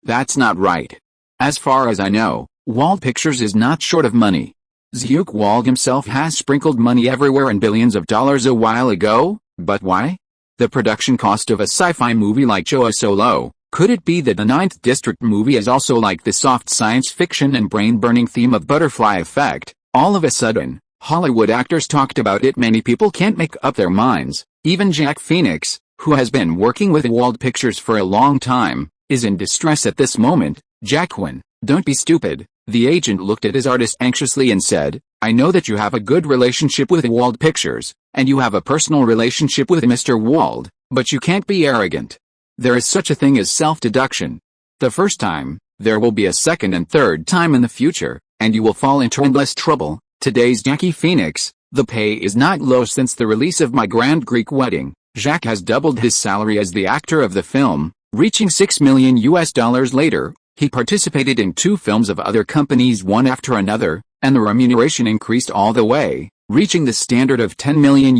That's not right. As far as I know, Wald Pictures is not short of money. Zhu Ke Wald himself has sprinkled money everywhere and billions of dollars a while ago, but why? The production cost of a sci-fi movie like Joe is so low. Could it be that the 9th District movie is also like the soft science fiction and brain-burning theme of Butterfly Effect? All of a sudden, Hollywood actors talked about it. Many people can't make up their minds. Even Jack Phoenix, who has been working with Wald Pictures for a long time, is in distress at this moment. Jacqueline, don't be stupid. The agent looked at his artist anxiously and said, I know that you have a good relationship with Wald Pictures, and you have a personal relationship with Mr. Wald, but you can't be arrogant. There is such a thing as self-deduction. The first time, there will be a second and third time in the future, and you will fall into endless trouble. Today's Jackie Phoenix, the pay is not low. Since the release of My Grand Greek Wedding, Jacques has doubled his salary as the actor of the film, reaching $6 million later. He participated in 2 films of other companies one after another, and the remuneration increased all the way, reaching the standard of $10 million.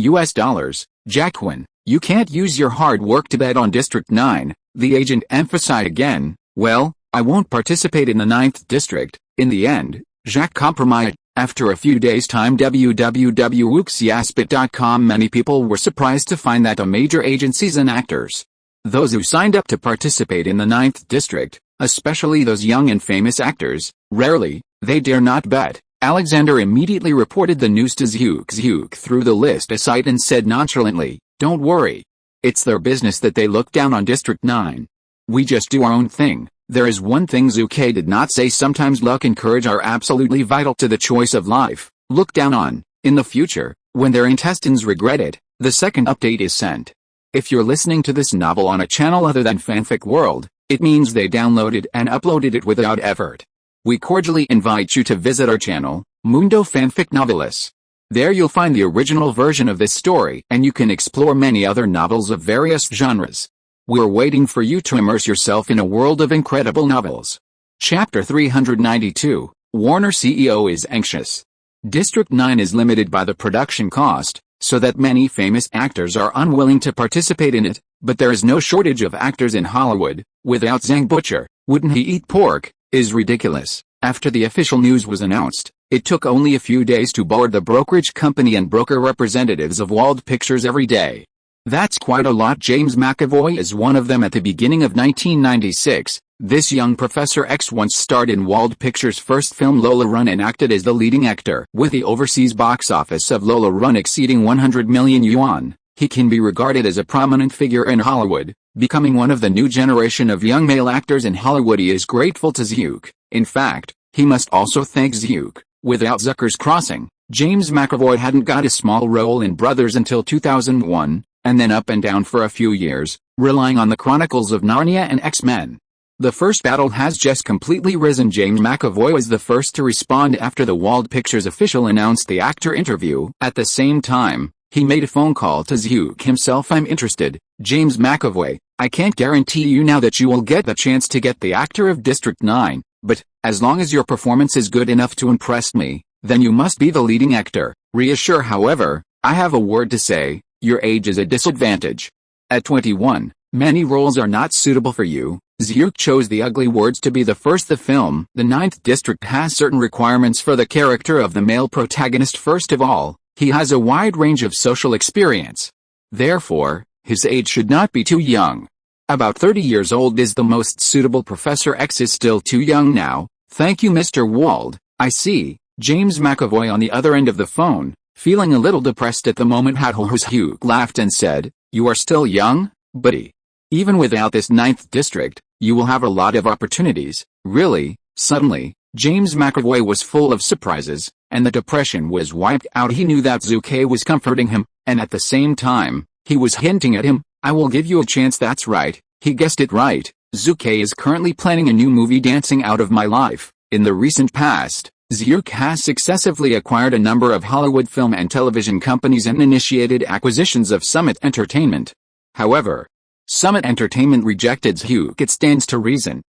Jacqueline, you can't use your hard work to bet on District 9, the agent emphasized again. Well, I won't participate in the 9th District. In the end, Jacques compromised. After a few days' time, www.wooksiaspit.com, many people were surprised to find that the major agencies and actors, those who signed up to participate in the 9th District, especially those young and famous actors, rarely, they dare not bet. Alexander immediately reported the news to Zhu Ke. Zhu Ke threw the list aside and said nonchalantly, don't worry. It's their business that they look down on District 9. We just do our own thing. There is one thing Zhu Ke did not say. Sometimes luck and courage are absolutely vital to the choice of life. Look down on, in the future, when their intestines regret it. The second update is sent. If you're listening to this novel on a channel other than Fanfic World, it means they downloaded and uploaded it without effort. We cordially invite you to visit our channel, Mundo Fanfic Novelis. There you'll find the original version of this story, and you can explore many other novels of various genres. We're waiting for you to immerse yourself in a world of incredible novels. Chapter 392, Warner CEO is anxious. District 9 is limited by the production cost, so that many famous actors are unwilling to participate in it, but there is no shortage of actors in Hollywood. Without Zhang Butcher, wouldn't he eat pork, is ridiculous. After the official news was announced, it took only a few days to board the brokerage company and broker representatives of Wald Pictures every day. That's quite a lot. James McAvoy is one of them. At the beginning of 1996, this young Professor X once starred in Wald Pictures' first film Lola Run and acted as the leading actor. With the overseas box office of Lola Run exceeding 100 million yuan, he can be regarded as a prominent figure in Hollywood, becoming one of the new generation of young male actors in Hollywood. He is grateful to Zhuke. In fact, he must also thank Zhuke. Without Zucker's crossing, James McAvoy hadn't got a small role in Brothers until 2001, and then up and down for a few years, relying on the Chronicles of Narnia and X-Men. The first battle has just completely risen. James McAvoy was the first to respond after the Wald Pictures official announced the actor interview. At the same time, he made a phone call to Zhuke himself. I'm interested, James McAvoy. I can't guarantee you now that you will get the chance to get the actor of District 9, but, as long as your performance is good enough to impress me, then you must be the leading actor. Reassure. However, I have a word to say, your age is a disadvantage. At 21, many roles are not suitable for you. Zhuke chose the ugly words to be the first. The film, The Ninth District, has certain requirements for the character of the male protagonist. First of all, he has a wide range of social experience. Therefore, his age should not be too young. About 30 years old is the most suitable. Professor X is still too young now. Thank you, Mr. Wald. I see. James McAvoy on the other end of the phone, feeling a little depressed at the moment. Zhuke laughed and said, you are still young, buddy. Even without this ninth district, you will have a lot of opportunities. Really? Suddenly, James McAvoy was full of surprises, and the depression was wiped out. He knew that Zhuke was comforting him, and at the same time, he was hinting at him, I will give you a chance. That's right, he guessed it right. Zhuke is currently planning a new movie, Dancing Out of My Life. In the recent past, Zhuke has successively acquired a number of Hollywood film and television companies and initiated acquisitions of Summit Entertainment. However, Summit Entertainment rejected Zhuke. It stands to reason,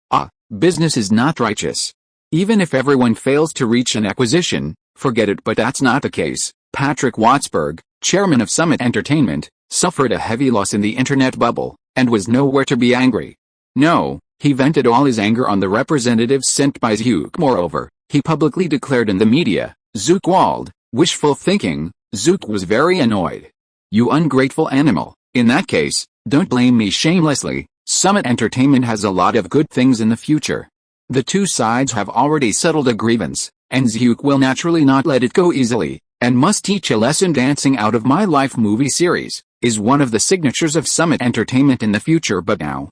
business is not righteous. Even if everyone fails to reach an acquisition, forget it. But that's not the case. Patrick Wattsburg, chairman of Summit Entertainment, suffered a heavy loss in the internet bubble, and was nowhere to be angry. No, he vented all his anger on the representatives sent by Zhuke. Moreover, he publicly declared in the media, Zhu Ke Wald, wishful thinking. Zhuke was very annoyed. You ungrateful animal. In that case, don't blame me shamelessly. Summit Entertainment has a lot of good things in the future. The two sides have already settled a grievance, and Zhuke will naturally not let it go easily, and must teach a lesson. Dancing Out of My Life movie series is one of the signatures of Summit Entertainment in the future. But now,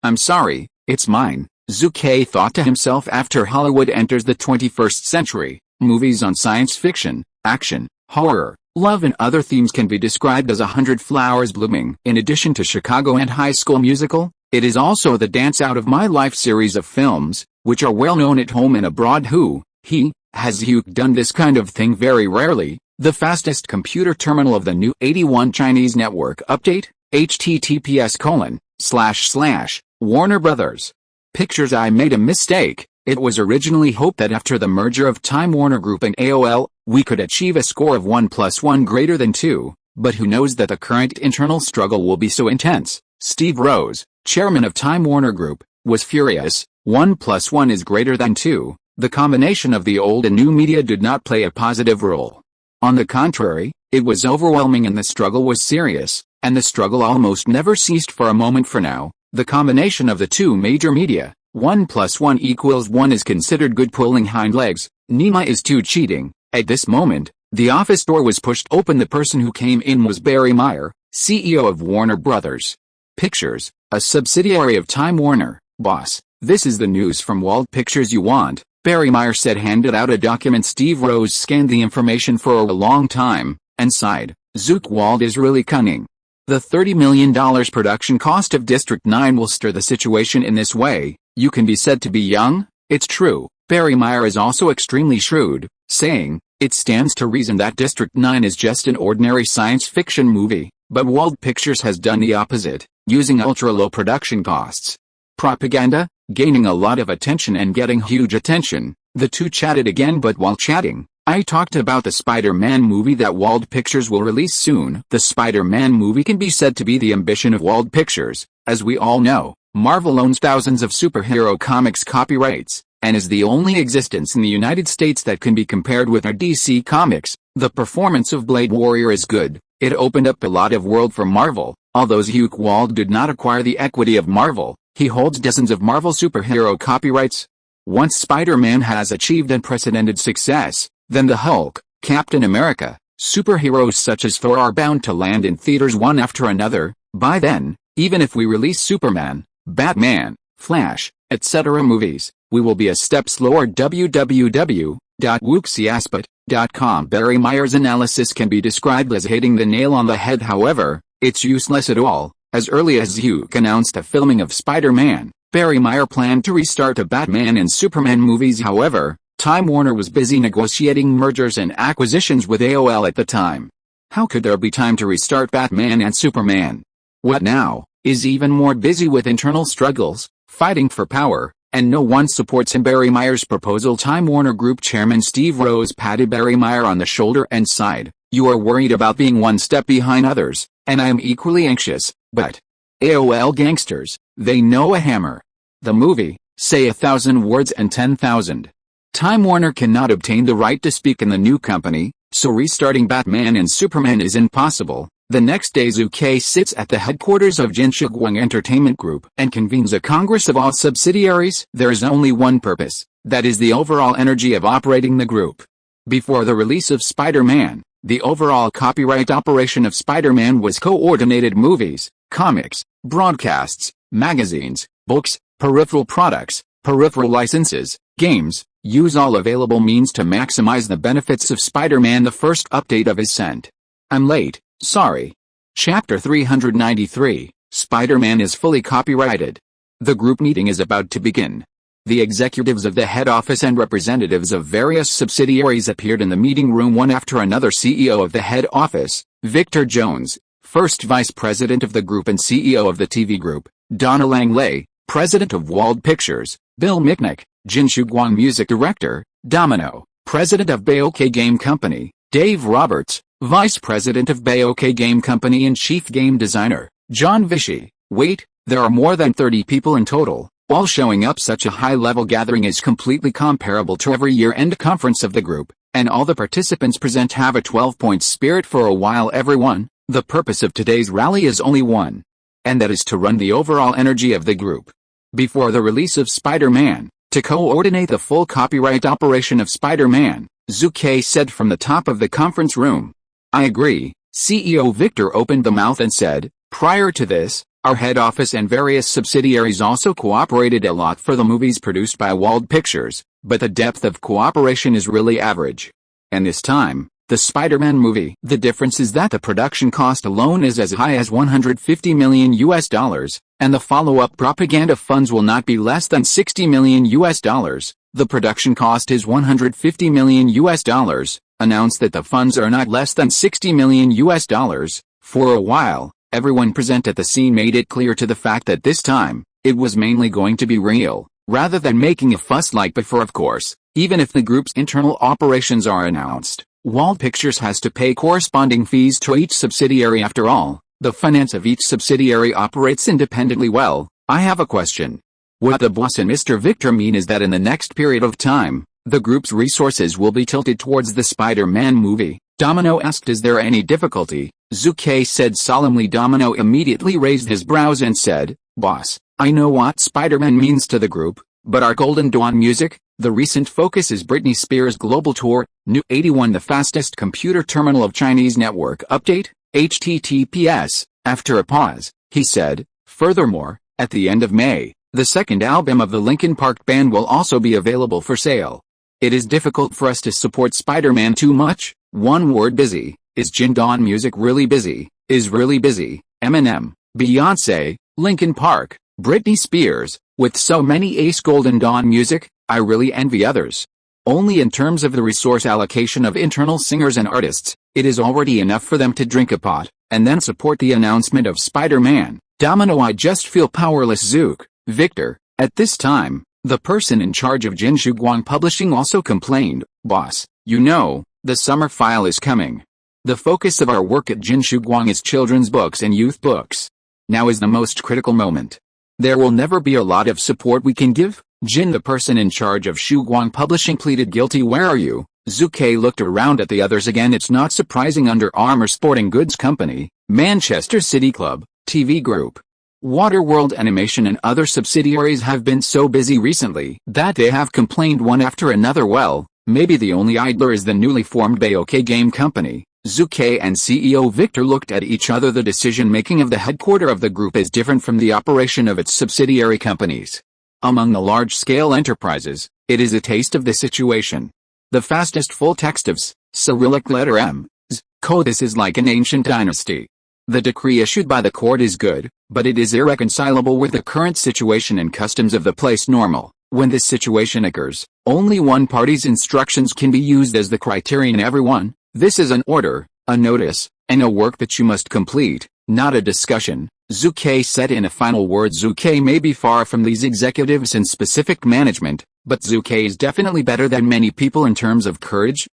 I'm sorry, it's mine, Zhuke thought to himself. After Hollywood enters the 21st century, movies on science fiction, action, horror, love and other themes can be described as 100 flowers blooming. In addition to Chicago and High School Musical, it is also the Dance Out of My Life series of films, which are well known at home and abroad. Has Zhuke done this kind of thing? Very rarely. The fastest computer terminal of the new 81 Chinese network update, https://Warner Brothers. Pictures. I made a mistake. It was originally hoped that after the merger of Time Warner Group and AOL, we could achieve a score of 1 + 1 greater than 2, but who knows that the current internal struggle will be so intense. Steve Rose, chairman of Time Warner Group, was furious. 1 + 1 is greater than 2. The combination of the old and new media did not play a positive role. On the contrary, it was overwhelming, and the struggle was serious, and the struggle almost never ceased for a moment. For now, the combination of the two major media, 1 + 1 = 1, is considered good. Pulling hind legs, Nima is too cheating. At this moment, the office door was pushed open. The person who came in was Barry Meyer, CEO of Warner Brothers Pictures, a subsidiary of Time Warner. Boss, this is the news from Wald Pictures you want, Barry Meyer said, handed out a document. Steve Rose scanned the information for a long time, and sighed. Zhu Ke Wald is really cunning. The $30 million production cost of District 9 will stir the situation in this way. You can be said to be young? It's true. Barry Meyer is also extremely shrewd, saying, it stands to reason that District 9 is just an ordinary science fiction movie, but Wald Pictures has done the opposite, using ultra-low production costs. Propaganda, gaining a lot of attention and getting huge attention. The two chatted again, but while chatting, I talked about the Spider-Man movie that Wald Pictures will release soon. The Spider-Man movie can be said to be the ambition of Wald Pictures. As we all know, Marvel owns thousands of superhero comics copyrights, and is the only existence in the United States that can be compared with our DC Comics. The performance of Blade Warrior is good. It opened up a lot of world for Marvel. Although Zhu Ke Wald did not acquire the equity of Marvel, he holds dozens of Marvel superhero copyrights. Once Spider-Man has achieved unprecedented success, then the Hulk, Captain America, superheroes such as Thor are bound to land in theaters one after another. By then, even if we release Superman, Batman, Flash, etc. movies, we will be a step slower. www.wooksiaspet.com. Barry Meyer's analysis can be described as hitting the nail on the head. However, it's useless at all. As early as Zhu announced the filming of Spider-Man, Barry Meyer planned to restart the Batman and Superman movies. However, Time Warner was busy negotiating mergers and acquisitions with AOL at the time. How could there be time to restart Batman and Superman? What now is even more busy with internal struggles, fighting for power, and no one supports him. Barry Meyer's proposal. Time Warner Group chairman Steve Rose patted Barry Meyer on the shoulder and sighed. "You are worried about being one step behind others, and I am equally anxious, but AOL gangsters, they know a hammer. The movie, say 1,000 words and 10,000. Time Warner cannot obtain the right to speak in the new company, so restarting Batman and Superman is impossible." The next day Zhu Ke sits at the headquarters of Jinshiguang Entertainment Group and convenes a congress of all subsidiaries. There is only one purpose, that is the overall energy of operating the group. Before the release of Spider-Man, the overall copyright operation of Spider-Man was coordinated movies, comics, broadcasts, magazines, books, peripheral products, peripheral licenses, games. Use all available means to maximize the benefits of Spider-Man. The first update of is sent. I'm late, sorry. Chapter 393, Spider-Man is fully copyrighted. The group meeting is about to begin. The executives of the head office and representatives of various subsidiaries appeared in the meeting room one after another. CEO of the head office, Victor Jones, first vice president of the group and CEO of the TV group, Donna Langley, president of Wald Pictures, Bill Micknick, Jinshiguang music director, Domino, president of Baok Game Company, Dave Roberts, vice president of Baok Game Company and chief game designer, John Vichy. Wait, there are more than 30 people in total, all showing up. Such a high-level gathering is completely comparable to every year-end conference of the group, and all the participants present have a 12-point spirit. For a while everyone, the purpose of today's rally is only one, and that is to run the overall energy of the group. Before the release of Spider-Man, to coordinate the full copyright operation of Spider-Man, Zhu Ke said from the top of the conference room. I agree. CEO Victor opened the mouth and said, prior to this, our head office and various subsidiaries also cooperated a lot for the movies produced by Wald Pictures, but the depth of cooperation is really average. And this time, the Spider-Man movie, the difference is that the production cost alone is as high as $150 million, and the follow-up propaganda funds will not be less than $60 million. The production cost is $150 million, announced that the funds are not less than $60 million. For a while, everyone present at the scene made it clear to the fact that this time, it was mainly going to be real, rather than making a fuss like before. Of course, even if the group's internal operations are announced, Wald Pictures has to pay corresponding fees to each subsidiary. After all, the finance of each subsidiary operates independently. Well, I have a question. What the boss and Mr. Victor mean is that in the next period of time, the group's resources will be tilted towards the Spider-Man movie. Domino asked, is there any difficulty? Zhu Ke said solemnly. Domino immediately raised his brows and said, boss, I know what Spider-Man means to the group, but our Golden Dawn music, the recent focus is Britney Spears' global tour, New 81 the fastest computer terminal of Chinese network update, HTTPS. After a pause, he said, furthermore, at the end of May, the second album of the Linkin Park band will also be available for sale. It is difficult for us to support Spider-Man too much. One word: busy. Is Jin Dawn music really busy? Is really busy? Eminem, Beyonce, Linkin Park, Britney Spears, with so many Ace Golden Dawn music, I really envy others. Only in terms of the resource allocation of internal singers and artists, it is already enough for them to drink a pot, and then support the announcement of Spider-Man. Domino, I just feel powerless. Zook, Victor, at this time, the person in charge of Jinshiguang Publishing also complained, boss, You know, the summer file is coming. The focus of our work at Jin Shuguang is children's books and youth books. Now is the most critical moment. There will never be a lot of support we can give. Jin, the person in charge of Shuguang Publishing, pleaded guilty. Where are you? Zhu Ke looked around at the others again. It's not surprising. Under Armour Sporting Goods Company, Manchester City Club, TV Group, Waterworld Animation and other subsidiaries have been so busy recently that they have complained one after another. Well, maybe the only idler is the newly formed BOK Game Company. Zhu Ke and CEO Victor looked at each other. The decision-making of the headquarter of the group is different from the operation of its subsidiary companies. Among the large-scale enterprises, it is a taste of the situation. The fastest full text of Cyrillic letter M, Z, code. This is like an ancient dynasty. The decree issued by the court is good, but it is irreconcilable with the current situation and customs of the place. Normal. When this situation occurs, only one party's instructions can be used as the criterion. Everyone, this is an order, a notice, and a work that you must complete, not a discussion, Zhu Ke said in a final word. Zhu Ke may be far from these executives in specific management, but Zhu Ke is definitely better than many people in terms of courage,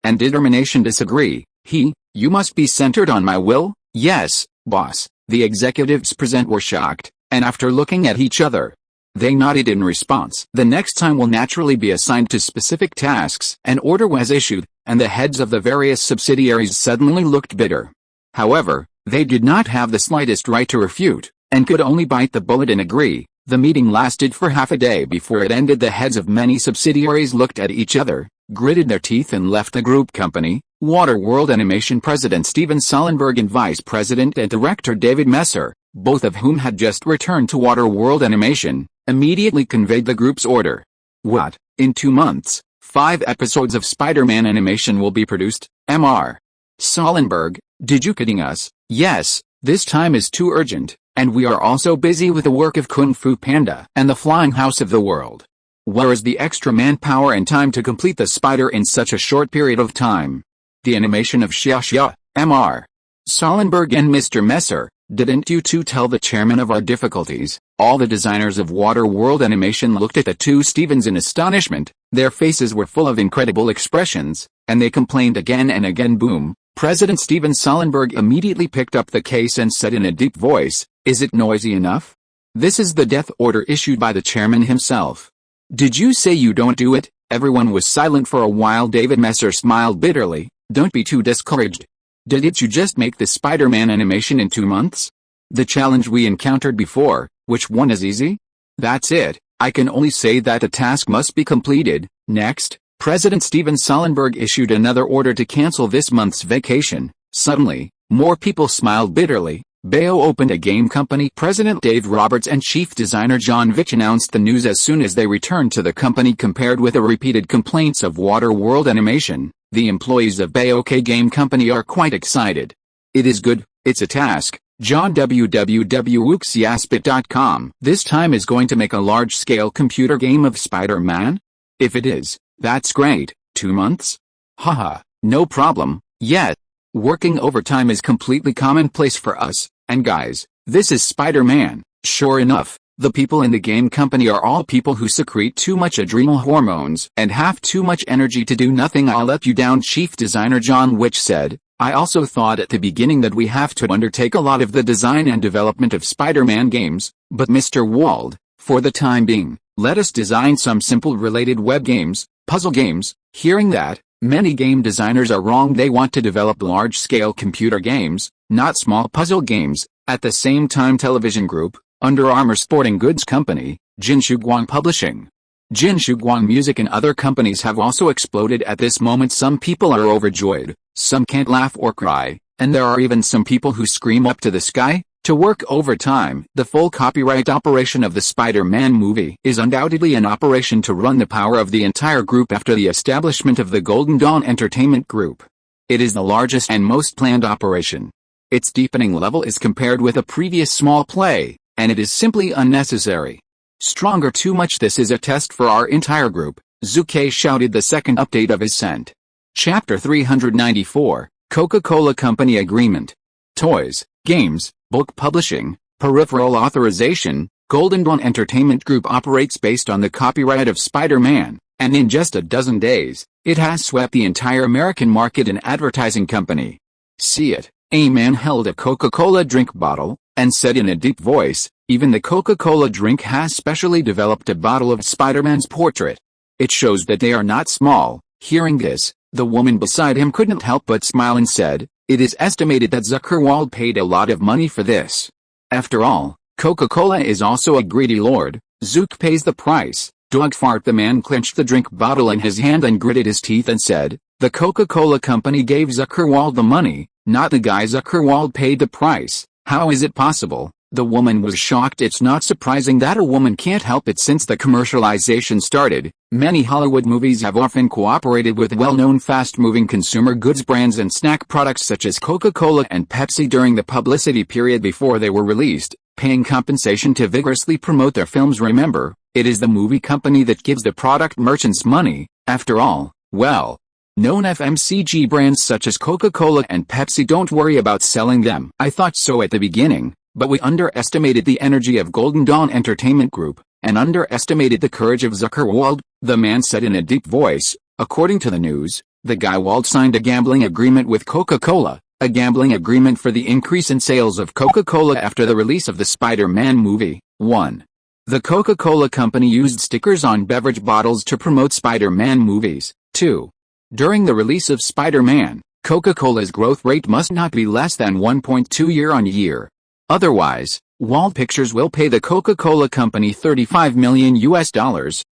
and determination. Disagree. You must be centered on my will. Yes, boss. The executives present were shocked, and after looking at each other, they nodded in response. The next time will naturally be assigned to specific tasks. An order was issued, and the heads of the various subsidiaries suddenly looked bitter. However, they did not have the slightest right to refute, and could only bite the bullet and agree. The meeting lasted for half a day before it ended. The heads of many subsidiaries looked at each other, gritted their teeth and left the group company. Waterworld Animation President Steven Sullenberg and Vice President and Director David Messer, both of whom had just returned to Waterworld Animation, immediately conveyed the group's order. What? In 2 months, 5 episodes of Spider-Man animation will be produced? Mr. Sullenberg, did you kidding us? Yes, this time is too urgent, and we are also busy with the work of Kung Fu Panda and the Flying House of the World. Where is the extra manpower and time to complete the Spider in such a short period of time? The animation of Xia, Mr. Sullenberg and Mr. Messer, didn't you two tell the chairman of our difficulties? All the designers of Waterworld Animation looked at the two Stevens in astonishment. Their faces were full of incredible expressions, and they complained again and again. Boom. President Steven Sullenberg immediately picked up the case and said in a deep voice, "Is it noisy enough? This is the death order issued by the chairman himself. Did you say you don't do it?" Everyone was silent for a while. David Messer smiled bitterly. "Don't be too discouraged. Didn't you just make the Spider-Man animation in 2 months? The challenge we encountered before, which one is easy? That's it. I can only say that the task must be completed." Next, President Steven Sullenberg issued another order to cancel this month's vacation. Suddenly, more people smiled bitterly. BAO opened a game company. President Dave Roberts and Chief Designer John Vitch announced the news as soon as they returned to the company. Compared with the repeated complaints of Waterworld Animation, the employees of BAOK Game Company are quite excited. It is good, it's a task. John www.wuxiaspit.com. This time is going to make a large-scale computer game of Spider-Man? If it is, that's great. 2 months? Haha, no problem. Yet, working overtime is completely commonplace for us, and guys, this is Spider-Man. Sure enough, the people in the game company are all people who secrete too much adrenal hormones and have too much energy to do nothing. I'll let you down, Chief Designer John Vitch said. I also thought at the beginning that we have to undertake a lot of the design and development of Spider-Man games, but Mr. Wald, for the time being, let us design some simple related web games, puzzle games. Hearing that, many game designers are wrong. They want to develop large-scale computer games, not small puzzle games. At the same time, Television Group, Under Armour Sporting Goods Company, Jin Shuguang Publishing, Jin Shuguang Music and other companies have also exploded at this moment. Some people are overjoyed, some can't laugh or cry, and there are even some people who scream up to the sky. To work overtime, the full copyright operation of the Spider-Man movie is undoubtedly an operation to run the power of the entire group after the establishment of the Golden Dawn Entertainment Group. It is the largest and most planned operation. Its deepening level is compared with a previous small play, and it is simply unnecessary. Stronger too much. This is a test for our entire group, Zhu Ke shouted. The second update of his sent. Chapter 394, Coca-Cola Company Agreement. Toys, Games, Book Publishing, Peripheral Authorization. Golden Dawn Entertainment Group operates based on the copyright of Spider-Man, and in just a dozen days, it has swept the entire American market and advertising company. See it. A man held a Coca-Cola drink bottle, and said in a deep voice, "Even the Coca-Cola drink has specially developed a bottle of Spider-Man's portrait." It shows that they are not small. Hearing this, the woman beside him couldn't help but smile and said, "It is estimated that Zhu Ke Wald paid a lot of money for this. After all, Coca-Cola is also a greedy lord. Zook pays the price." Dog fart. The man clenched the drink bottle in his hand and gritted his teeth and said, "The Coca-Cola company gave Zhu Ke Wald the money, not the guy. Zhu Ke Wald paid the price. How is it possible?" The woman was shocked. It's not surprising that a woman can't help it. Since the commercialization started, many Hollywood movies have often cooperated with well-known fast-moving consumer goods brands and snack products such as Coca-Cola and Pepsi during the publicity period before they were released, paying compensation to vigorously promote their films. Remember, it is the movie company that gives the product merchants money. After all, well-known FMCG brands such as Coca-Cola and Pepsi don't worry about selling them. I thought so at the beginning, but we underestimated the energy of Golden Dawn Entertainment Group, and underestimated the courage of Zhu Ke Wald, the man said in a deep voice. According to the news, the guy Wald signed a gambling agreement with Coca-Cola, a gambling agreement for the increase in sales of Coca-Cola after the release of the Spider-Man movie. 1. The Coca-Cola company used stickers on beverage bottles to promote Spider-Man movies. 2. During the release of Spider-Man, Coca-Cola's growth rate must not be less than 1.2 year-on-year. Otherwise, Wald Pictures will pay the Coca-Cola company $35 million,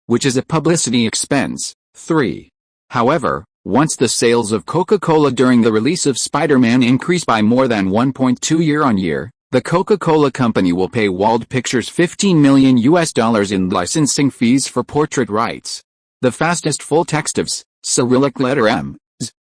which is a publicity expense. 3. However, once the sales of Coca-Cola during the release of Spider-Man increase by more than 1.2 year-on-year, the Coca-Cola company will pay Wald Pictures $15 million in licensing fees for portrait rights. The fastest full text of Cyrillic letter M.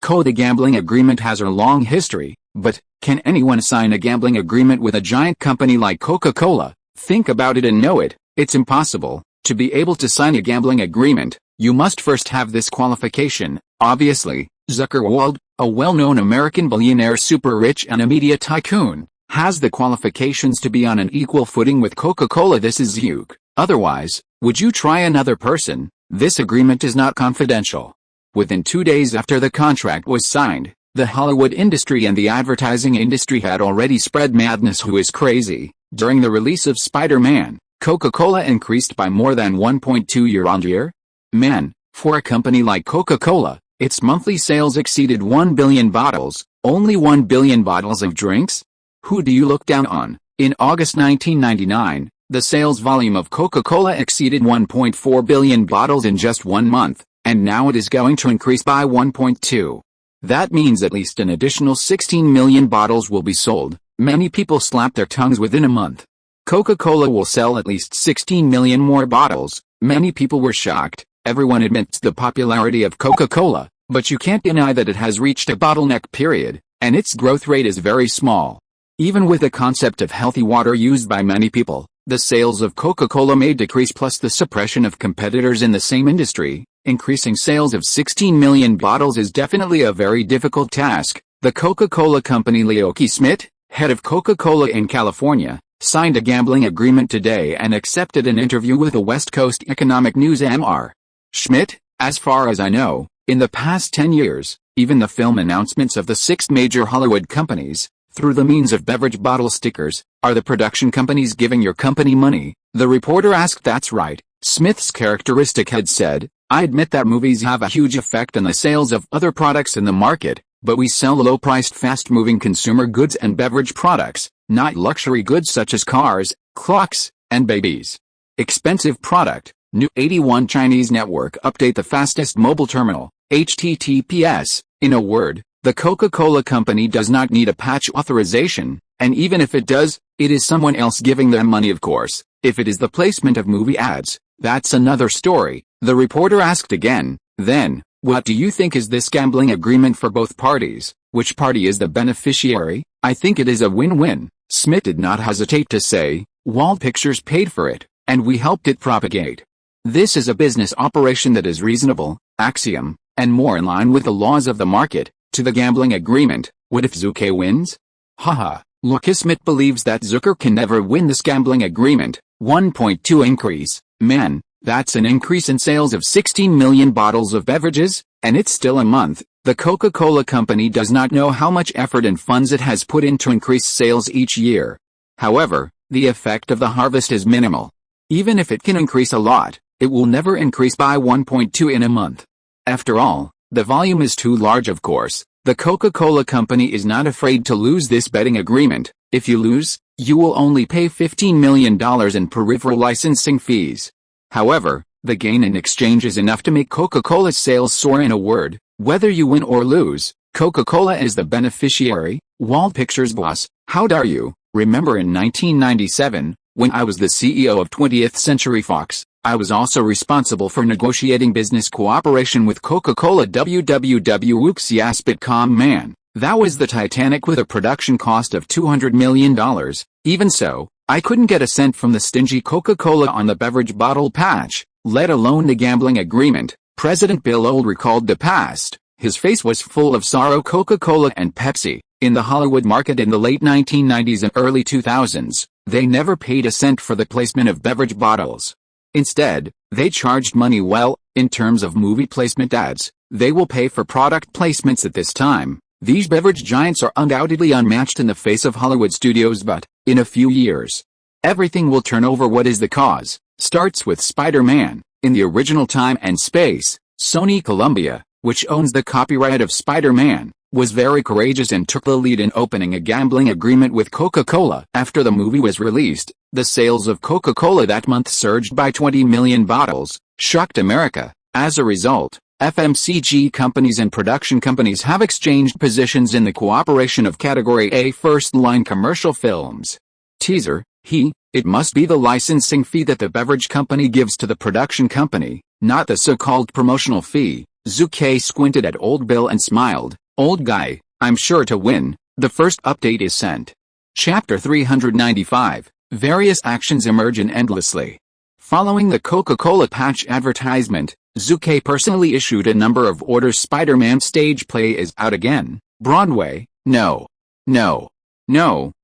Code. A gambling agreement has a long history, but can anyone sign a gambling agreement with a giant company like Coca-Cola? Think about it and know it. It's impossible. To be able to sign a gambling agreement, you must first have this qualification. Obviously, Zhu Ke Wald, a well-known American billionaire, super rich and a media tycoon, has the qualifications to be on an equal footing with Coca-Cola. This is Zook. Otherwise, would you try another person? This agreement is not confidential. Within 2 days after the contract was signed, the Hollywood industry and the advertising industry had already spread madness. Who is crazy? During the release of Spider-Man, Coca-Cola increased by more than 1.2 year-on-year. Man, for a company like Coca-Cola, its monthly sales exceeded 1 billion bottles. Only 1 billion bottles of drinks? Who do you look down on? In August 1999, the sales volume of Coca-Cola exceeded 1.4 billion bottles in just 1 month, and now it is going to increase by 1.2. That means at least an additional 16 million bottles will be sold. Many people slap their tongues within a month. Coca-Cola will sell at least 16 million more bottles. Many people were shocked. Everyone admits the popularity of Coca-Cola, but you can't deny that it has reached a bottleneck period, and its growth rate is very small. Even with the concept of healthy water used by many people, the sales of Coca-Cola may decrease. Plus the suppression of competitors in the same industry, increasing sales of 16 million bottles is definitely a very difficult task. The Coca-Cola company. Leoki Smith, head of Coca-Cola in California, signed a gambling agreement today and accepted an interview with the West Coast Economic News. Mr. Schmidt, as far as I know, in the past 10 years, even the film announcements of the 6 major Hollywood companies, through the means of beverage bottle stickers, are the production companies giving your company money? The reporter asked. That's right, Smith's characteristic head said. I admit that movies have a huge effect on the sales of other products in the market, but we sell low-priced fast-moving consumer goods and beverage products, not luxury goods such as cars, clocks, and babies. Expensive product. New 81 Chinese network update. The fastest mobile terminal, HTTPS. In a word, the Coca-Cola company does not need a patch authorization, and even if it does, it is someone else giving them money. Of course, if it is the placement of movie ads, that's another story. The reporter asked again. Then, what do you think is this gambling agreement for both parties? Which party is the beneficiary? I think it is a win-win. Smith did not hesitate to say, Wald Pictures paid for it, and we helped it propagate. This is a business operation that is reasonable, axiom, and more in line with the laws of the market. To the gambling agreement, what if Zhu Ke wins? Haha, look, Smith believes that Zucker can never win this gambling agreement. 1.2 increase. Man, That's an increase in sales of 16 million bottles of beverages, and it's still a month. The Coca-Cola Company does not know how much effort and funds it has put in to increase sales each year. However, the effect of the harvest is minimal. Even if it can increase a lot, it will never increase by 1.2 in a month. After all, the volume is too large, of course. The Coca-Cola Company is not afraid to lose this betting agreement. If you lose, you will only pay $15 million in peripheral licensing fees. However, the gain in exchange is enough to make Coca-Cola's sales soar. In a word, whether you win or lose, Coca-Cola is the beneficiary. Wald Pictures boss, how dare you? Remember in 1997, when I was the CEO of 20th Century Fox, I was also responsible for negotiating business cooperation with Coca-Cola. Wooksiaspitcom man. That was the Titanic with a production cost of $200 million. Even so, I couldn't get a cent from the stingy Coca-Cola on the beverage bottle patch, let alone the gambling agreement. President Bill Old recalled the past. His face was full of sorrow. Coca-Cola and Pepsi, in the Hollywood market in the late 1990s and early 2000s, they never paid a cent for the placement of beverage bottles. Instead, they charged money. Well, in terms of movie placement ads, they will pay for product placements at this time. These beverage giants are undoubtedly unmatched in the face of Hollywood studios, but, in a few years, everything will turn over. What is the cause? Starts with Spider-Man. In the original time and space, Sony Columbia, which owns the copyright of Spider-Man, was very courageous and took the lead in opening a gambling agreement with Coca-Cola. After the movie was released, the sales of Coca-Cola that month surged by 20 million bottles, shocked America. As a result, FMCG companies and production companies have exchanged positions in the cooperation of Category A first-line commercial films. Teaser, it must be the licensing fee that the beverage company gives to the production company, not the so-called promotional fee. Zhu Ke squinted at Old Bill and smiled. Old guy, I'm sure to win. The first update is sent. Chapter 395. Various actions emerge endlessly. Following the Coca-Cola patch advertisement, Zhu Ke personally issued a number of orders. Spider-Man stage play is out again. Broadway? No.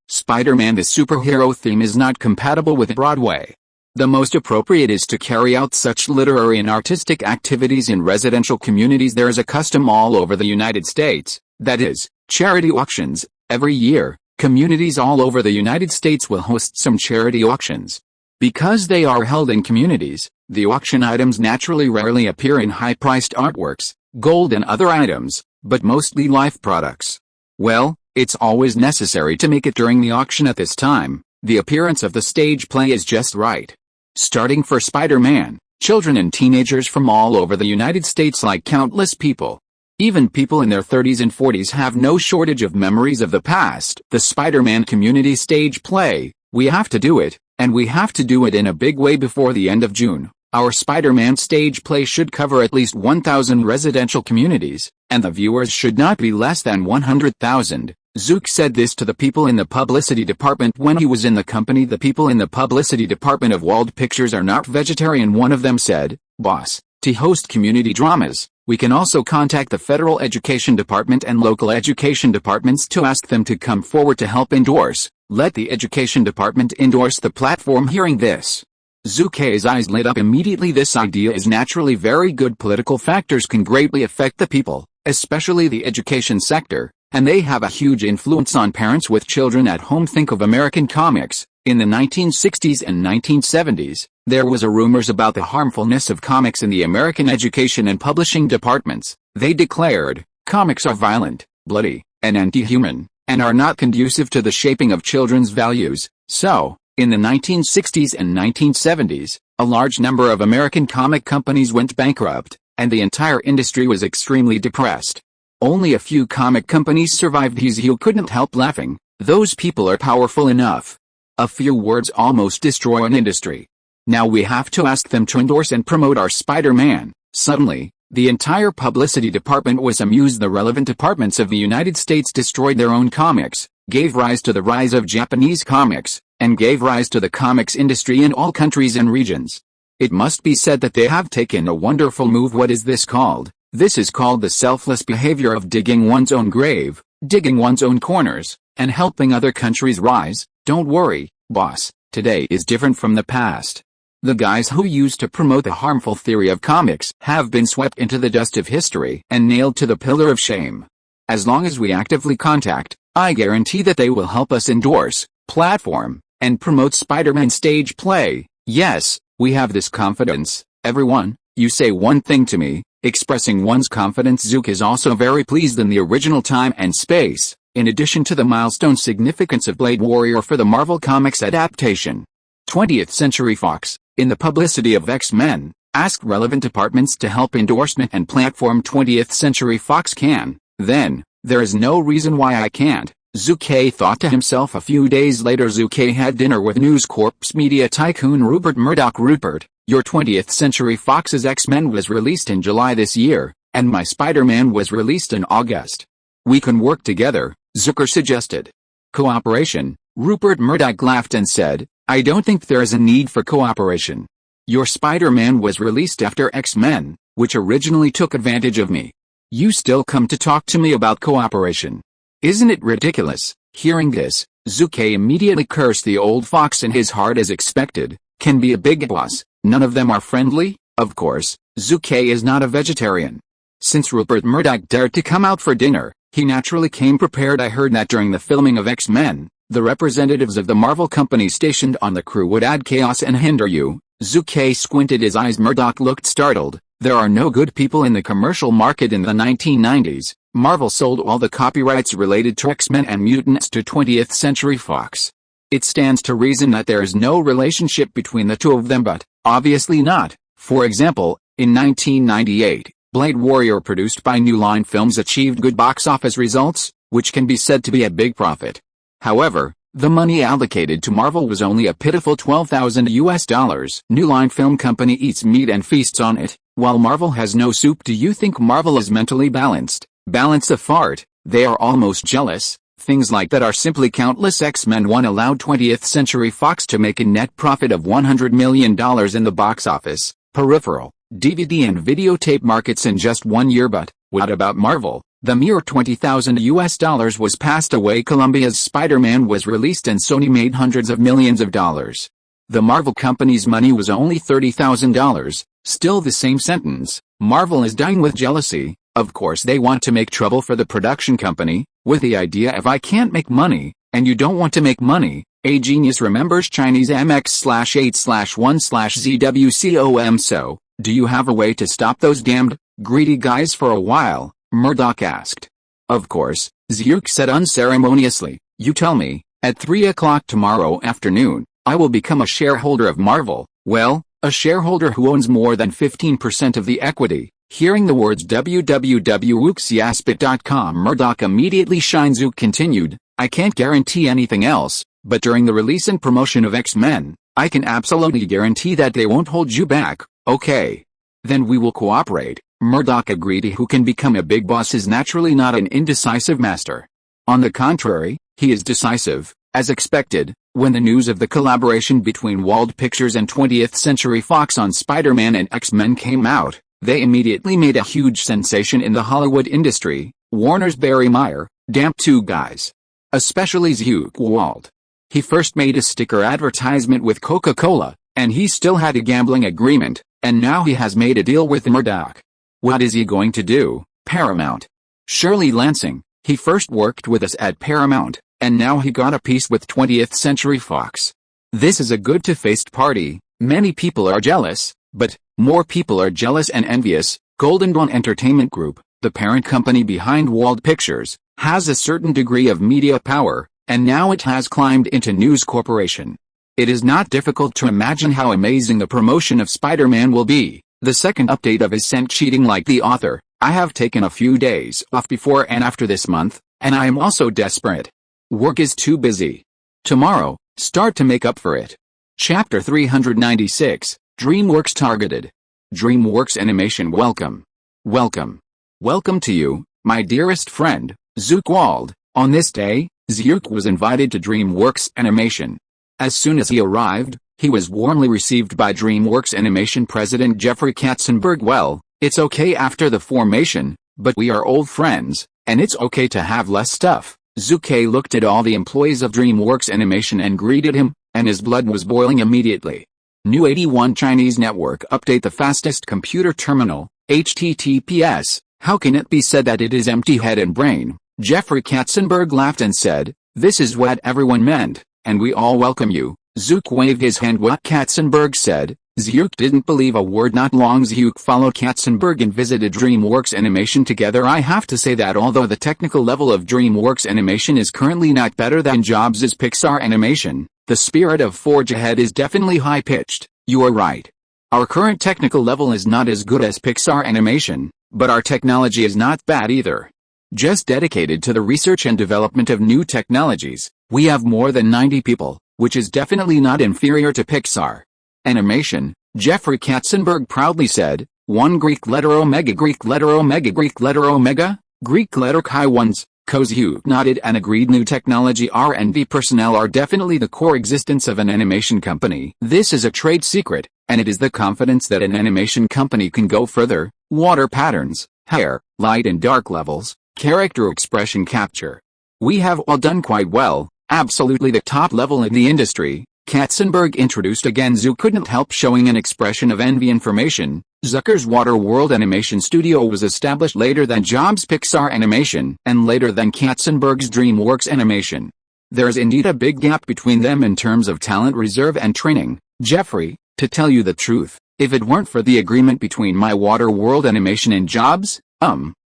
Spider-Man the superhero theme is not compatible with Broadway. The most appropriate is to carry out such literary and artistic activities in residential communities. There is a custom all over the United States, that is, charity auctions. Every year, communities all over the United States will host some charity auctions. Because they are held in communities, the auction items naturally rarely appear in high-priced artworks, gold and other items, but mostly life products. Well, it's always necessary to make it during the auction at this time. The appearance of the stage play is just right. Starting for Spider-Man, children and teenagers from all over the United States, like countless people, even people in their 30s and 40s, have no shortage of memories of the past. The Spider-Man community stage play, we have to do it, and we have to do it in a big way before the end of June. Our Spider-Man stage play should cover at least 1,000 residential communities, and the viewers should not be less than 100,000. Zook said this to the people in the publicity department when he was in the company. The people in the publicity department of Wald Pictures are not vegetarian. One of them said, "Boss, to host community dramas, we can also contact the federal education department and local education departments to ask them to come forward to help endorse. Let the education department endorse the platform." Hearing this, Zhu Ke's eyes lit up immediately. This idea is naturally very good. Political factors can greatly affect the people, especially the education sector, and they have a huge influence on parents with children at home. Think of American comics. In the 1960s and 1970s, there was a rumors about the harmfulness of comics in the American education and publishing departments. They declared, comics are violent, bloody, and anti-human, and are not conducive to the shaping of children's values. So, in the 1960s and 1970s, a large number of American comic companies went bankrupt, and the entire industry was extremely depressed. Only a few comic companies survived. You couldn't help laughing. Those people are powerful enough. A few words almost destroy an industry. Now we have to ask them to endorse and promote our Spider-Man. Suddenly, the entire publicity department was amused. The relevant departments of the United States destroyed their own comics, gave rise to the rise of Japanese comics, and gave rise to the comics industry in all countries and regions. It must be said that they have taken a wonderful move. What is this called? This is called the selfless behavior of digging one's own grave, digging one's own corners, and helping other countries rise. Don't worry, boss, today is different from the past. The guys who used to promote the harmful theory of comics have been swept into the dust of history and nailed to the pillar of shame. As long as we actively contact, I guarantee that they will help us endorse, platform, and promote Spider-Man stage play. Yes, we have this confidence. Everyone, you say one thing to me, expressing one's confidence. Zhu Ke is also very pleased in the original time and space, in addition to the milestone significance of Blade Warrior for the Marvel Comics adaptation. 20th Century Fox, in the publicity of X-Men, asked relevant departments to help endorsement and platform. 20th Century Fox can, then, there is no reason why I can't, Zhu Ke thought to himself a few days later. Zhu Ke had dinner with News Corp's media tycoon Rupert Murdoch. Rupert, your 20th Century Fox's X-Men was released in July this year, and my Spider-Man was released in August. We can work together, Zucker suggested. Cooperation? Rupert Murdoch laughed and said, I don't think there is a need for cooperation. Your Spider-Man was released after X-Men, which originally took advantage of me. You still come to talk to me about cooperation. Isn't it ridiculous? Hearing this, Zhu Ke immediately cursed the old fox in his heart. As expected, can be a big boss. None of them are friendly. Of course, Zhu Ke is not a vegetarian. Since Rupert Murdoch dared to come out for dinner, he naturally came prepared. I heard that during the filming of X-Men, the representatives of the Marvel company stationed on the crew would add chaos and hinder you. Zhu Ke squinted his eyes. Murdoch looked startled. There are no good people in the commercial market. In the 1990s, Marvel sold all the copyrights related to X-Men and mutants to 20th Century Fox. It stands to reason that there is no relationship between the two of them, but obviously not. For example, in 1998, Blade Warrior, produced by New Line Films, achieved good box office results, which can be said to be a big profit. However, the money allocated to Marvel was only a pitiful $12,000. New Line Film Company eats meat and feasts on it, while Marvel has no soup. Do you think Marvel is mentally balanced? Balance a fart. They are almost jealous. Things like that are simply countless. X-Men 1 allowed 20th Century Fox to make a net profit of $100 million in the box office, peripheral, DVD and videotape markets in just 1 year. But what about Marvel? The mere $20,000 was passed away. Columbia's Spider-Man was released and Sony made hundreds of millions of dollars. The Marvel company's money was only $30,000. Still the same sentence. Marvel is dying with jealousy. Of course they want to make trouble for the production company, with the idea if I can't make money, and you don't want to make money. A genius remembers Chinese MX/8/1/ZWCOM. So, do you have a way to stop those damned, greedy guys? For a while, Murdoch asked. Of course, Zhu Ke said unceremoniously. You tell me, at 3 o'clock tomorrow afternoon, I will become a shareholder of Marvel. Well, a shareholder who owns more than 15% of the equity. Hearing the words www.wuxiaspit.com, Murdoch immediately shined. Zhu continued, I can't guarantee anything else, but during the release and promotion of X-Men, I can absolutely guarantee that they won't hold you back. Okay. Then we will cooperate. Murdoch agreed. He who can become a big boss is naturally not an indecisive master. On the contrary, he is decisive, as expected. When the news of the collaboration between Wald Pictures and 20th Century Fox on Spider-Man and X-Men came out, they immediately made a huge sensation in the Hollywood industry. Warner's Barry Meyer damped two guys. Especially Zhu Ke Wald. He first made a sticker advertisement with Coca-Cola, and he still had a gambling agreement, and now he has made a deal with Murdoch. What is he going to do? Paramount. Shirley Lansing, he first worked with us at Paramount, and now he got a piece with 20th Century Fox. This is a good two-faced party. Many people are jealous, but more people are jealous and envious. Golden Dawn Entertainment Group, the parent company behind Wald Pictures, has a certain degree of media power, and now it has climbed into News Corporation. It is not difficult to imagine how amazing the promotion of Spider-Man will be. The second update of his scent cheating. Like the author, I have taken a few days off before and after this month, and I am also desperate. Work is too busy. Tomorrow, start to make up for it. Chapter 396, DreamWorks Targeted. DreamWorks Animation. Welcome. Welcome. Welcome to you, my dearest friend, Zhu Ke Wald. On this day, Zhu Ke was invited to DreamWorks Animation. As soon as he arrived, he was warmly received by DreamWorks Animation President Jeffrey Katzenberg. Well, it's okay after the formation, but we are old friends, and it's okay to have less stuff. Zhu Ke looked at all the employees of DreamWorks Animation and greeted him, and his blood was boiling immediately. New 81 Chinese network update the fastest computer terminal, HTTPS. How can it be said that it is empty head and brain? Jeffrey Katzenberg laughed and said, "This is what everyone meant, and we all welcome you." Zhu waved his hand. What Katzenberg said. Zhu didn't believe a word. Not long Zhu followed Katzenberg and visited DreamWorks Animation together. I have to say that although the technical level of DreamWorks Animation is currently not better than Jobs' Pixar Animation, the spirit of Forge Ahead is definitely high-pitched. You are right. Our current technical level is not as good as Pixar Animation, but our technology is not bad either. Just dedicated to the research and development of new technologies, we have more than 90 people, which is definitely not inferior to Pixar Animation, Jeffrey Katzenberg proudly said. One Greek letter omega, Greek letter omega, Greek letter omega, Greek letter chi ones. Zhu nodded and agreed. New technology R&D personnel are definitely the core existence of an animation company. This is a trade secret, and it is the confidence that an animation company can go further. Water patterns, hair, light and dark levels, character expression capture. We have all done quite well, absolutely the top level in the industry. Katzenberg introduced again. Zhu couldn't help showing an expression of envy. Information. Zucker's Water World Animation Studio was established later than Jobs' Pixar Animation and later than Katzenberg's DreamWorks Animation. There's indeed a big gap between them in terms of talent reserve and training. Jeffrey, to tell you the truth, if it weren't for the agreement between my Water World Animation and Jobs,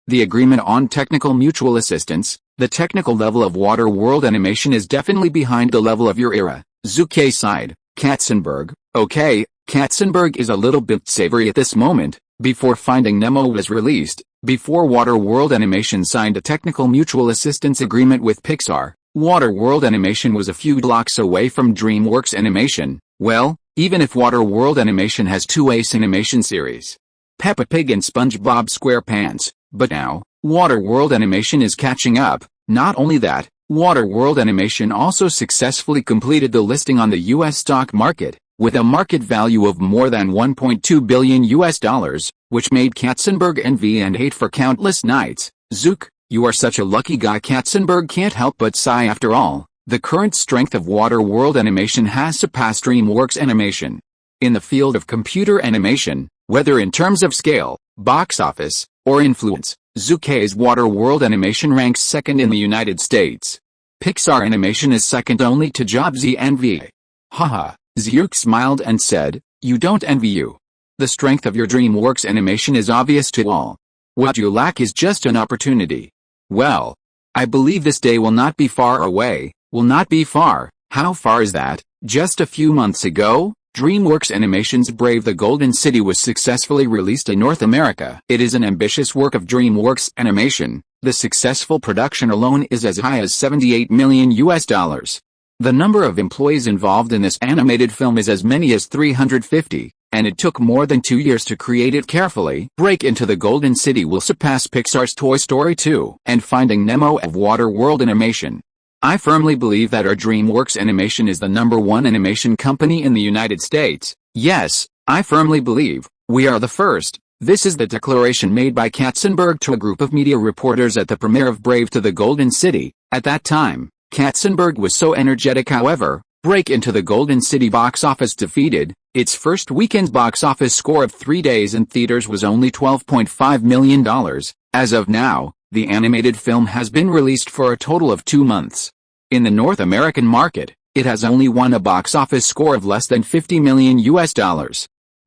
the agreement on technical mutual assistance, the technical level of Water World Animation is definitely behind the level of your era. Zhu sighed. Katzenberg, okay, Katzenberg is a little bit savory at this moment. Before Finding Nemo was released, before Water World Animation signed a technical mutual assistance agreement with Pixar, Water World Animation was a few blocks away from DreamWorks Animation. Well, even if Water World Animation has two ace animation series, Peppa Pig and SpongeBob SquarePants, but now, Water World Animation is catching up. Not only that, Water World Animation also successfully completed the listing on the US stock market, with a market value of more than $1.2 billion, which made Katzenberg envy and hate for countless nights. Zhu, you are such a lucky guy. Katzenberg can't help but sigh. After all, the current strength of Water World Animation has surpassed DreamWorks Animation. In the field of computer animation, whether in terms of scale, box office, or influence, Zhu's Water World Animation ranks second in the United States. Pixar Animation is second only to Jobs' envy. Haha, Zhu smiled and said, "You don't envy you. The strength of your DreamWorks Animation is obvious to all. What you lack is just an opportunity." Well, I believe this day will not be far away. Will not be far. How far is that? Just a few months ago, DreamWorks Animation's Brave the Golden City was successfully released in North America. It is an ambitious work of DreamWorks Animation. The successful production alone is as high as $78 million. The number of employees involved in this animated film is as many as 350, and it took more than 2 years to create it carefully. Break Into the Golden City will surpass Pixar's Toy Story 2 and Finding Nemo of Water World Animation. I firmly believe that our DreamWorks Animation is the #1 animation company in the United States. Yes, I firmly believe we are the first. This is the declaration made by Katzenberg to a group of media reporters at the premiere of Brave to the Golden City. At that time, Katzenberg was so energetic. However, Break Into the Golden City box office defeated. Its first weekend box office score of 3 days in theaters was only $12.5 million. As of now, the animated film has been released for a total of 2 months. In the North American market, it has only won a box office score of less than $50 million.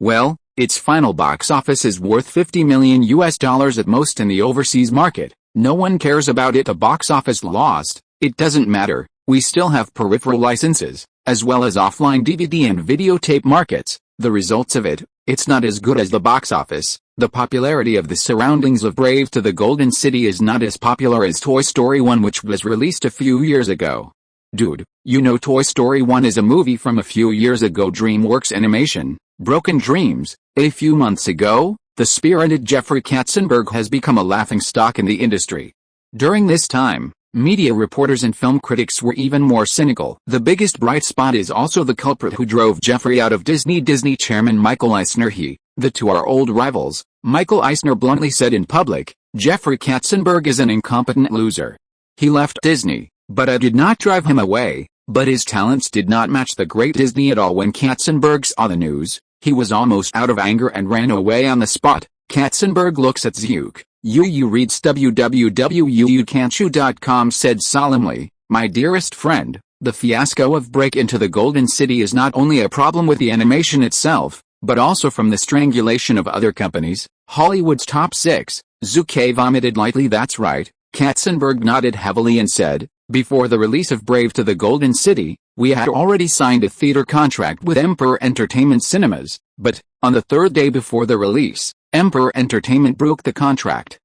Well, its final box office is worth $50 million at most in the overseas market. No one cares about it. A box office lost. It doesn't matter. We still have peripheral licenses, as well as offline DVD and videotape markets. The results of it, it's not as good as the box office. The popularity of the surroundings of Brave to the Golden City is not as popular as Toy Story 1, which was released a few years ago. Dude, you know Toy Story 1 is a movie from a few years ago. DreamWorks Animation, Broken Dreams. A few months ago, the spirited Jeffrey Katzenberg has become a laughingstock in the industry. During this time, media reporters and film critics were even more cynical. The biggest bright spot is also the culprit who drove Jeffrey out of Disney. Disney chairman Michael Eisner. The two are old rivals. Michael Eisner bluntly said in public, "Jeffrey Katzenberg is an incompetent loser. He left Disney, but I did not drive him away. But his talents did not match the great Disney at all. When Katzenberg saw the news, he was almost out of anger and ran away on the spot. Katzenberg looks at Zhu Ke. You reads www.youcan'tchoo.com said solemnly, "My dearest friend, the fiasco of Break into the Golden City is not only a problem with the animation itself, but also from the strangulation of other companies, Hollywood's top 6. Zhu Ke vomited lightly. That's right. Katzenberg nodded heavily and said, "Before the release of Brave to the Golden City, we had already signed a theater contract with Emperor Entertainment Cinemas, but, on the third day before the release, Emperor Entertainment broke the contract."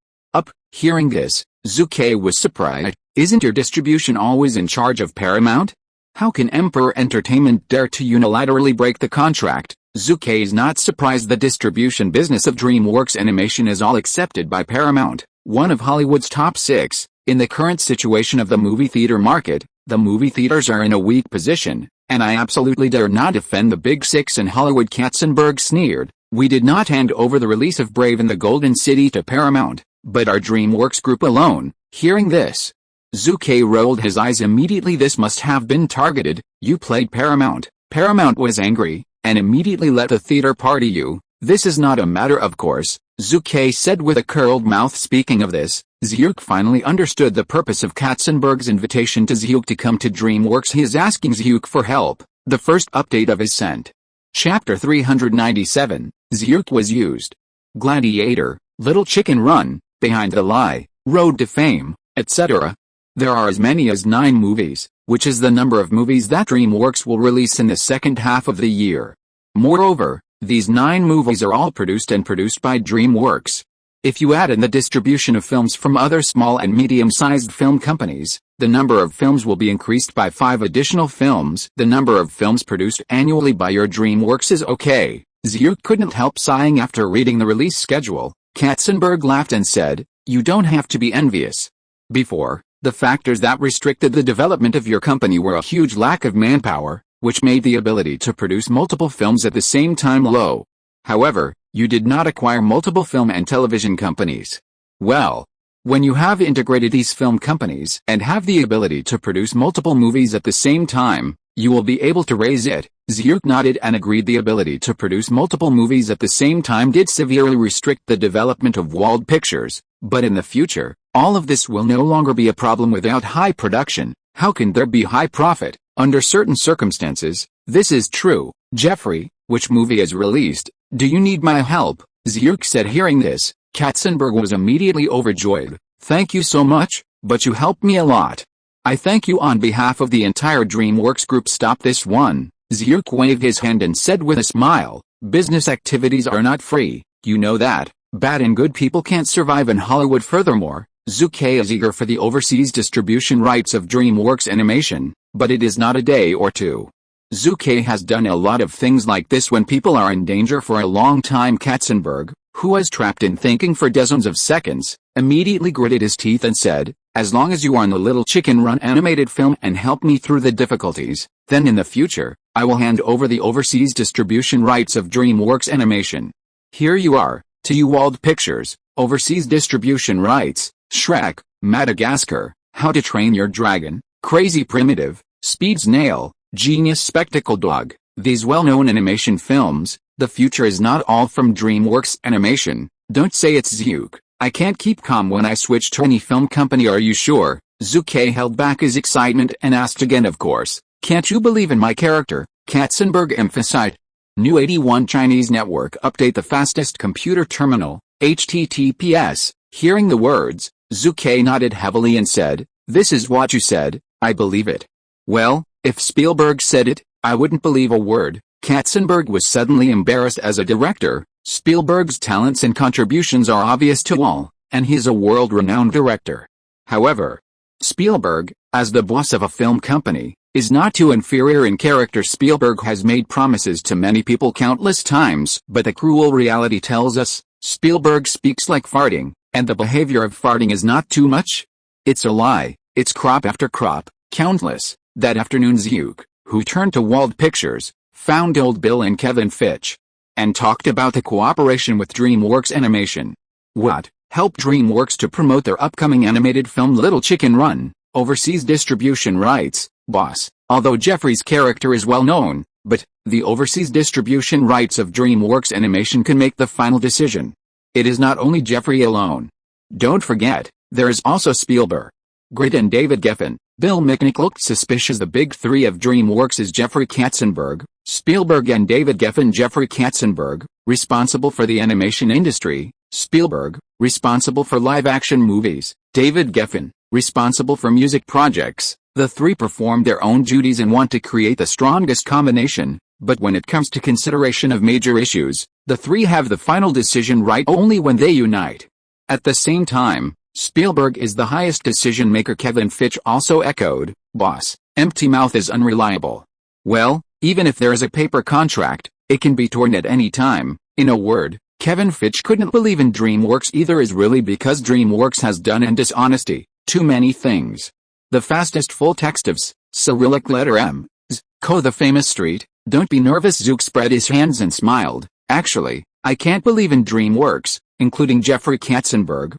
Hearing this, Zhu Ke was surprised. "Isn't your distribution always in charge of Paramount? How can Emperor Entertainment dare to unilaterally break the contract?" Zhu Ke is not surprised. The distribution business of DreamWorks Animation is all accepted by Paramount, one of Hollywood's top 6. In the current situation of the movie theater market, the movie theaters are in a weak position, and I absolutely dare not defend the Big 6 in Hollywood. Katzenberg sneered. "We did not hand over the release of Brave in the Golden City to Paramount, but our DreamWorks group alone." Hearing this, Zhu Ke rolled his eyes immediately. "This must have been targeted. You played Paramount." Paramount was angry, and immediately let the theater party you. "This is not a matter of course," Zhu Ke said with a curled mouth. Speaking of this, Zhu Ke finally understood the purpose of Katzenberg's invitation to Zhu Ke to come to DreamWorks. He is asking Zhu Ke for help. The first update of his scent. Chapter 397, Zhu Ke was used. Gladiator, Little Chicken Run, Behind the Lie, Road to Fame, etc. There are as many as 9 movies, which is the number of movies that DreamWorks will release in the second half of the year. Moreover, these 9 movies are all produced by DreamWorks. If you add in the distribution of films from other small and medium-sized film companies, the number of films will be increased by 5 additional films. The number of films produced annually by your DreamWorks is okay. Zhu Ke couldn't help sighing after reading the release schedule. Katzenberg laughed and said, "You don't have to be envious. Before, the factors that restricted the development of your company were a huge lack of manpower, which made the ability to produce multiple films at the same time low. However, you did not acquire multiple film and television companies. Well, when you have integrated these film companies and have the ability to produce multiple movies at the same time, you will be able to raise it." Zhu Ke nodded and agreed. The ability to produce multiple movies at the same time did severely restrict the development of Wald Pictures, but in the future, all of this will no longer be a problem. Without high production, how can there be high profit? Under certain circumstances, this is true. "Jeffrey, which movie is released? Do you need my help?" Zhu Ke said. Hearing this, Katzenberg was immediately overjoyed. "Thank you so much, but you helped me a lot. I thank you on behalf of the entire DreamWorks group." "Stop this one." Zhu Ke waved his hand and said with a smile, "Business activities are not free, you know that. Bad and good people can't survive in Hollywood." Furthermore, Zhu Ke is eager for the overseas distribution rights of DreamWorks Animation, but it is not a day or two. Zhu Ke has done a lot of things like this when people are in danger for a long time. Katzenberg, who was trapped in thinking for dozens of seconds, immediately gritted his teeth and said, "As long as you are in the Little Chicken Run animated film and help me through the difficulties, then in the future, I will hand over the overseas distribution rights of DreamWorks Animation. Here you are, to you Wald Pictures, overseas distribution rights, Shrek, Madagascar, How to Train Your Dragon, Crazy Primitive, Speed Snail, Genius Spectacle Dog." These well-known animation films. The future is not all from DreamWorks Animation. "Don't say it's Zhu Ke. I can't keep calm when I switch to any film company. Are you sure?" Zhu Ke held back his excitement and asked again. "Of course. Can't you believe in my character?" Katzenberg emphasized. New 81 Chinese network update. The fastest computer terminal, HTTPS. Hearing the words, Zhu Ke nodded heavily and said, "This is what you said, I believe it." "Well, if Spielberg said it, I wouldn't believe a word." Katzenberg was suddenly embarrassed. As a director, Spielberg's talents and contributions are obvious to all, and he is a world-renowned director. However, Spielberg, as the boss of a film company, is not too inferior in character. Spielberg has made promises to many people countless times, but the cruel reality tells us, Spielberg speaks like farting, and the behavior of farting is not too much. It's a lie, it's crop after crop, countless. That afternoon Zhu Ke, who turned to Wald Pictures, found Old Bill and Kevin Fitch, and talked about the cooperation with DreamWorks Animation. What? Help DreamWorks to promote their upcoming animated film Little Chicken Run, overseas distribution rights, boss. Although Jeffrey's character is well known, but the overseas distribution rights of DreamWorks Animation can make the final decision. It is not only Jeffrey alone. Don't forget, there is also Spielberg, Grid and David Geffen. Bill Mitnick looked suspicious. The big three of DreamWorks is Jeffrey Katzenberg, Spielberg and David Geffen. Jeffrey Katzenberg, responsible for the animation industry; Spielberg, responsible for live-action movies; David Geffen, responsible for music projects. The three perform their own duties and want to create the strongest combination, but when it comes to consideration of major issues, the three have the final decision right only when they unite. At the same time, Spielberg is the highest decision maker. Kevin Fitch also echoed, "Boss, empty mouth is unreliable." Well, even if there is a paper contract, it can be torn at any time. In a word, Kevin Fitch couldn't believe in DreamWorks either. Is really because DreamWorks has done in dishonesty too many things. The fastest full text of Cyrillic letter M, Co. The famous street. Don't be nervous. Zook spread his hands and smiled. Actually, I can't believe in DreamWorks, including Jeffrey Katzenberg.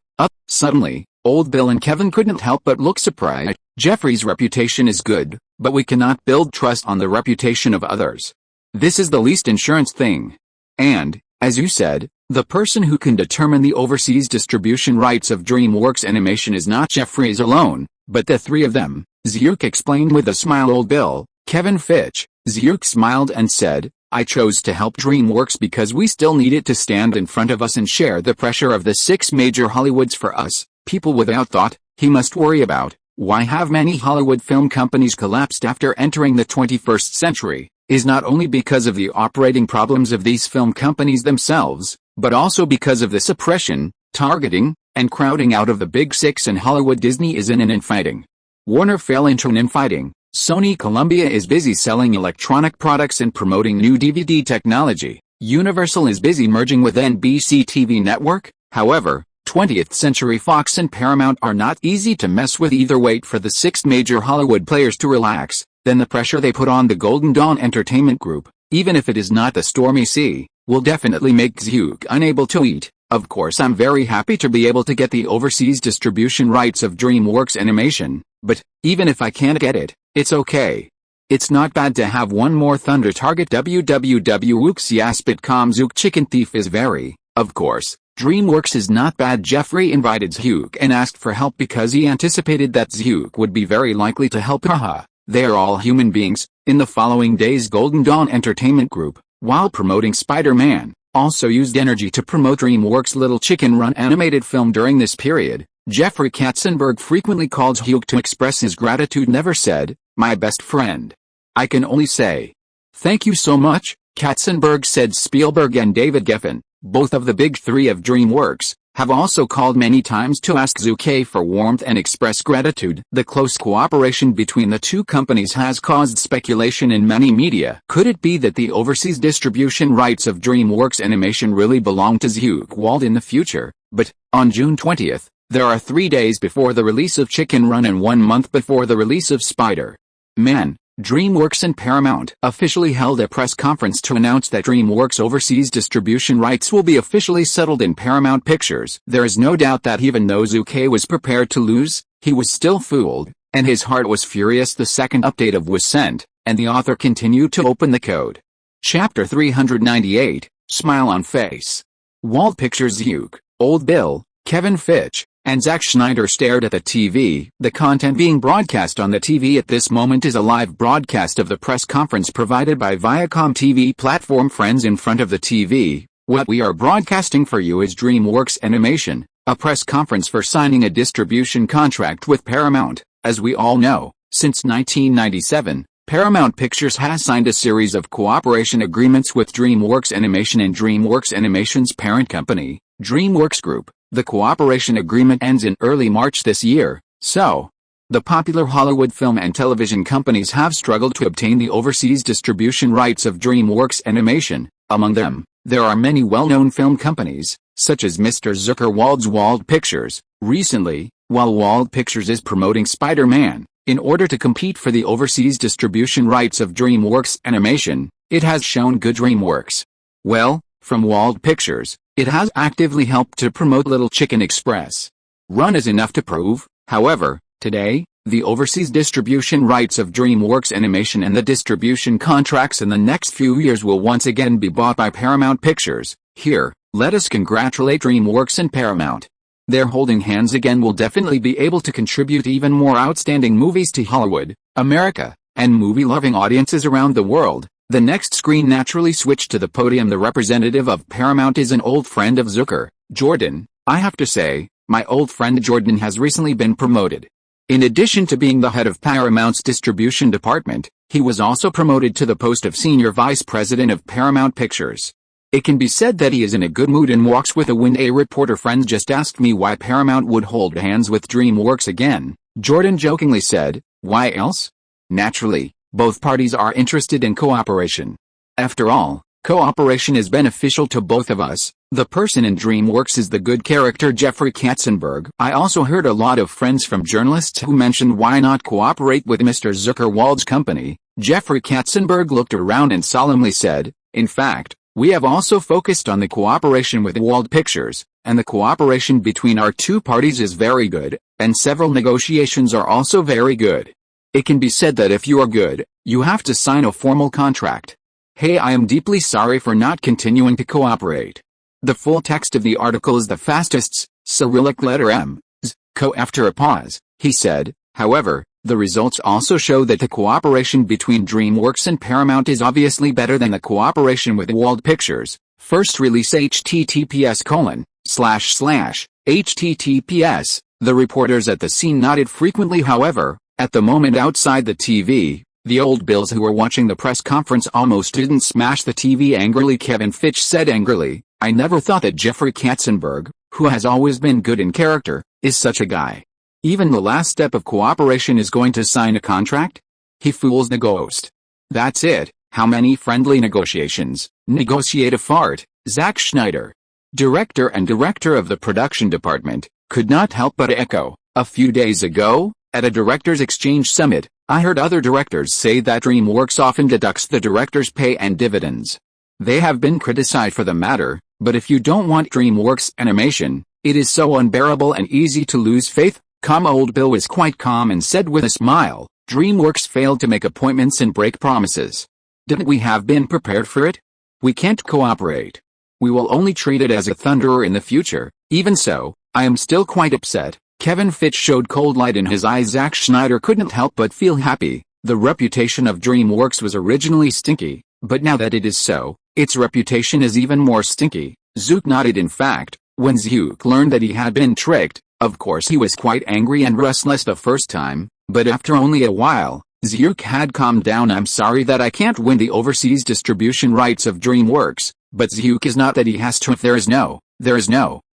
Suddenly, old Bill and Kevin couldn't help but look surprised. Jeffrey's reputation is good, but we cannot build trust on the reputation of others. This is the least insurance thing. And, as you said, the person who can determine the overseas distribution rights of DreamWorks Animation is not Jeffrey's alone, but the three of them, Zook explained with a smile. Old Bill, Kevin Fitch. Zook smiled and said, I chose to help DreamWorks because we still needed to stand in front of us and share the pressure of the 6 major Hollywoods. For us, people without thought, he must worry about, why have many Hollywood film companies collapsed after entering the 21st century, is not only because of the operating problems of these film companies themselves, but also because of the suppression, targeting, and crowding out of the big 6. And Hollywood. Disney is in an infighting. Warner fell into an infighting. Sony Columbia is busy selling electronic products and promoting new DVD technology. Universal is busy merging with NBC TV network. However, 20th Century Fox and Paramount are not easy to mess with either. Wait for the 6 major Hollywood players to relax, then the pressure they put on the Golden Dawn Entertainment Group, even if it is not the stormy sea, will definitely make Zook unable to eat. Of course, I'm very happy to be able to get the overseas distribution rights of DreamWorks Animation, but even if I can't get it, it's okay. It's not bad to have one more thunder target. www.wooksiaspit.com. Zook chicken thief is very, of course, DreamWorks is not bad. Jeffrey invited Zook and asked for help because he anticipated that Zook would be very likely to help. Haha, they are all human beings. In the following days, Golden Dawn Entertainment Group, while promoting Spider-Man, also used energy to promote DreamWorks' Little Chicken Run animated film. During this period, Jeffrey Katzenberg frequently called Zook to express his gratitude. Never said, "My best friend." I can only say, "Thank you so much," Katzenberg said. Spielberg and David Geffen, both of the big three of DreamWorks, have also called many times to ask Zook for warmth and express gratitude. The close cooperation between the two companies has caused speculation in many media. Could it be that the overseas distribution rights of DreamWorks Animation really belong to Zhu Ke Wald in the future? But, on June 20th, there are 3 days before the release of Chicken Run and 1 month before the release of Spider-Man, DreamWorks and Paramount officially held a press conference to announce that DreamWorks' overseas distribution rights will be officially settled in Paramount Pictures. There is no doubt that even though Zook was prepared to lose, he was still fooled, and his heart was furious. The second update of was sent, and the author continued to open the code. Chapter 398, Smile on Face. Wald Pictures. Zook, Old Bill, Kevin Fitch, and Zack Snyder stared at the TV. The content being broadcast on the TV at this moment is a live broadcast of the press conference provided by Viacom TV platform Friends. In front of the TV, what we are broadcasting for you is DreamWorks Animation, a press conference for signing a distribution contract with Paramount. As we all know, since 1997, Paramount Pictures has signed a series of cooperation agreements with DreamWorks Animation and DreamWorks Animation's parent company, DreamWorks Group. The cooperation agreement ends in early March this year, so the popular Hollywood film and television companies have struggled to obtain the overseas distribution rights of DreamWorks Animation. Among them, there are many well-known film companies, such as Mr. Zhu Ke Wald's Wald Pictures. Recently, while Wald Pictures is promoting Spider-Man, in order to compete for the overseas distribution rights of DreamWorks Animation, it has shown good. DreamWorks, well, from Wald Pictures, it has actively helped to promote Little Chicken Express. Run is enough to prove, however, today, The overseas distribution rights of DreamWorks Animation and the distribution contracts in the next few years will once again be bought by Paramount Pictures. Here, let us congratulate DreamWorks and Paramount. Their holding hands again will definitely be able to contribute even more outstanding movies to Hollywood, America, and movie-loving audiences around the world. The next screen naturally switched to the podium. The representative of Paramount is an old friend of Zucker, Jordan. I have to say, my old friend Jordan has recently been promoted. In addition to being the head of Paramount's distribution department, he was also promoted to the post of senior vice president of Paramount Pictures. It can be said that he is in a good mood and walks with a wind. A reporter friend just asked me why Paramount would hold hands with DreamWorks again. Jordan jokingly said, "Why else? Naturally, both parties are interested in cooperation. After all, cooperation is beneficial to both of us." The person in DreamWorks is the good character Jeffrey Katzenberg. I also heard a lot of friends from journalists who mentioned why not cooperate with Mr. Zucker Wald's company. Jeffrey Katzenberg looked around and solemnly said, "In fact, we have also focused on the cooperation with Wald Pictures, and the cooperation between our two parties is very good, and several negotiations are also very good. It can be said that if you are good, you have to sign a formal contract. Hey, I am deeply sorry for not continuing to cooperate." The full text of the article is the fastest, Cyrillic letter M, Z, co. After a pause, he said, "However, the results also show that the cooperation between DreamWorks and Paramount is obviously better than the cooperation with Wald Pictures." First release https://https. The reporters at the scene nodded frequently. However, at the moment outside the TV, the old bills who were watching the press conference almost didn't smash the TV angrily. Kevin Fitch said angrily, "I never thought that Jeffrey Katzenberg, who has always been good in character, is such a guy. Even the last step of cooperation is going to sign a contract? He fools the ghost. That's it. How many friendly negotiations? Negotiate a fart." Zack Schneider, director and director of the production department, could not help but echo. A few days ago, at a directors' exchange summit, I heard other directors say that DreamWorks often deducts the directors' pay and dividends. They have been criticized for the matter, but if you don't want DreamWorks Animation, it is so unbearable and easy to lose faith. Old Bill was quite calm and said with a smile, "DreamWorks failed to make appointments and break promises. Didn't we have been prepared for it? We can't cooperate. We will only treat it as a thunderer in the future. Even so, I am still quite upset." Kevin Fitch showed cold light in his eyes. Zack Schneider couldn't help but feel happy. The reputation of DreamWorks was originally stinky, but now that it is so, its reputation is even more stinky. Zook nodded. In fact, when Zook learned that he had been tricked, of course he was quite angry and restless the first time, but after only a while, Zook had calmed down. "I'm sorry that I can't win the overseas distribution rights of DreamWorks, but Zook is not that he has to. If there is no,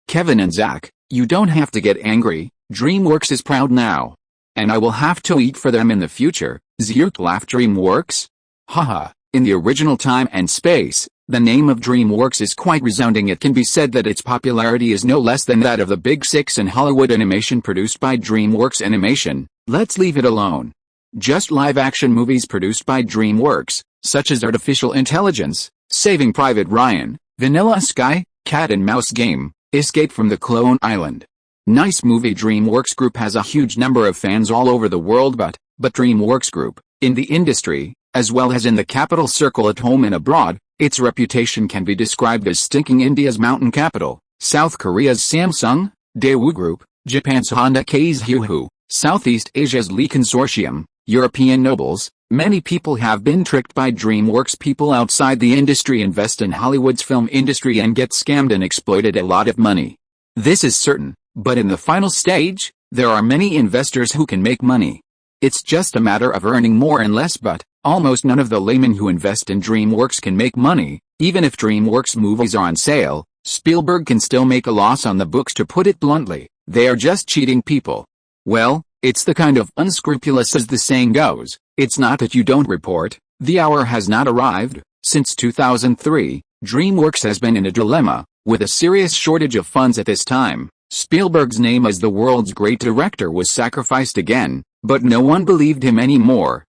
Kevin and Zack, you don't have to get angry. DreamWorks is proud now. And I will have to eat for them in the future." Zook laughed. "DreamWorks? Haha, in the original time and space, the name of DreamWorks is quite resounding. It can be said that its popularity is no less than that of the Big Six in Hollywood animation produced by DreamWorks Animation. Let's leave it alone. Just live-action movies produced by DreamWorks, such as Artificial Intelligence, Saving Private Ryan, Vanilla Sky, Cat and Mouse Game, Escape from the Clone Island. Nice movie. DreamWorks Group has a huge number of fans all over the world, but DreamWorks Group, in the industry, as well as in the capital circle at home and abroad, its reputation can be described as stinking. India's Mountain Capital, South Korea's Samsung, Daewoo Group, Japan's Honda K's Hyuhu, Southeast Asia's Lee Consortium, European nobles. Many people have been tricked by DreamWorks. People outside the industry invest in Hollywood's film industry and get scammed and exploited a lot of money. This is certain, but in the final stage, there are many investors who can make money. It's just a matter of earning more and less, but almost none of the laymen who invest in DreamWorks can make money. Even if DreamWorks movies are on sale, Spielberg can still make a loss on the books. To put it bluntly, they are just cheating people. Well, it's the kind of unscrupulous, as the saying goes. It's not that you don't report. The hour has not arrived. Since 2003, DreamWorks has been in a dilemma, with a serious shortage of funds at this time. Spielberg's name as the world's great director was sacrificed again, but no one believed him anymore.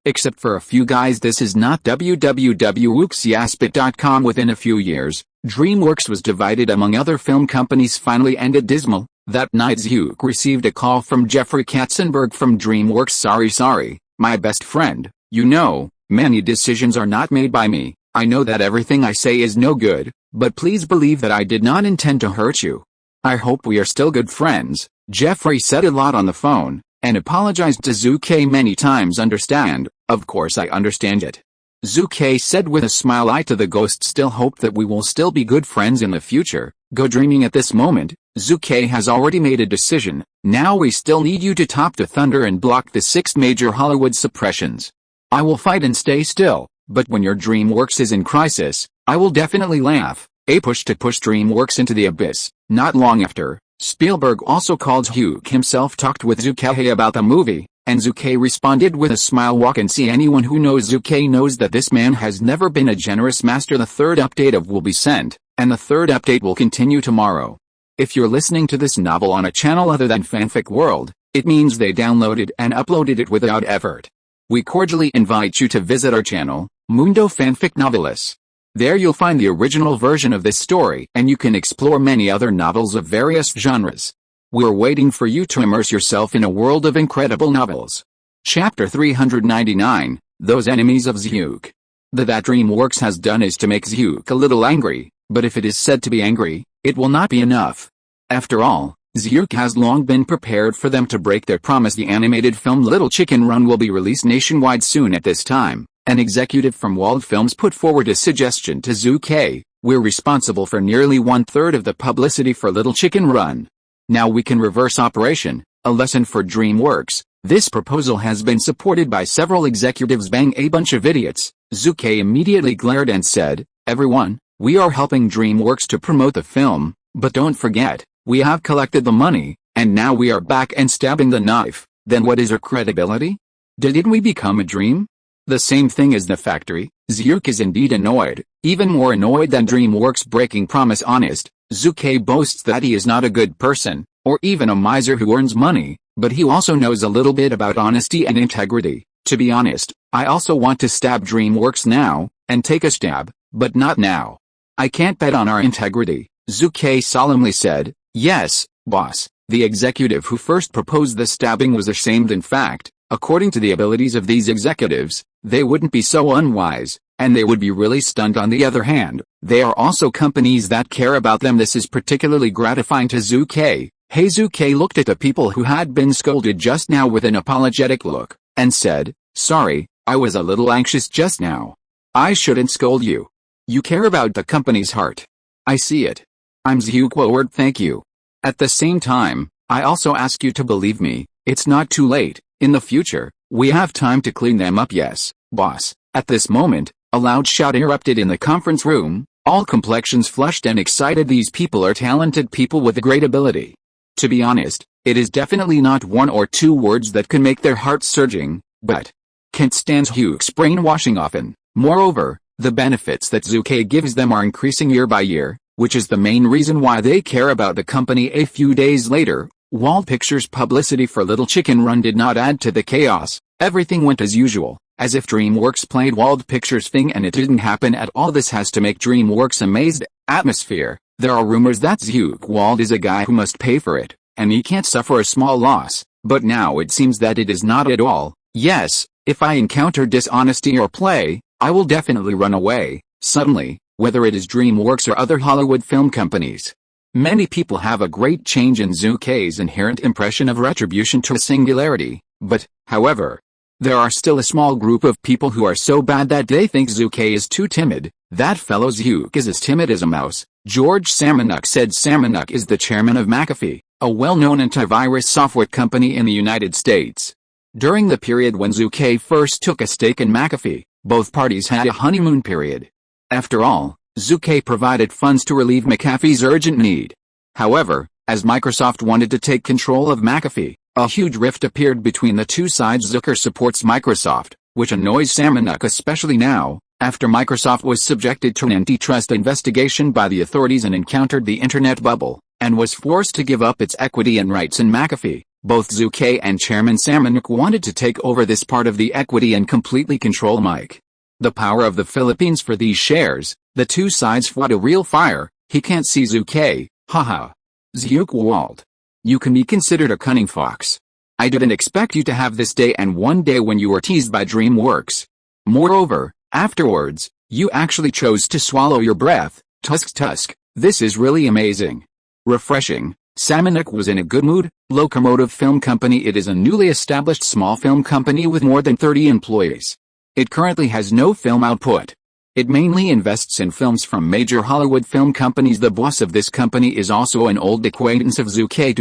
Except for a few guys, this is not www.wooksiaspit.com. Within a few years, DreamWorks was divided among other film companies, finally ended dismal. That night Zhu Ke received a call from Jeffrey Katzenberg from DreamWorks. Sorry, my best friend, you know, many decisions are not made by me. I know that everything I say is no good, but please believe that I did not intend to hurt you. I hope we are still good friends. Jeffrey said a lot on the phone, and apologized to Zhu Ke many times. Understand, of course I understand it. Zhu Ke said with a smile. I to the ghost still hope that we will still be good friends in the future. Go dreaming. At this moment, Zhu Ke has already made a decision. Now we still need you to top the thunder and block the 6 major Hollywood suppressions. I will fight and stay still, but when your DreamWorks is in crisis, I will definitely laugh. A push to push DreamWorks into the abyss. Not long after, Spielberg also called Zhu Ke himself, talked with Zhu Ke about the movie, and Zhu Ke responded with a smile. Walk and see. Anyone who knows Zhu Ke knows that this man has never been a generous master. The third update will be sent, and the third update will continue tomorrow. If you're listening to this novel on a channel other than Fanfic World, it means they downloaded and uploaded it without effort. We cordially invite you to visit our channel, Mundo Fanfic Novelists. There you'll find the original version of this story, and you can explore many other novels of various genres. We're waiting for you to immerse yourself in a world of incredible novels. Chapter 399, Those Enemies of Zhu Ke. That DreamWorks has done is to make Zhu Ke a little angry, but if it is said to be angry, it will not be enough. After all, Zhu Ke has long been prepared for them to break their promise. The animated film Little Chicken Run will be released nationwide soon. At this time, an executive from Wald Films put forward a suggestion to Zhu Ke. We're responsible for nearly 1/3 of the publicity for Little Chicken Run. Now we can reverse operation, a lesson for DreamWorks. This proposal has been supported by several executives. Bang, a bunch of idiots. Zhu Ke immediately glared and said, everyone, we are helping DreamWorks to promote the film, but don't forget, we have collected the money, and now we are back and stabbing the knife. Then what is our credibility? Didn't we become a dream? The same thing as the factory. Zhu Ke is indeed annoyed, even more annoyed than DreamWorks breaking promise. Honest, Zhu Ke boasts that he is not a good person, or even a miser who earns money, but he also knows a little bit about honesty and integrity. To be honest, I also want to stab DreamWorks now, and take a stab, but not now. I can't bet on our integrity, Zhu Ke solemnly said. Yes, boss. The executive who first proposed the stabbing was ashamed. In fact, according to the abilities of these executives, they wouldn't be so unwise, and they would be really stunned. On the other hand, they are also companies that care about them. This is particularly gratifying to Zhu Ke. Hey, Zhu Ke looked at the people who had been scolded just now with an apologetic look, and said, sorry, I was a little anxious just now. I shouldn't scold you. You care about the company's heart. I see it. I'm Zhu Ke Wald. Thank you. At the same time, I also ask you to believe me, it's not too late. In the future, we have time to clean them up. Yes, boss. At this moment, a loud shout erupted in the conference room, all complexions flushed and excited. These people are talented people with great ability. To be honest, it is definitely not 1 or 2 words that can make their hearts surging, but can't stand Zhu Ke's brainwashing often. Moreover, the benefits that Zhu Ke gives them are increasing year by year, which is the main reason why they care about the company. A few days later, Wald Pictures' publicity for Little Chicken Run did not add to the chaos. Everything went as usual, as if DreamWorks played Wald Pictures' thing and it didn't happen at all. This has to make DreamWorks amazed. Atmosphere. There are rumors that Zhu Ke Wald is a guy who must pay for it, and he can't suffer a small loss, but now it seems that it is not at all. Yes, if I encounter dishonesty or play, I will definitely run away. Suddenly, whether it is DreamWorks or other Hollywood film companies, many people have a great change in Zhu Ke's inherent impression of retribution to a singularity, but, however, there are still a small group of people who are so bad that they think Zhu Ke is too timid. That fellow Zhu Ke is as timid as a mouse. George Samanuk said. Samanuk is the chairman of McAfee, a well-known antivirus software company in the United States. During the period when Zhu Ke first took a stake in McAfee, both parties had a honeymoon period. After all, Zhu Ke provided funds to relieve McAfee's urgent need. However, as Microsoft wanted to take control of McAfee, a huge rift appeared between the two sides. Zucker supports Microsoft, which annoys Samanuk especially now, after Microsoft was subjected to an antitrust investigation by the authorities and encountered the internet bubble, and was forced to give up its equity and rights in McAfee. Both Zhu Ke and Chairman SYNOPSIS wanted to take over this part of the equity and completely control Mike. The power of the Philippines for these shares, the two sides fought a real fire. He can't see Zhu Ke, haha. Zhu Ke Wald. You can be considered a cunning fox. I didn't expect you to have this day and one day when you were teased by DreamWorks. Moreover, afterwards, you actually chose to swallow your breath. Tusk. This is really amazing. Refreshing. SYNOPSIS was in a good mood. Locomotive Film Company. It is a newly established small film company with more than 30 employees. It currently has no film output. It mainly invests in films from major Hollywood film companies. The boss of this company is also an old acquaintance of Zhu Ke.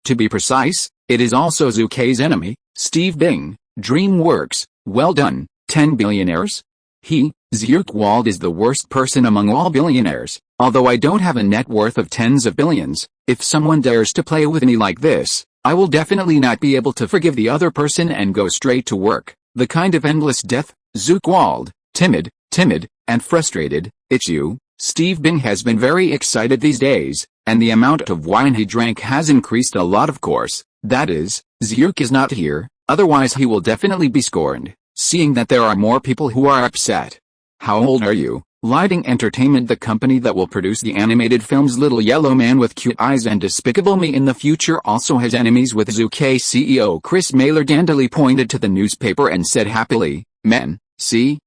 To be precise, it is also Zhu Ke's enemy, Steve Bing, DreamWorks. Well done, 10 billionaires? Zhu Ke Wald is the worst person among all billionaires. Although I don't have a net worth of tens of billions, if someone dares to play with me like this, I will definitely not be able to forgive the other person and go straight to work. The kind of endless death. Zhu Ke Wald, timid, and frustrated. It's you. Steve Bing has been very excited these days, and the amount of wine he drank has increased a lot, of course. That is, Zhu Ke is not here, otherwise he will definitely be scorned, seeing that there are more people who are upset. How old are you? Lighting Entertainment, the company that will produce the animated films Little Yellow Man with Cute Eyes and Despicable Me in the future, also has enemies with Zhu Ke. CEO Chris Maylor pointed to the newspaper and said happily, "Men, see,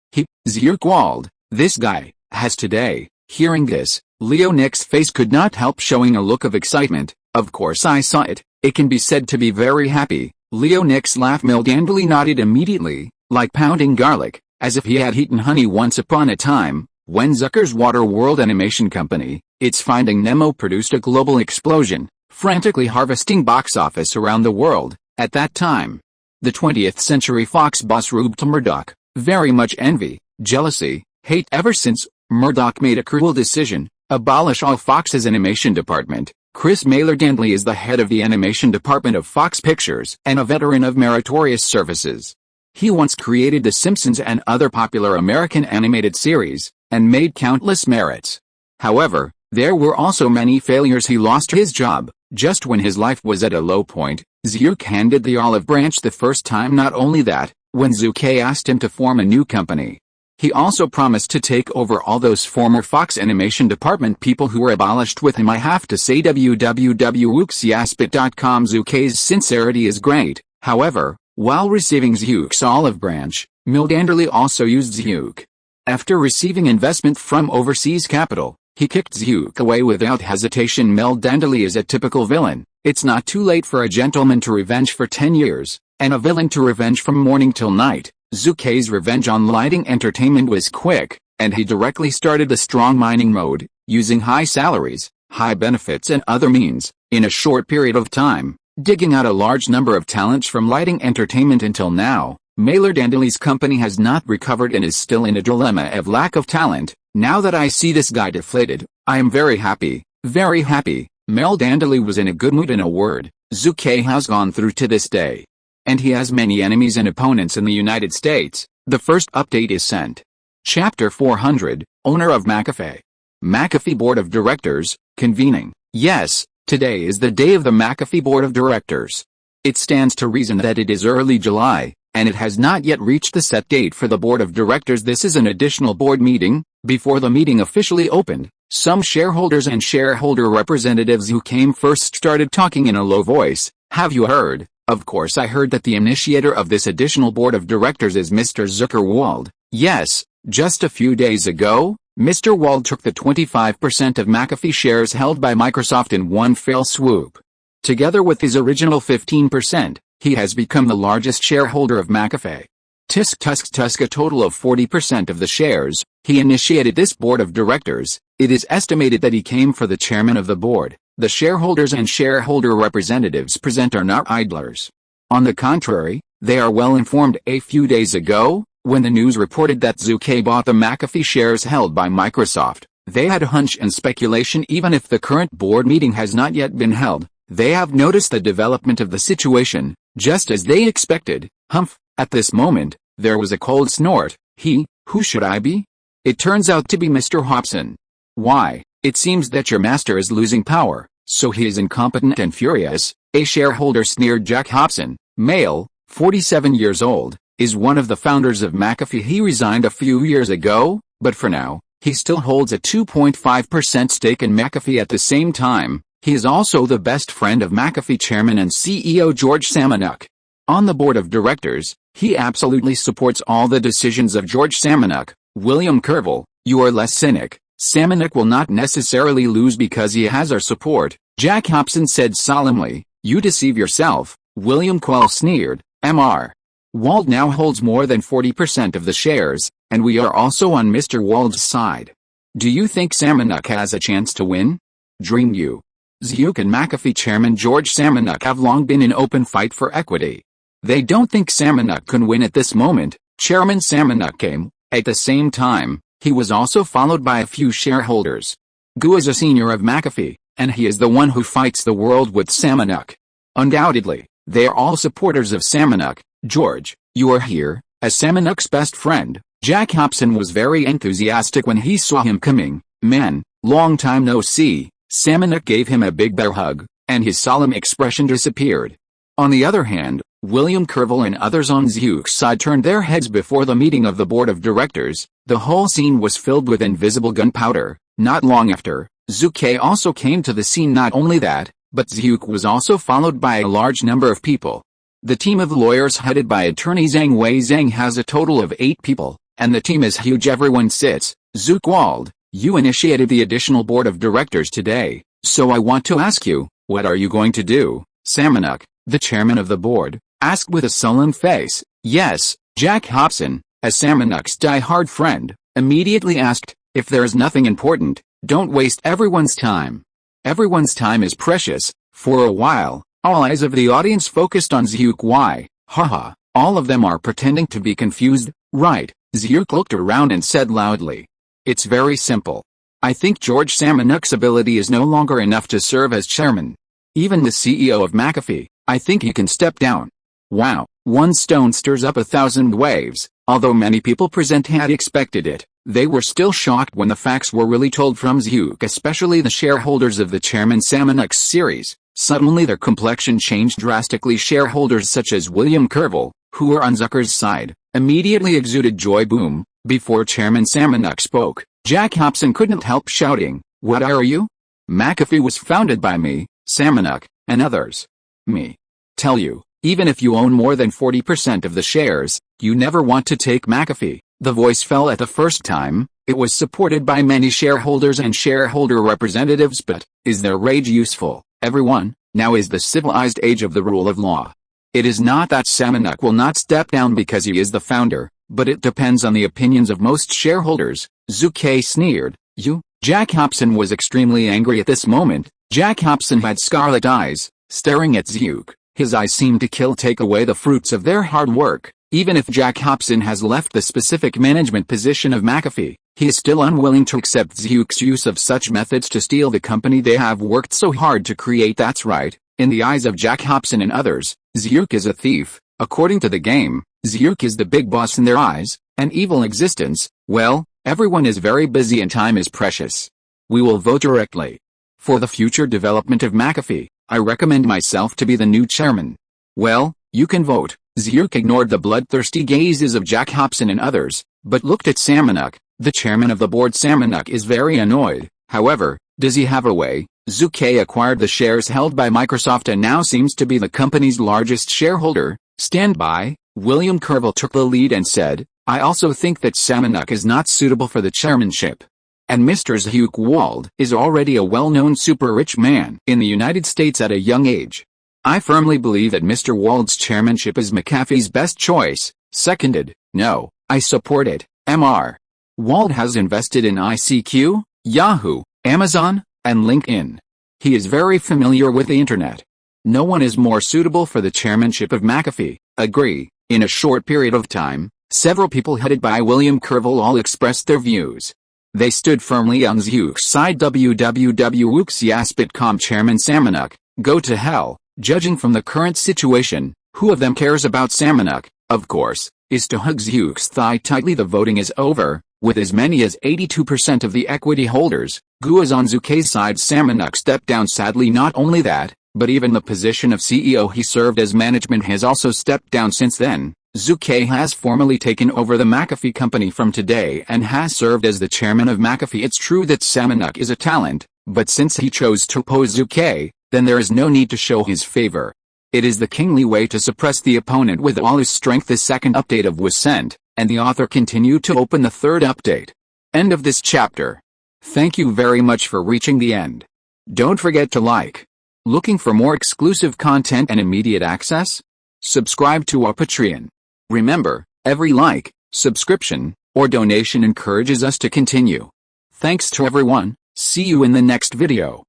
Zhu Ke Wald, this guy, has today." Hearing this, Leo Nick's face could not help showing a look of excitement. Of course I saw it. It can be said to be very happy. Leo Nick's laugh. Dandily nodded immediately, like pounding garlic, as if he had eaten honey. Once upon a time, when Zucker's Water World Animation Company, its Finding Nemo, produced a global explosion, frantically harvesting box office around the world. At that time, the 20th Century Fox boss Rupert Murdoch, very much envy, jealousy, hate. Ever since, Murdoch made a cruel decision: abolish all Fox's animation department. Chris Maylor is the head of the animation department of Fox Pictures and a veteran of meritorious services. He once created The Simpsons and other popular American animated series, and made countless merits. However, there were also many failures. He lost his job just when his life was at a low point. Zhu Ke handed the olive branch the first time. Not only that, when Zhu Ke asked him to form a new company, he also promised to take over all those former Fox animation department people who were abolished with him. I have to say www.uxiaspit.com. Zhu Ke's sincerity is great. However, while receiving Zhu Ke's olive branch, Danderly also used Zhu Ke. After receiving investment from overseas capital, he kicked Zhu Ke away without hesitation. Danderly is a typical villain. It's not too late for a gentleman to revenge for 10 years, and a villain to revenge from morning till night. Zhu Ke's revenge on Lighting Entertainment was quick, and he directly started the strong mining mode, using high salaries, high benefits and other means, in a short period of time, digging out a large number of talents from Lighting Entertainment. Until now, Dandely's company has not recovered and is still in a dilemma of lack of talent. Now that I see this guy deflated, I am very happy, very happy. Dandely was in a good mood. In a word, Zhu Ke has gone through to this day. And he has many enemies and opponents in the United States. The first update is sent. Chapter 400, Owner of McAfee. McAfee Board of Directors, convening. Yes, today is the day of the McAfee Board of Directors. It stands to reason that it is early July, and it has not yet reached the set date for the Board of Directors. This is an additional board meeting. Before the meeting officially opened, some shareholders and shareholder representatives who came first started talking in a low voice. Have you heard? Of course I heard that the initiator of this additional board of directors is Mr. Zhu Ke Wald. Yes, just a few days ago, Mr. Wald took the 25% of McAfee shares held by Microsoft in one fell swoop. Together with his original 15%, he has become the largest shareholder of McAfee. Tusk a total of 40% of the shares. He initiated this board of directors. It is estimated that he came for the chairman of the board. The shareholders and shareholder representatives present are not idlers. On the contrary, they are well informed. A few days ago, when the news reported that Zhu Ke bought the McAfee shares held by Microsoft, they had a hunch and speculation. Even if the current board meeting has not yet been held, they have noticed the development of the situation, just as they expected. Humph, at this moment, there was a cold snort. Who should I be? It turns out to be Mr. Hobson. Why? It seems that your master is losing power, so he is incompetent and furious. A shareholder sneered. Jack Hobson, male, 47 years old, is one of the founders of McAfee. He resigned a few years ago, but for now, he still holds a 2.5% stake in McAfee. At the same time, he is also the best friend of McAfee chairman and CEO George Samanuk. On the board of directors, he absolutely supports all the decisions of George Samanuk. William Kervil, you are less cynic. Samanuk will not necessarily lose because he has our support, Jack Hobson said solemnly. You deceive yourself, William Kervil sneered. Mr. Wald now holds more than 40% of the shares, and we are also on Mr. Wald's side. Do you think Samanuk has a chance to win? Dream you. Zhu and McAfee chairman George Samanuk have long been in open fight for equity. They don't think Samanuk can win at this moment, Chairman Samanuk came. At the same time, he was also followed by a few shareholders. Gu is a senior of McAfee, and he is the one who fights the world with Samanuk. Undoubtedly, they are all supporters of Samanuk. George, you are here, as Samanuk's best friend. Jack Hobson was very enthusiastic when he saw him coming. Man, long time no see. Samanuk gave him a big bear hug, and his solemn expression disappeared. On the other hand, William Kervil and others on Zhu's side turned their heads before the meeting of the board of directors. The whole scene was filled with invisible gunpowder. Not long after, Zhu Ke also came to the scene. Not only that, but Zhu was also followed by a large number of people. The team of lawyers headed by attorney Zhang Wei Zhang has a total of 8 people, and the team is huge. Everyone sits. Zhu Ke Wald, you initiated the additional board of directors today, so I want to ask you, what are you going to do? Samanuk, the chairman of the board, asked with a sullen face. Yes, Jack Hobson, as Samanuk's die-hard friend, immediately asked, if there is nothing important, don't waste everyone's time. Everyone's time is precious. For a while, all eyes of the audience focused on Zhu Ke. Haha, all of them are pretending to be confused, right? Zhu looked around and said loudly. It's very simple. I think George Samanuk's ability is no longer enough to serve as chairman. Even the CEO of McAfee, I think he can step down. Wow, one stone stirs up 1,000 waves. Although many people present had expected it, they were still shocked when the facts were really told from Zhu, especially the shareholders of the chairman Samanuk's series. Suddenly their complexion changed drastically. Shareholders such as William Kervil, who were on Zucker's side, immediately exuded joy. Boom. Before Chairman Samanuk spoke, Jack Hobson couldn't help shouting, what are you? McAfee was founded by me, Samanuk, and others. Me. Tell you, even if you own more than 40% of the shares, you never want to take McAfee. The voice fell at the first time. It was supported by many shareholders and shareholder representatives. But, is their rage useful? Everyone, now is the civilized age of the rule of law. It is not that Samanuk will not step down because he is the founder, but it depends on the opinions of most shareholders. Zhu Ke sneered. You? Jack Hobson was extremely angry at this moment. Jack Hobson had scarlet eyes, staring at Zhu. His eyes seemed to take away the fruits of their hard work. Even if Jack Hobson has left the specific management position of McAfee, he is still unwilling to accept Zhu's use of such methods to steal the company they have worked so hard to create. That's right, in the eyes of Jack Hobson and others, Zhu is a thief. According to the game, Zhu is the big boss in their eyes, an evil existence. Well, everyone is very busy and time is precious. We will vote directly. For the future development of McAfee, I recommend myself to be the new chairman. Well, you can vote. Zhu ignored the bloodthirsty gazes of Jack Hobson and others, but looked at Samanuk, the chairman of the board. Samanuk is very annoyed. However, does he have a way? Zhu Ke acquired the shares held by Microsoft and now seems to be the company's largest shareholder. Stand by. William Kervil took the lead and said, I also think that Samanuk is not suitable for the chairmanship. And Mr. Zhu Ke Wald is already a well-known super-rich man in the United States at a young age. I firmly believe that Mr. Wald's chairmanship is McAfee's best choice. Seconded. No, I support it. Mr. Wald has invested in ICQ, Yahoo, Amazon, and LinkedIn. He is very familiar with the internet. No one is more suitable for the chairmanship of McAfee. Agree. In a short period of time, several people headed by William Kervil all expressed their views. They stood firmly on Zhu's side. www.wuxiaspit.com Chairman Samanuk, go to hell. Judging from the current situation, who of them cares about Samanuk? Of course, is to hug Zhu's thigh tightly. The voting is over, with as many as 82% of the equity holders. Gu is on Zhu Ke's side. Samanuk stepped down sadly. Not only that, But even the position of CEO he served as management has also stepped down since then. Zhu Ke has formally taken over the McAfee company from today and has served as the chairman of McAfee. It's true that Samanuk is a talent, but since he chose to oppose Zhu Ke, then there is no need to show his favor. It is the kingly way to suppress the opponent with all his strength. The second update of was sent, and the author continued to open the third update. End of this chapter. Thank you very much for reaching the end. Don't forget to like. Looking for more exclusive content and immediate access? Subscribe to our Patreon. Remember, every like, subscription, or donation encourages us to continue. Thanks to everyone. See you in the next video.